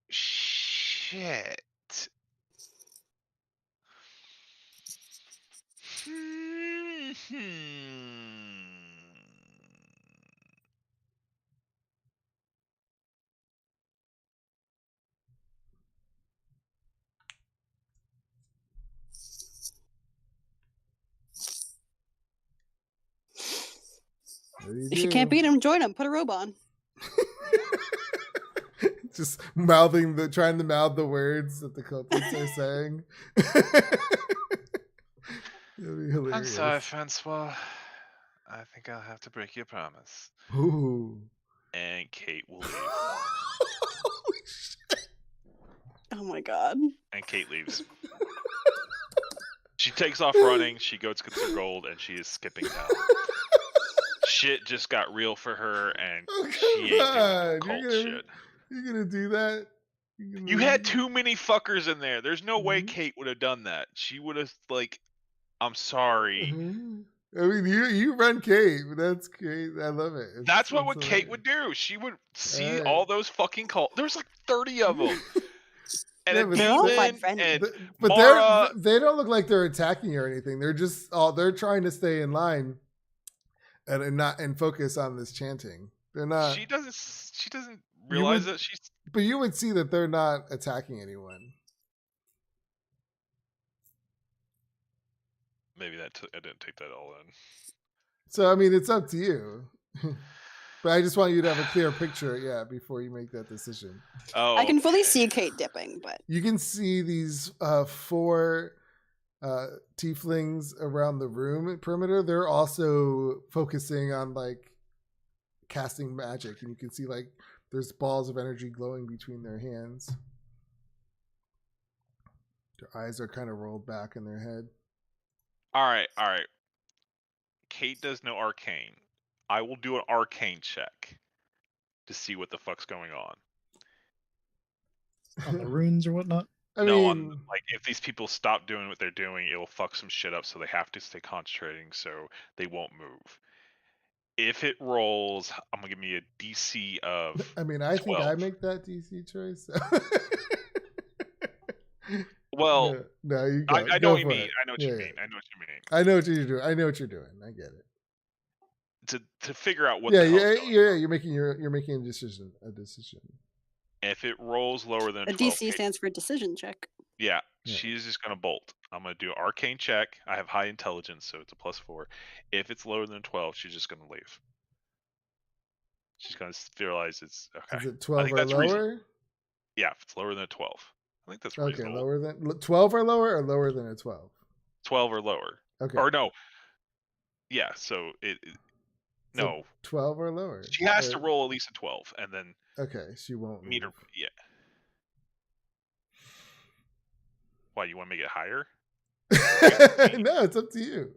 D: shit.
A: What do you
B: If you
A: do?
B: can't beat him, join him. Put a robe on.
A: Just trying to mouth the words that the cultists are saying. That'd be hilarious.
D: I'm sorry, Francois. I think I'll have to break your promise.
A: Ooh.
D: And Kate will leave.
A: Holy shit.
B: Oh my god.
D: And Kate leaves. She takes off running. She goes to get her gold, and she is skipping down. Shit just got real for her, and
A: Oh,
D: she ain't
A: come on.
D: doing cult shit.
A: You're gonna do that?
D: You had too many fuckers in there. There's no way
A: Mhm.
D: Kate would have done that. She would have like, I'm sorry.
A: I mean, you run Kate. That's great. I love it.
D: That's what Kate would do. She would see
A: Alright.
D: all those fucking cult. There's like 30 of them. And
A: Yeah,
D: then
A: but
B: They're all quite
D: Demon
B: friendly.
D: and
A: But
D: Mara,
A: they don't look like they're attacking or anything. They're just they're trying to stay in line and focus on this chanting. They're not.
D: she doesn't realize
A: would-
D: that she's
A: But you would see that they're not attacking anyone.
D: maybe I didn't take that all in.
A: So I mean, it's up to you. But I just want you to have a clear picture, yeah, before you make that decision.
D: Oh,
B: I can fully
D: okay.
B: see Kate dipping, but
A: You can see these 4 tieflings around the room perimeter. They're also focusing on like casting magic, and you can see like there's balls of energy glowing between their hands. Their eyes are kind of rolled back in their head.
D: All right. Kate does no arcane. I will do an arcane check to see what the fuck's going on.
C: On the runes or whatnot.
A: I
D: No,
A: mean,
D: on like if these people stop doing what they're doing, it will fuck some shit up. So they have to stay concentrating, so they won't move. If it rolls, I'm gonna give me a DC of.
A: I mean, I think I
D: 12.
A: make that DC choice. So.
D: Well,
A: no, you go.
D: I know
A: Go
D: what you
A: for
D: mean.
A: it.
D: I know what you
A: Yeah,
D: mean.
A: yeah.
D: I know what you mean.
A: I know what you're doing. I know what you're doing. I get it.
D: To figure out what
A: Yeah,
D: the hell's
A: yeah,
D: going
A: yeah.
D: on.
A: You're making a decision.
D: If it rolls lower than
B: a
D: 12,
B: DC
D: Kate-
B: stands for decision check.
D: yeah,
A: Yeah.
D: she's just gonna bolt. I'm gonna do arcane check. I have high intelligence, so it's a +4. If it's lower than 12, she's just gonna leave. She's gonna realize it's okay.
A: Is it 12
D: think
A: or
D: that's
A: lower?
D: reasonable. Yeah, if it's lower than a 12, I think that's
A: Okay,
D: reasonable.
A: lower than 12 or lower, or lower than a 12.
D: 12 or lower,
A: Okay,
D: or no? Yeah, so
A: So
D: no.
A: 12 or lower.
D: She has
A: Or-
D: to roll at least a 12, and then
A: Okay, she won't
D: meet her.
A: move.
D: Yeah. Why you want to make it higher?
A: No, it's up to you.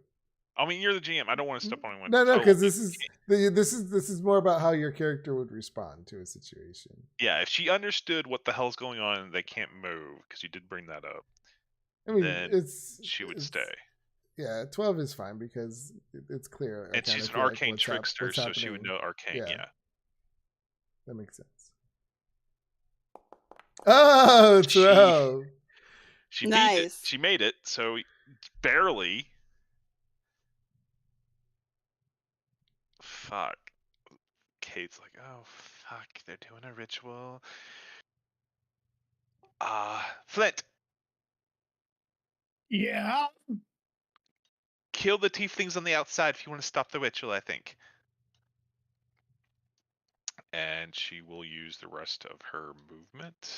D: I mean, you're the GM. I don't want to step on anyone.
A: No, because this is more about how your character would respond to a situation.
D: Yeah, if she understood what the hell's going on, they can't move because you did bring that up.
A: I mean,
D: Then she would stay.
A: Yeah, 12 is fine because it's clear.
D: And she's an arcane trickster, so she would know arcane. Yeah,
A: that makes sense. Oh, 12.
D: She
B: Nice.
D: beat it. She made it. So barely. Fuck. Kate's like, oh fuck, they're doing a ritual. Flint,
C: Yeah.
D: kill the teeth things on the outside if you want to stop the ritual, I think. And she will use the rest of her movement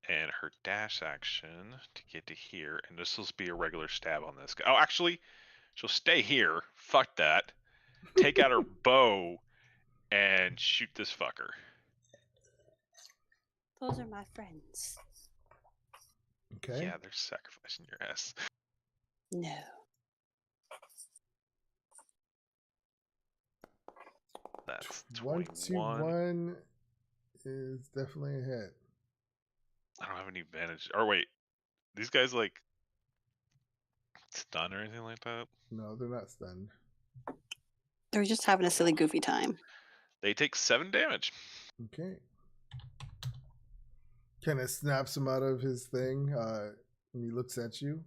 D: and her dash action to get to here. And this will be a regular stab on this guy. Oh, actually, she'll stay here. Fuck that. Take out her bow and shoot this fucker.
B: Those are my friends.
A: Okay.
D: Yeah, they're sacrificing your ass.
B: No.
D: That's
A: 21
D: 21.
A: is definitely a hit.
D: I don't have any advantage. Or wait, these guys like stun or anything like that?
A: No, they're not stunned.
B: They're just having a silly, goofy time.
D: They take 7 damage.
A: Okay. Kind of snaps him out of his thing and he looks at you.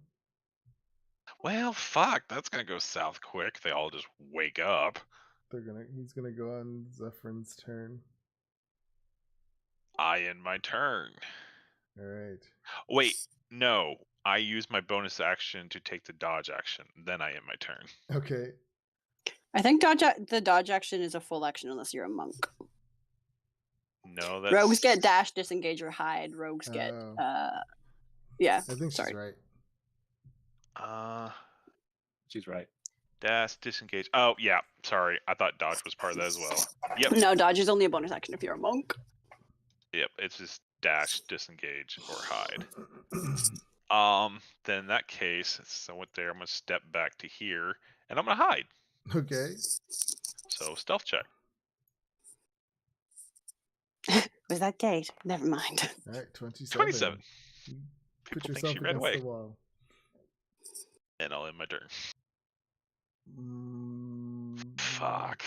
D: Well, fuck, that's gonna go south quick. They all just wake up.
A: He's gonna go on Zephyr's turn.
D: I end my turn.
A: All right.
D: Wait, no. I use my bonus action to take the dodge action. Then I end my turn.
A: Okay.
B: I think the dodge action is a full action unless you're a monk.
D: No, that's...
B: Rogues get dash, disengage, or hide. Rogues get yeah.
A: I think
B: Sorry.
A: she's right.
E: She's right.
D: Dash, disengage. Oh, yeah. Sorry. I thought dodge was part of that as well. Yep.
B: No, dodge is only a bonus action if you're a monk.
D: Yep. It's just dash, disengage, or hide. Then in that case, so with there, I'm gonna step back to here, and I'm gonna hide.
A: Okay.
D: So stealth check.
B: Was that gate? Never mind.
A: All right, 27.
D: 27.
A: You
D: People
A: put
D: think
A: yourself
D: she ran
A: against
D: away.
A: the wall.
D: And I'll end my turn.
A: Mm,
D: Fuck.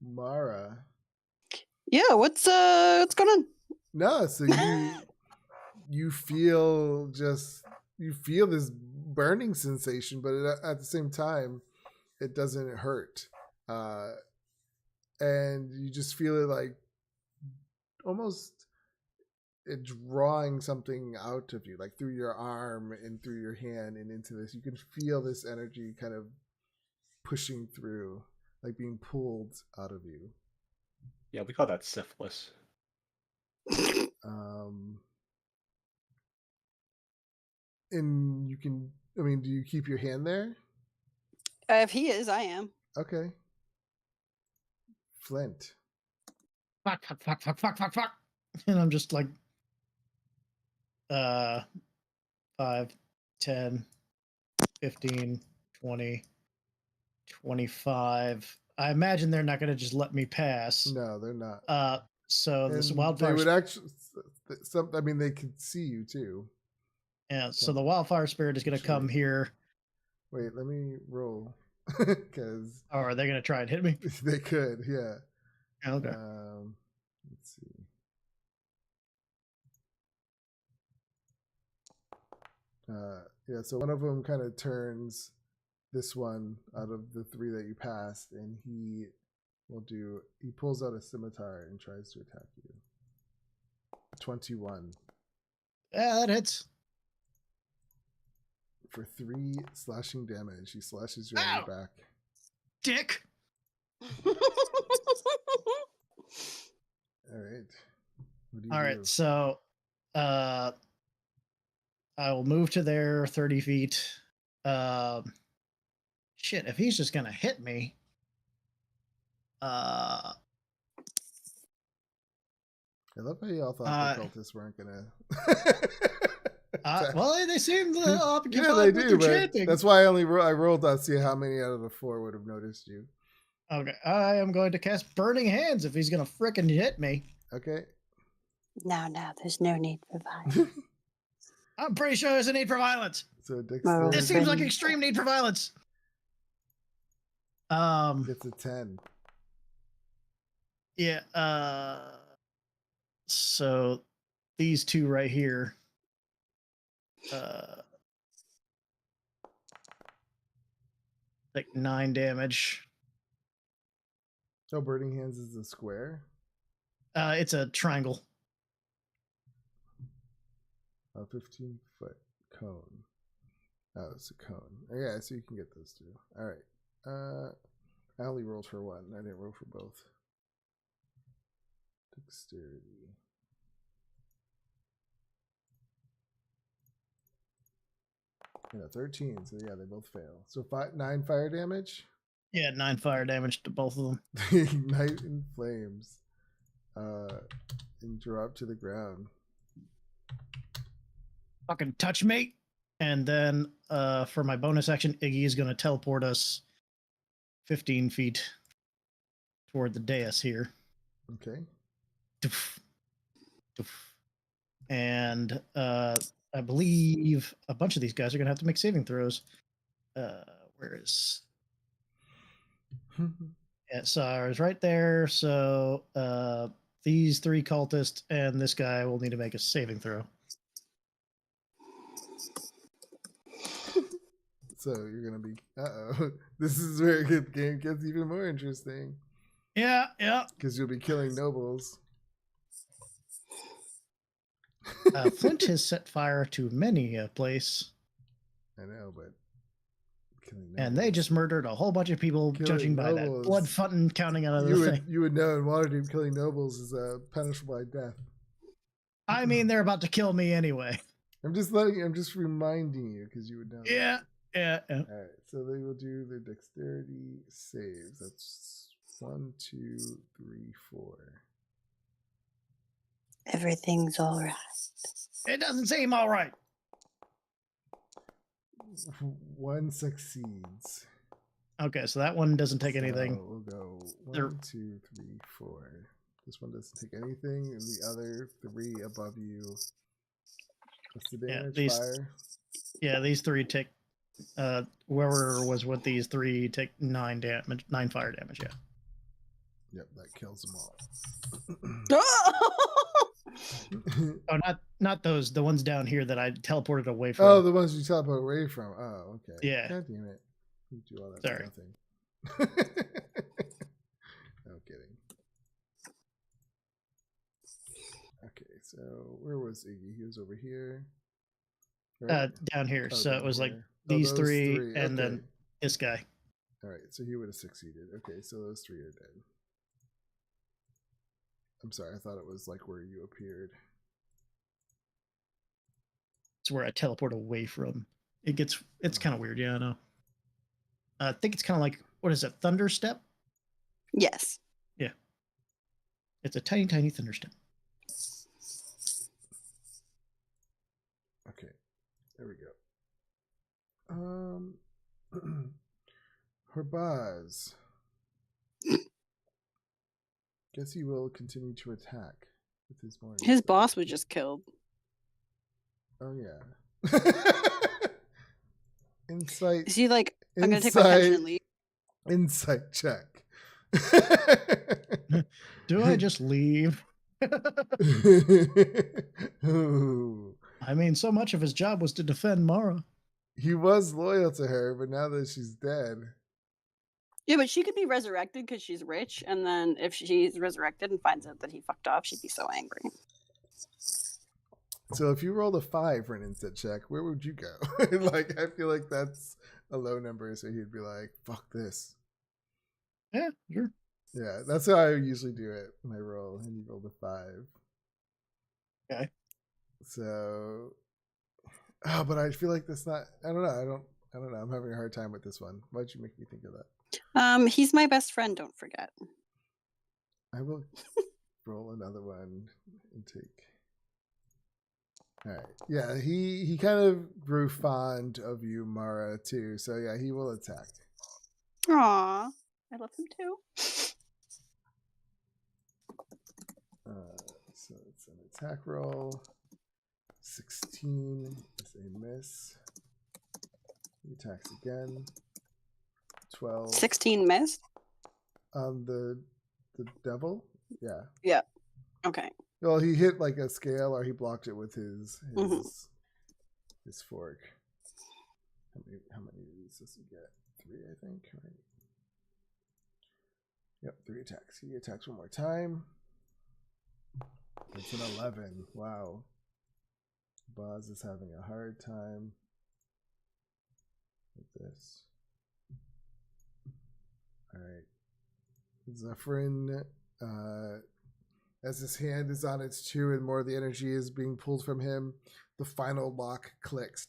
A: Mara.
B: Yeah, what's going on?
A: No, so you feel this burning sensation, but at the same time, it doesn't hurt, and you just feel it like almost it drawing something out of you, like through your arm and through your hand and into this. You can feel this energy kind of pushing through, like being pulled out of you.
E: Yeah, we call that syphilis.
A: And you can, I mean, do you keep your hand there?
B: If he is, I am.
A: Okay. Flint.
C: Fuck. And I'm just like 5, 10, 15, 20, 25. I imagine they're not going to just let me pass.
A: No, they're not.
C: So this
A: And
C: wildfire.
A: They would actually. I mean, they could see you too.
C: Yeah. So the wildfire spirit is going to come here.
A: Wait, let me roll, because.
C: Or are they going to try and hit me?
A: They could, yeah.
C: Okay.
A: Let's see. Yeah, so one of them kind of turns this one out of the 3 that you passed, and he pulls out a scimitar and tries to attack you. 21.
C: Yeah, that hits.
A: For 3 slashing damage. He slashes you on your back.
C: Dick.
A: All right. What do you
C: All
A: do?
C: right, so I will move to there 30 feet. Shit, if he's just gonna hit me.
A: I love how you all thought the cultists weren't gonna.
C: Well, they seem to
A: Yeah,
C: occupy
A: they
C: with
A: do.
C: their
A: But
C: chanting.
A: that's why I rolled to see how many out of the 4 would have noticed you.
C: Okay, I am going to cast Burning Hands if he's going to frickin' hit me.
A: Okay.
B: No, there's no need for violence.
C: I'm pretty sure there's a need for violence.
A: So dexterity.
C: This seems like extreme need for violence.
A: Gets a 10.
C: Yeah. So these two right here. Like 9 damage.
A: So Burning Hands is a square.
C: It's a triangle.
A: A 15-foot cone. Oh, it's a cone. Oh, yeah, so you can get those two. All right. I only rolled for 1. I didn't roll for both. Dexterity. Yeah, 13. So yeah, they both fail. So 9 fire damage.
C: Yeah, 9 fire damage to both of them.
A: Ignite in flames. And drop to the ground.
C: Fucking touch me. And then for my bonus action, Iggy is going to teleport us 15 feet toward the dais here.
A: Okay.
C: Doof. Doof. And I believe a bunch of these guys are going to have to make saving throws. Where is... Yeah, so I was right there. So these 3 cultists and this guy will need to make a saving throw.
A: So you're gonna be this is where the game gets even more interesting.
C: Yeah.
A: Because you'll be killing nobles.
C: Flint has set fire to many a place.
A: I know, but killing nobles.
C: And they just murdered a whole bunch of people,
A: Killing
C: judging by that
A: nobles.
C: blood fountain counting out of the thing.
A: You would know in Waterdeep killing nobles is punishable by death.
C: I mean, they're about to kill me anyway.
A: I'm just reminding you because you would know.
C: Yeah.
A: All right, so they will do their dexterity saves. That's 1, 2, 3, 4.
B: Everything's all right.
C: It doesn't seem all right.
A: 1 succeeds.
C: Okay, so that one doesn't take anything.
A: So we'll go
C: They're-
A: 1, 2, 3, 4. This one doesn't take anything, and the other 3 above you. What's the
C: Yeah,
A: damage?
C: these-
A: Fire.
C: Yeah, these 3 take. Whoever was with these 3 take 9 fire damage. Yeah.
A: Yep, that kills them all.
C: Oh, not those. The ones down here that I teleported away from.
A: Oh, the ones you teleport away from. Oh, okay.
C: Yeah.
A: God damn it. You do all that
C: Sorry.
A: for nothing. No kidding. Okay, so where was Iggy? He was over here. Right?
C: Down here.
A: Oh,
C: so it
A: down
C: was like
A: here.
C: these
A: those
C: 3 and then
A: okay.
C: this guy.
A: All right, so he would have succeeded. Okay, so those 3 are dead. I'm sorry, I thought it was like where you appeared.
C: It's where I teleport away from. It's kind of weird. Yeah, I know. I think it's kind of like, what is it? Thunder step?
B: Yes.
C: It's a tiny, tiny thunder step.
A: Okay, there we go. Herbaz. Guess he will continue to attack with his morning.
B: His
A: spell.
B: boss was just killed.
A: Oh yeah. Insight.
B: Is he like, I'm going to take my pension and leave?
A: Insight check.
C: Do I just leave?
A: Ooh.
C: I mean, so much of his job was to defend Mara.
A: He was loyal to her, but now that she's dead.
B: Yeah, but she could be resurrected because she's rich. And then if she's resurrected and finds out that he fucked off, she'd be so angry.
A: So if you rolled a 5 for an insight check, where would you go? Like, I feel like that's a low number, so he'd be like, fuck this.
C: Yeah, sure.
A: Yeah, that's how I usually do it when I roll, and you roll the 5.
C: Okay.
A: So, but I feel like that's not. I don't know. I don't know. I'm having a hard time with this one. Why'd you make me think of that?
B: He's my best friend. Don't forget.
A: I will roll another one and take All right. Yeah, he kind of grew fond of you, Mara, too. So yeah, he will attack.
B: Aw, I love him too.
A: So it's an attack roll. 16 is a miss. He attacks again. 12.
B: 16 missed.
A: The devil. Yeah.
B: Yeah. Okay.
A: Well, he hit like a scale, or he blocked it with his his fork. How many of these does he get? 3, I think. Right. Yep, 3 attacks. He attacks one more time. It's an 11. Wow. Boz is having a hard time with this. All right. Zephyrin, as his hand is on its chew and more of the energy is being pulled from him, the final lock clicks.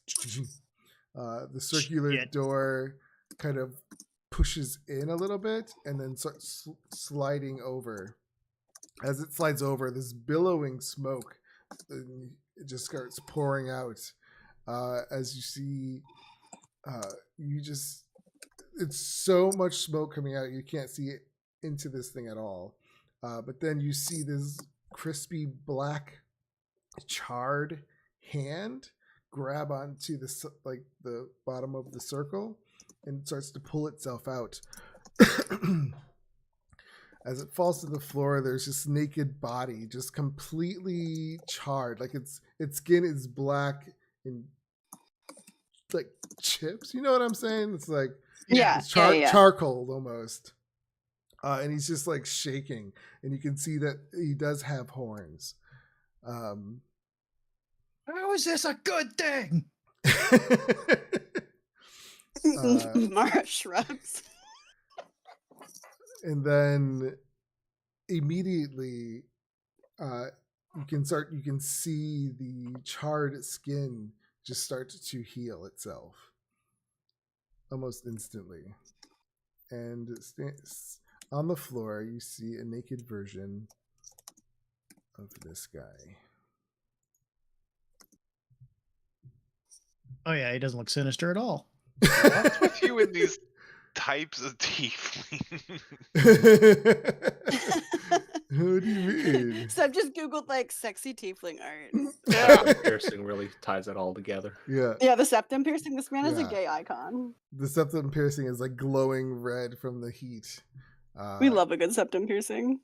A: The circular door kind of pushes in a little bit and then starts sliding over. As it slides over, this billowing smoke it just starts pouring out. As you see, it's so much smoke coming out, you can't see it into this thing at all. But then you see this crispy black charred hand grab onto the bottom of the circle and starts to pull itself out. As it falls to the floor, there's this naked body just completely charred. Like its skin is black and like chips. You know what I'm saying? It's like it's charcoal almost. And he's just like shaking, and you can see that he does have horns.
C: How is this a good thing?
B: Mara shrugs.
A: And then immediately you can see the charred skin just start to heal itself almost instantly. And on the floor you see a naked version of this guy.
C: Oh yeah, he doesn't look sinister at all.
D: What's with you in these types of tiefling?
A: What do you mean?
B: So I've just googled like sexy tiefling art.
E: Yeah, piercing really ties it all together.
A: Yeah.
B: Yeah, the septum piercing. This man is a gay icon.
A: The septum piercing is like glowing red from the heat.
B: We love a good septum piercing.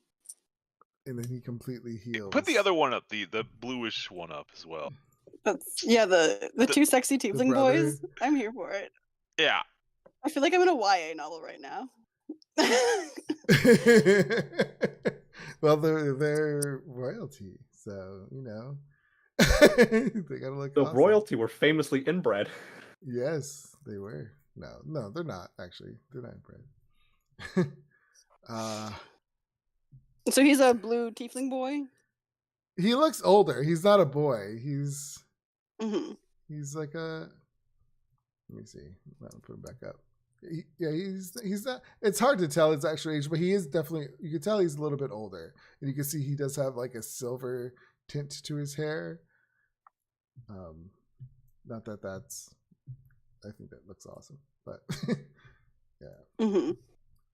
A: And then he completely heals.
D: Put the other one up, the bluish one up as well.
B: The two sexy tiefling boys. I'm here for it.
D: Yeah.
B: I feel like I'm in a YA novel right now.
A: Well, they're royalty, so you know they gotta look.
E: The
A: awesome.
E: royalty were famously inbred.
A: Yes, they were. No, they're not actually. They're not inbred.
B: So he's a blue tiefling boy.
A: He looks older. He's not a boy. He's like a. Let me see. I'll put him back up. He's not. It's hard to tell his actual age, but he is definitely. You can tell he's a little bit older, and you can see he does have like a silver tint to his hair. Not that that's. I think that looks awesome, but yeah.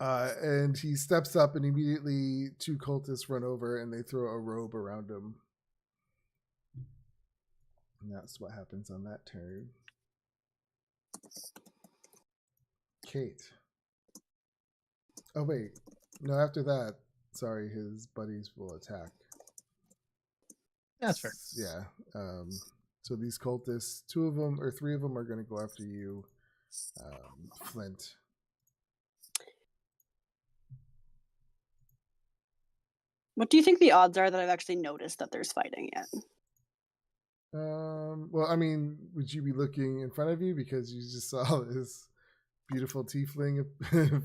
A: And he steps up, and immediately 2 cultists run over, and they throw a robe around him. And that's what happens on that turn. Kate. Oh wait, no. After that, sorry, his buddies will attack.
C: That's fair.
A: Yeah. So these cultists, 2 of them or 3 of them are going to go after you, Flint.
B: What do you think the odds are that I've actually noticed that there's fighting yet?
A: Well, I mean, would you be looking in front of you because you just saw this beautiful tiefling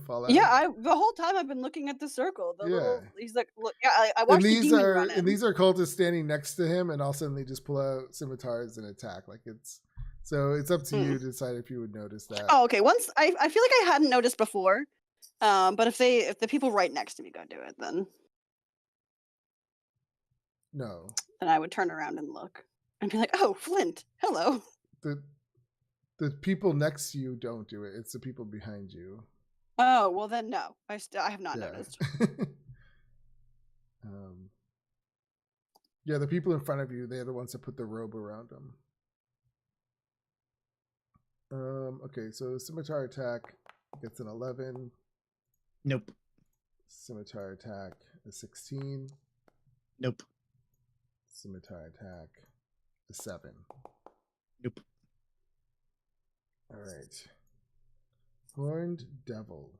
A: fall out?
B: Yeah, the whole time I've been looking at the circle. He's like, look, yeah, I watched
A: and
B: the demon run
A: and these are cultists standing next to him, and all of a sudden they just pull out scimitars and attack. Like it's up to you to decide if you would notice that.
B: Oh, okay. Once I feel like I hadn't noticed before, but if the people right next to me go do it, then
A: no,
B: I would turn around and look. and be like, "Oh, Flint, hello."
A: The people next to you don't do it. It's the people behind you.
B: Oh, well then no. I have not
A: Yeah.
B: noticed.
A: Yeah, the people in front of you, they're the ones that put the robe around them. Okay, so scimitar attack gets an 11.
C: Nope.
A: Scimitar attack a 16.
C: Nope.
A: Scimitar attack a 7.
C: Nope.
A: All right. Horned Devil.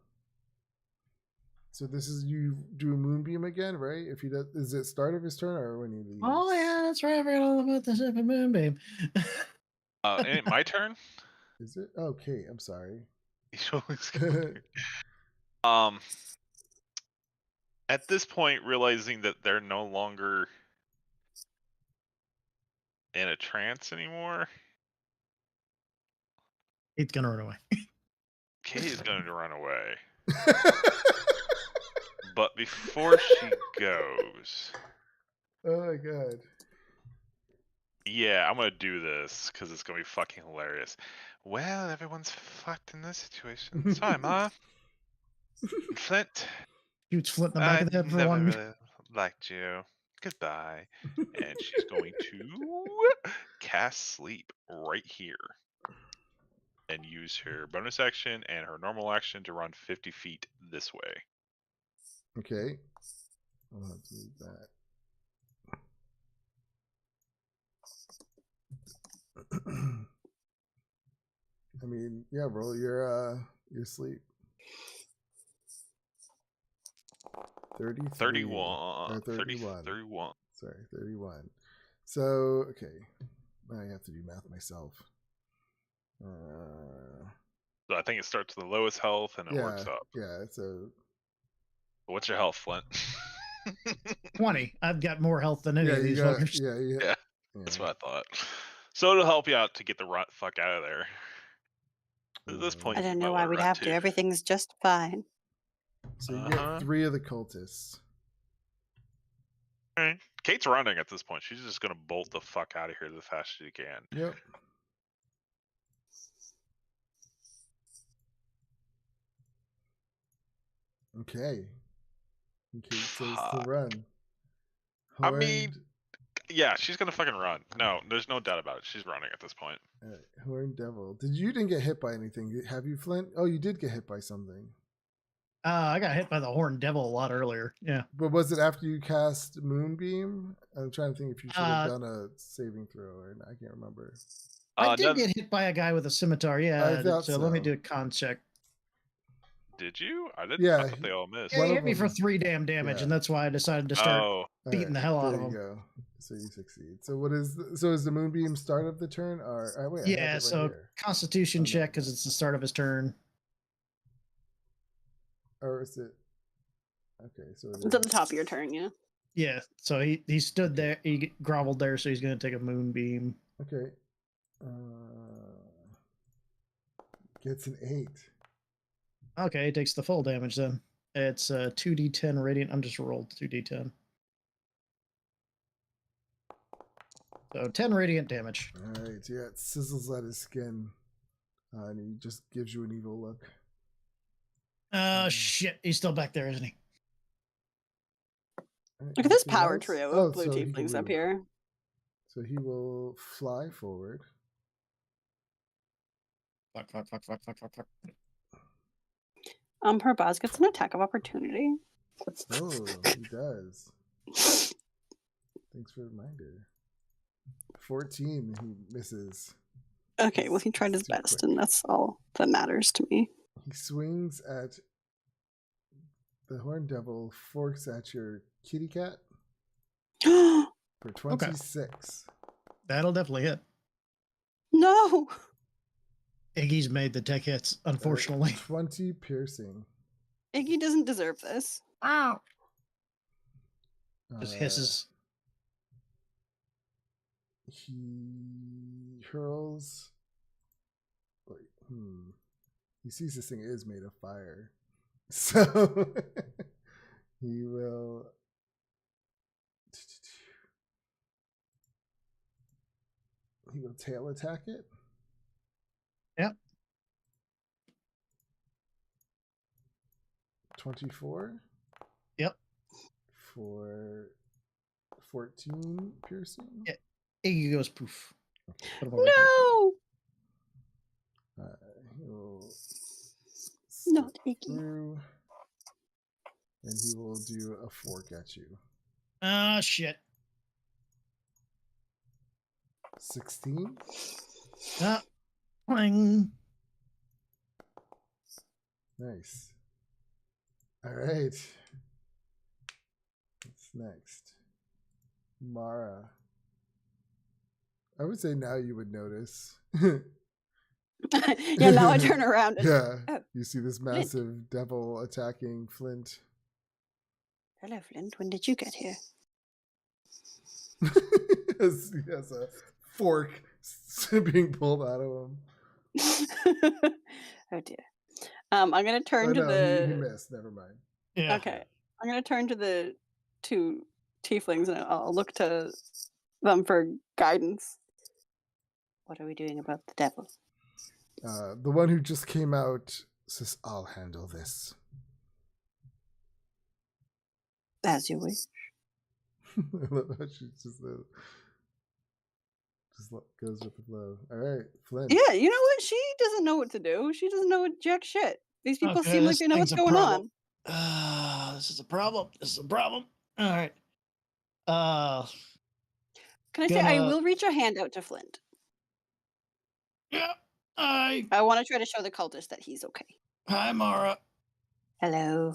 A: So this is you do a moonbeam again, right? If he does, is it start of his turn or when he leaves?
C: Oh yeah, that's right. I forgot all about the Super Moonbeam.
D: Ain't it my turn?
A: Is it? Okay, I'm sorry.
D: You always go- At this point, realizing that they're no longer in a trance anymore,
C: It's gonna run away.
D: Kate is going to run away. But before she goes,
A: Oh my god.
D: yeah, I'm gonna do this because it's gonna be fucking hilarious. Well, everyone's fucked in this situation. Sorry, Ma. Flint,
C: Shoots Flint in the
D: I
C: back of the head for
D: never
C: one.
D: really liked you. Goodbye. And she's going to cast sleep right here and use her bonus action and her normal action to run 50 feet this way.
A: Okay. I'll have to move that. I mean, yeah, roll your sleep. 33.
D: 31.
A: 31.
D: 31.
A: Sorry, 31. So, okay. I have to do math myself.
D: So I think it starts with the lowest health and it works up.
A: Yeah, so
D: What's your health, Flint?
C: 20. I've got more health than any
A: yeah,
C: of
A: you
C: these
A: got,
C: fuckers.
D: Yeah. That's what I thought. So it'll help you out to get the fuck out of there. At this point,
B: I
D: you
B: don't
D: might
B: know why
D: wanna
B: we'd
D: run
B: have to.
D: too.
B: Everything's just fine.
A: So you
D: Uh-huh.
A: get 3 of the cultists.
D: Alright. Kate's running at this point. She's just gonna bolt the fuck out of here the fastest she can.
A: Yep. Okay. Kate says to
D: Fuck.
A: run.
D: I mean,
A: Horned,
D: yeah, she's gonna fucking run. No, there's no doubt about it. She's running at this point.
A: Horned Devil. You didn't get hit by anything, have you, Flint? Oh, you did get hit by something.
C: I got hit by the Horned Devil a lot earlier. Yeah.
A: But was it after you cast Moonbeam? I'm trying to think if you should have done a saving throw or I can't remember.
C: I did
D: no-
C: get hit by a guy with a scimitar. Yeah.
A: I thought
C: so let me
A: so.
C: do a con check.
D: Did you? I didn't.
A: Yeah,
D: I thought they all missed.
C: Yeah,
A: One
C: he
A: of
C: hit me for
A: them-
C: 3 damn damage,
A: yeah.
C: and that's why I decided to start
D: Oh,
C: beating the hell out
A: there
C: of
A: you
C: him.
A: go. So you succeed. So what is so is the Moonbeam start of the turn or wait? I have it
C: Yeah,
A: right
C: so
A: here.
C: Constitution
A: Oh, no.
C: check because it's the start of his turn.
A: Or is it? Okay, so
B: It's at the top of your turn, yeah.
C: Yeah, so he stood there, he groveled there, so he's going to take a Moonbeam.
A: Okay. Gets an 8.
C: Okay, he takes the full damage then. It's 2d10 radiant. I'm just rolled 2d10. So 10 radiant damage.
A: All right, yeah, it sizzles at his skin, and he just gives you an evil look.
C: Shit, he's still back there, isn't he?
A: All right,
B: Look at this
A: anything
B: power
A: else?
B: trio
A: Oh,
B: of blue
A: so he can
B: tieflings up
A: move.
B: here.
A: So he will fly forward.
C: Fuck.
B: Purpose gets an attack of opportunity.
A: Oh, he does. Thanks for the reminder. 14, he misses.
B: Okay, well, he tried his
A: Too
B: best,
A: quick.
B: and that's all that matters to me.
A: He swings at the Horned Devil, forks at your kitty cat for 26.
C: That'll definitely hit.
B: No!
C: Iggy's made the tech hits, unfortunately.
A: 20 piercing.
B: Iggy doesn't deserve this.
C: Ow! Just hisses.
A: He hurls. Wait, He sees this thing is made of fire. So he will he will tail attack it.
C: Yep.
A: 24.
C: Yep.
A: For 14 piercing.
C: Yeah. Iggy goes poof. Put him over here.
B: No,
A: He'll
B: not
A: step
B: Iggy.
A: through, and he will do a fork at you.
C: Ah, shit.
A: 16.
C: Ah, clang.
A: Nice. All right. What's next? Mara. I would say now you would notice.
B: Yeah, now I turn around. And,
A: Yeah.
B: Oh,
A: You see this massive devil attacking Flint.
B: hello, Flint. When did you get here?
A: He has a fork being pulled out of him.
B: Oh dear. I'm gonna turn to
A: he
B: the.
A: missed. Never mind.
C: Yeah.
B: Okay, I'm gonna turn to the two tieflings and I'll look to them for guidance. What are we doing about the devil?
A: The one who just came out says, "I'll handle this."
B: As you wish.
A: I love how she just goes with the flow. All right, Flint.
B: Yeah, you know what? She doesn't know what to do. She doesn't know jack shit. These people
C: Okay,
B: seem like
C: this
B: they know
C: thing's
B: what's
C: a
B: going
C: problem.
B: on.
C: This is a problem. This is a problem. All right.
B: Can I say I
C: gonna-
B: will reach a hand out to Flint?
C: Yeah.
B: I want to try to show the cultist that he's okay.
C: Hi, Mara.
B: Hello.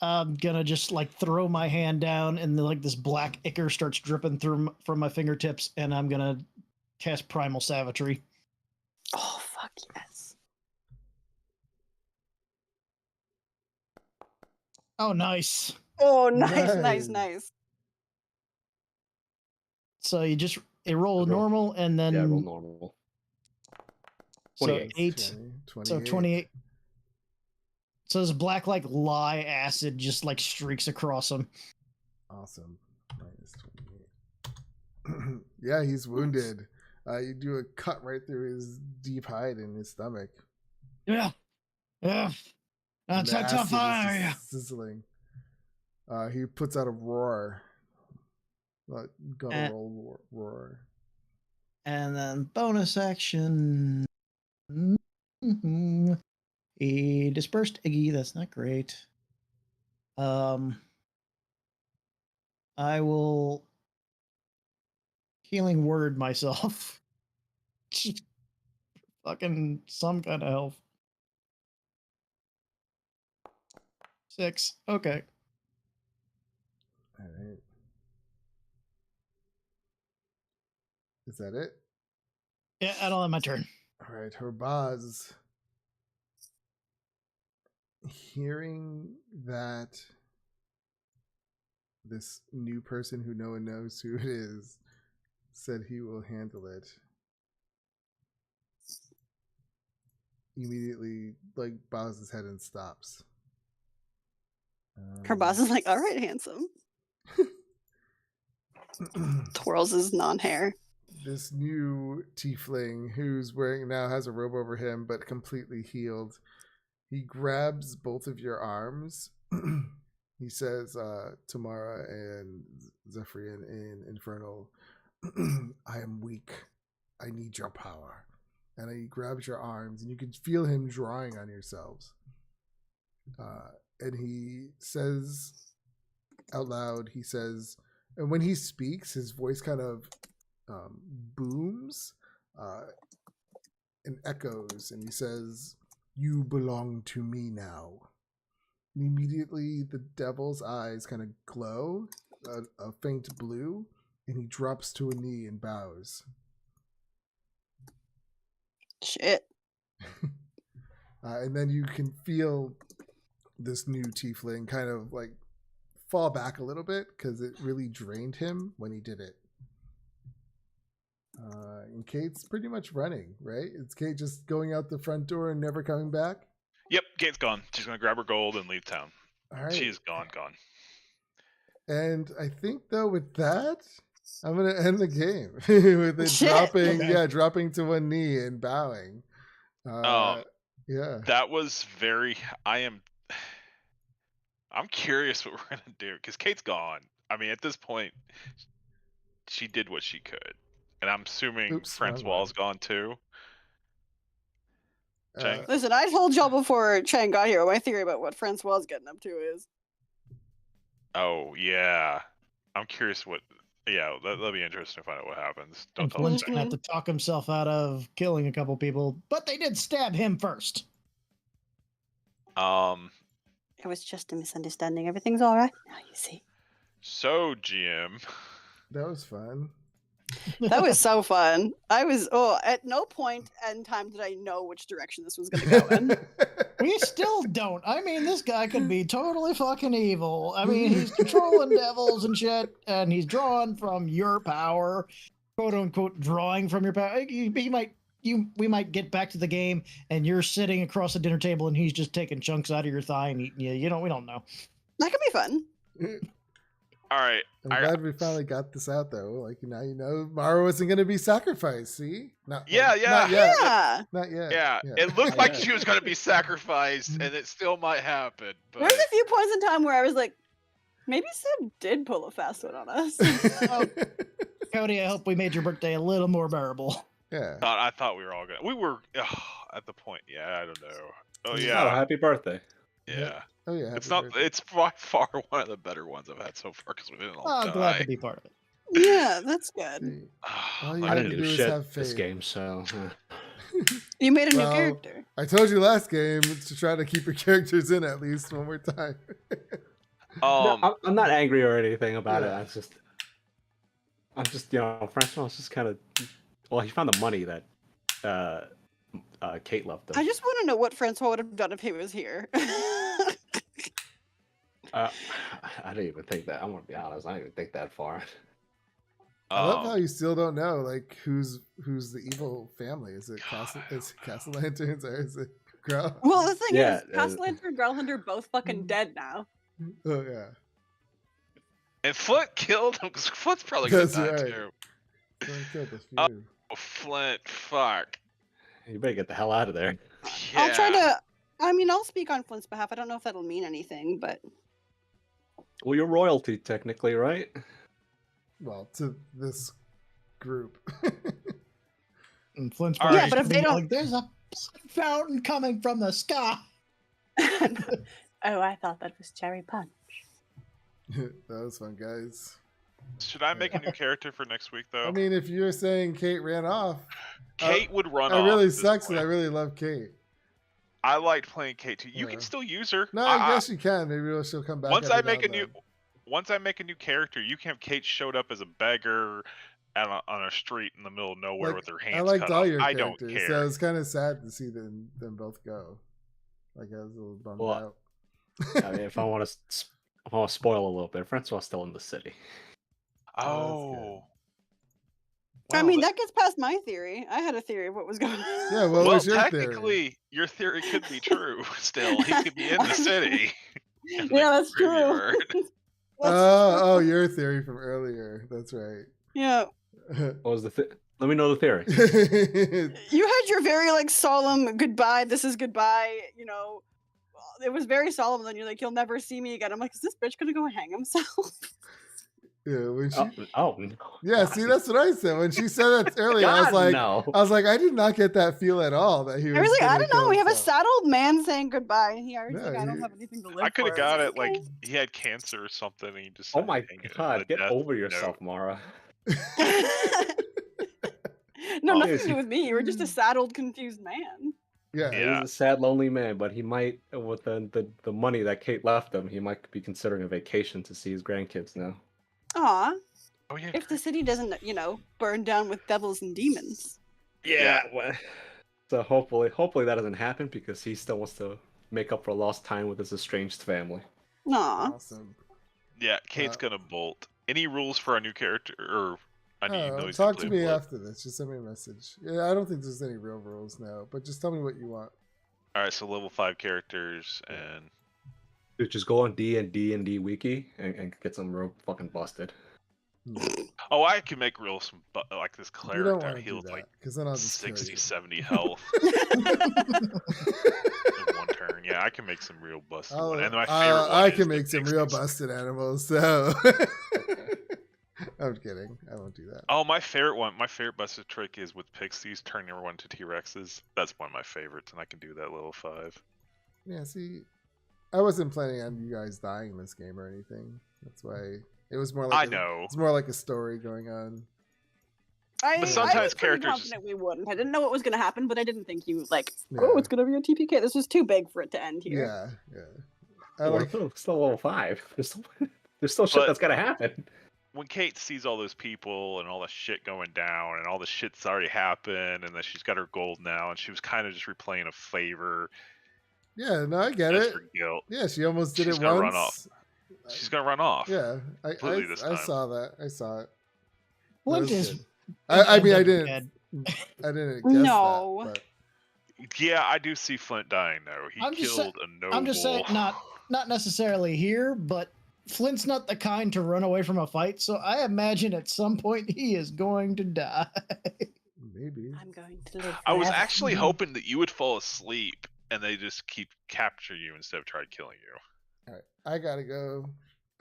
C: I'm gonna just like throw my hand down, and like this black ichor starts dripping through from my fingertips, and I'm gonna cast Primal Savagery.
B: Oh fuck yes.
C: Oh, nice.
B: Oh nice, nice,
A: Nice.
B: nice.
C: So you just roll
E: Roll.
C: normal, and then
E: Yeah, roll normal.
C: so
E: 28.
C: 8.
A: 20,
C: So 28. So this black like lye acid just like streaks across him.
A: Awesome. Minus 28. Yeah, he's wounded. You do a cut right through his deep hide in his stomach.
C: Yeah.
A: And
C: That's
A: the
C: a
A: acid
C: tough
A: is
C: fire.
A: just sizzling. He puts out a roar. Guttural roar.
C: And then bonus action. Mhm. He dispersed Iggy. That's not great. I will healing word myself. Fucking some kind of health. 6. Okay.
A: All right. Is that it?
C: Yeah, I don't have my turn.
A: All right, Herbaz. Hearing that this new person who no one knows who it is said he will handle it, immediately like bows his head and stops.
B: Her boss is like, all right, handsome. Twirls his non-hair.
A: This new tiefling who's wearing now has a robe over him but completely healed. He grabs both of your arms. He says, Tamara and Zephyrian in Infernal, I am weak. I need your power. And he grabs your arms, and you can feel him drawing on yourselves. And he says out loud, he says, and when he speaks, his voice kind of booms and echoes, and he says, you belong to me now. And immediately the devil's eyes kind of glow a faint blue, and he drops to a knee and bows.
B: Shit.
A: And then you can feel this new tiefling kind of like fall back a little bit because it really drained him when he did it. And Kate's pretty much running, right? It's Kate just going out the front door and never coming back?
D: Yep, Kate's gone. She's gonna grab her gold and leave town.
A: All right.
D: She's gone.
A: And I think, though, with that, I'm gonna end the game with it
B: Shit.
A: dropping.
C: Okay.
A: Yeah, dropping to one knee and bowing. Yeah.
D: That was very. I'm curious what we're gonna do because Kate's gone. I mean, at this point, she did what she could, and I'm assuming
A: Oops, wrong
D: Francois's gone too. Chang?
B: Listen, I told y'all before Chang got here what my theory about what Francois is getting up to is.
D: Oh yeah, I'm curious what. Yeah, that'll be interesting to find out what happens. Don't
C: And
D: tell us.
C: Flint's gonna have to talk himself out of killing a couple people, but they did stab him first.
B: It was just a misunderstanding. Everything's all right now, you see.
D: So GM,
A: That was fun.
B: That was so fun. At no point in time did I know which direction this was going to go in.
C: We still don't. I mean, this guy could be totally fucking evil. I mean, he's controlling devils and shit, and he's drawing from your power, quote unquote, drawing from your power. We might get back to the game, and you're sitting across the dinner table, and he's just taking chunks out of your thigh and eating you. We don't know.
B: That could be fun.
D: all right.
A: I'm glad we finally got this out though. Like now you know Mara wasn't gonna be sacrificed. See? Not
D: Yeah.
A: Not yet.
B: Yeah.
A: Not yet.
D: Yeah, it looked like she was going to be sacrificed, and it still might happen.
B: There
D: But
B: was a few points in time where I was like, maybe Seb did pull a fast one on us.
C: Cody, I hope we made your birthday a little more bearable.
A: Yeah.
D: I thought we were all gonna. We were at the point. Yeah, I don't know. Oh
E: Oh,
D: yeah,
E: happy birthday.
D: yeah.
A: Oh yeah.
D: It's
A: happy
D: not.
A: birthday.
D: It's by far one of the better ones I've had so far because we didn't all
C: I'm
D: die.
C: glad to be part of it.
B: Yeah, that's good.
A: See, all you
E: I
A: gotta
E: didn't
A: do
E: do
A: is
E: shit
A: have
E: this
A: faith.
E: game, so
B: You made a new
A: Well,
B: character.
A: I told you last game to try to keep your characters in at least one more time.
E: no, I'm not angry or anything about
A: Yeah.
E: it. I'm just Francois was just kind of. Well, he found the money that Kate left him.
B: I just want to know what Francois would have done if he was here.
E: I didn't even think that. I'm gonna be honest. I didn't even think that far.
A: I love how
D: Um,
A: you still don't know like who's the evil family. Is it Castle Lanterns or is it Growl?
B: Well, the thing
E: Yeah,
B: is, Castellanter and Growlhunter both fucking dead now.
A: Oh yeah.
D: and Flint killed him because Flint's probably gonna
A: That's
D: die
A: right.
D: too.
A: Don't kill the
D: Oh.
A: few.
D: Oh, Flint, fuck.
E: You better get the hell out of there.
D: Yeah.
B: I'll try to. I mean, I'll speak on Flint's behalf. I don't know if that'll mean anything, but
E: Well, you're royalty technically, right?
A: Well, to this group.
C: And Flint's
D: All
C: probably
D: right.
B: Yeah, but if they
C: sitting
B: don't-
C: like, there's a fountain coming from the sky.
B: oh, I thought that was cherry punch.
A: That was fun, guys.
D: Should I make a new character for next week though?
A: I mean, if you're saying Kate ran off,
D: Kate would run
A: that
D: off.
A: really
D: at this
A: sucks, and
D: point.
A: I really love Kate.
D: I liked playing Kate too. You
A: Yeah.
D: can still use her.
A: No, I guess you can. Maybe she'll come back.
D: once
A: every
D: I make
A: now
D: a new,
A: and then.
D: once I make a new character, you can have Kate showed up as a beggar on a street in the middle of nowhere
A: Like,
D: with her hands
A: I liked
D: cut
A: all
D: off.
A: your
D: I don't
A: characters,
D: care.
A: so it's kind of sad to see them both go. Like I was a little bummed
E: Well,
A: out.
E: I mean, if I want to spoil a little bit, Francois is still in the city.
D: Oh.
B: I
D: Wow,
B: mean, that gets past my theory. I had a theory of what was going on.
A: Yeah, what
D: well,
A: was your theory?
D: technically, your theory could be true. Still, he could be in the city. in the
B: Yeah, that's true.
D: graveyard.
A: Oh, your theory from earlier. That's right.
B: Yeah.
E: What was the? Let me know the theory.
B: You had your very like solemn goodbye. This is goodbye. You know, it was very solemn. Then you're like, you'll never see me again. I'm like, is this bitch gonna go hang himself?
A: Yeah, when she,
E: Oh no.
A: yeah. See, that's what I said when she said that earlier. I was
E: God,
A: like,
E: no.
A: I did not get that feel at all that he was.
B: I was like, I
A: gonna
B: don't know.
A: kill
B: We have a
A: himself.
B: sad old man saying goodbye, and he already
A: No,
B: like, I don't
A: he-
B: have anything to live
D: I could have
B: for.
D: got
B: It's
D: it like
B: okay.
D: he had cancer or something, and he just.
E: Oh
D: had
E: my
D: to hang it
E: God!
D: with a
E: Get
D: death
E: over
D: note.
E: yourself, Mara.
B: No,
E: Oh,
B: nothing
E: is
B: to
E: he-
B: do with me. You were just a sad old confused man.
A: Yeah.
D: Yeah.
E: He's a sad, lonely man, but he might, with the money that Kate left him, he might be considering a vacation to see his grandkids now.
B: Aw,
D: Oh yeah.
B: if the city doesn't, you know, burn down with devils and demons.
D: Yeah.
E: Well, so hopefully that doesn't happen because he still wants to make up for lost time with his estranged family.
B: Aw.
A: Awesome.
D: Yeah. Kate's gonna bolt. Any rules for our new character? Or I need
A: Oh,
D: noise
A: talk to
D: play
A: me
D: blood.
A: after this. Just send me a message. Yeah, I don't think there's any real rules now, but just tell me what you want.
D: All right, so level 5 characters and
E: Dude, just go on D&D Wiki and get some real fucking busted.
D: Oh, I can make like this
A: You
D: cleric
A: don't
D: that
A: want to do
D: heals
A: that
D: like
A: because then I'll just
D: 60,
A: kill
D: 70 health
A: you.
D: in one turn. Yeah, I can make some real busted one. And my favorite one
A: I
D: is
A: can
D: the
A: make some
D: big
A: real
D: 60.
A: busted animals. So I'm kidding. I won't do that.
D: Oh, my favorite busted trick is with pixies, turning everyone to T-Rexes. That's one of my favorites, and I can do that level 5.
A: Yeah. See, I wasn't planning on you guys dying in this game or anything. That's why it was more like
D: I know.
A: it's more like a story going on.
B: I
D: But
B: was
D: sometimes
B: pretty
D: characters
B: confident we wouldn't. I didn't know what was going to happen, but I didn't think you like.
A: Yeah.
B: Oh, it's going to be a TPK. This was too big for it to end here.
A: Yeah. Yeah. I
E: Well,
A: like.
E: it's still level 5. There's still shit
D: But-
E: that's gotta happen.
D: When Kate sees all those people and all the shit going down and all the shit's already happened and that she's got her gold now and she was kind of just replaying a favor
A: Yeah. No, I get
D: just
A: it.
D: for guilt,
A: Yeah, she almost did
D: She's
A: it
D: gonna
A: once.
D: run off. she's gonna run off.
A: Yeah,
D: Completely this
A: I
D: time.
A: saw that. I saw it. That
C: Flint
A: was
C: is.
A: good. I mean, I
C: ends up
A: didn't.
C: dead.
A: I didn't guess
B: No.
A: that.
D: Yeah, I do see Flint dying though. He
C: I'm just
D: killed a noble.
C: I'm just saying, not necessarily here, but Flint's not the kind to run away from a fight, so I imagine at some point he is going to die.
A: But maybe.
B: I'm going to live.
D: I was
B: forever.
D: actually hoping that you would fall asleep and they just keep capture you instead of try killing you.
A: All right, I gotta go.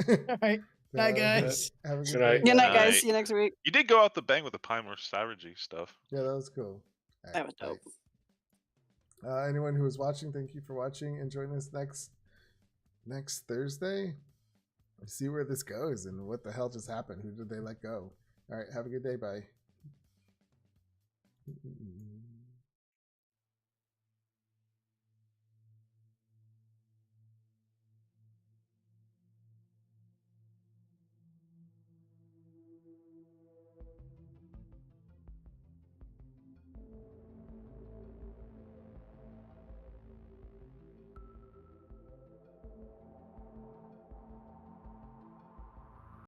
C: All right. Bye, guys.
A: Have a good
E: Good night.
A: day.
B: Good night,
D: Night.
B: guys. See you next week.
D: You did go out the bang with the Pine More Savagery stuff.
A: Yeah, that was cool. All
B: That was
A: bye.
B: dope.
A: Anyone who was watching, thank you for watching and join us next Thursday. See where this goes and what the hell just happened. Who did they let go? All right, have a good day. Bye.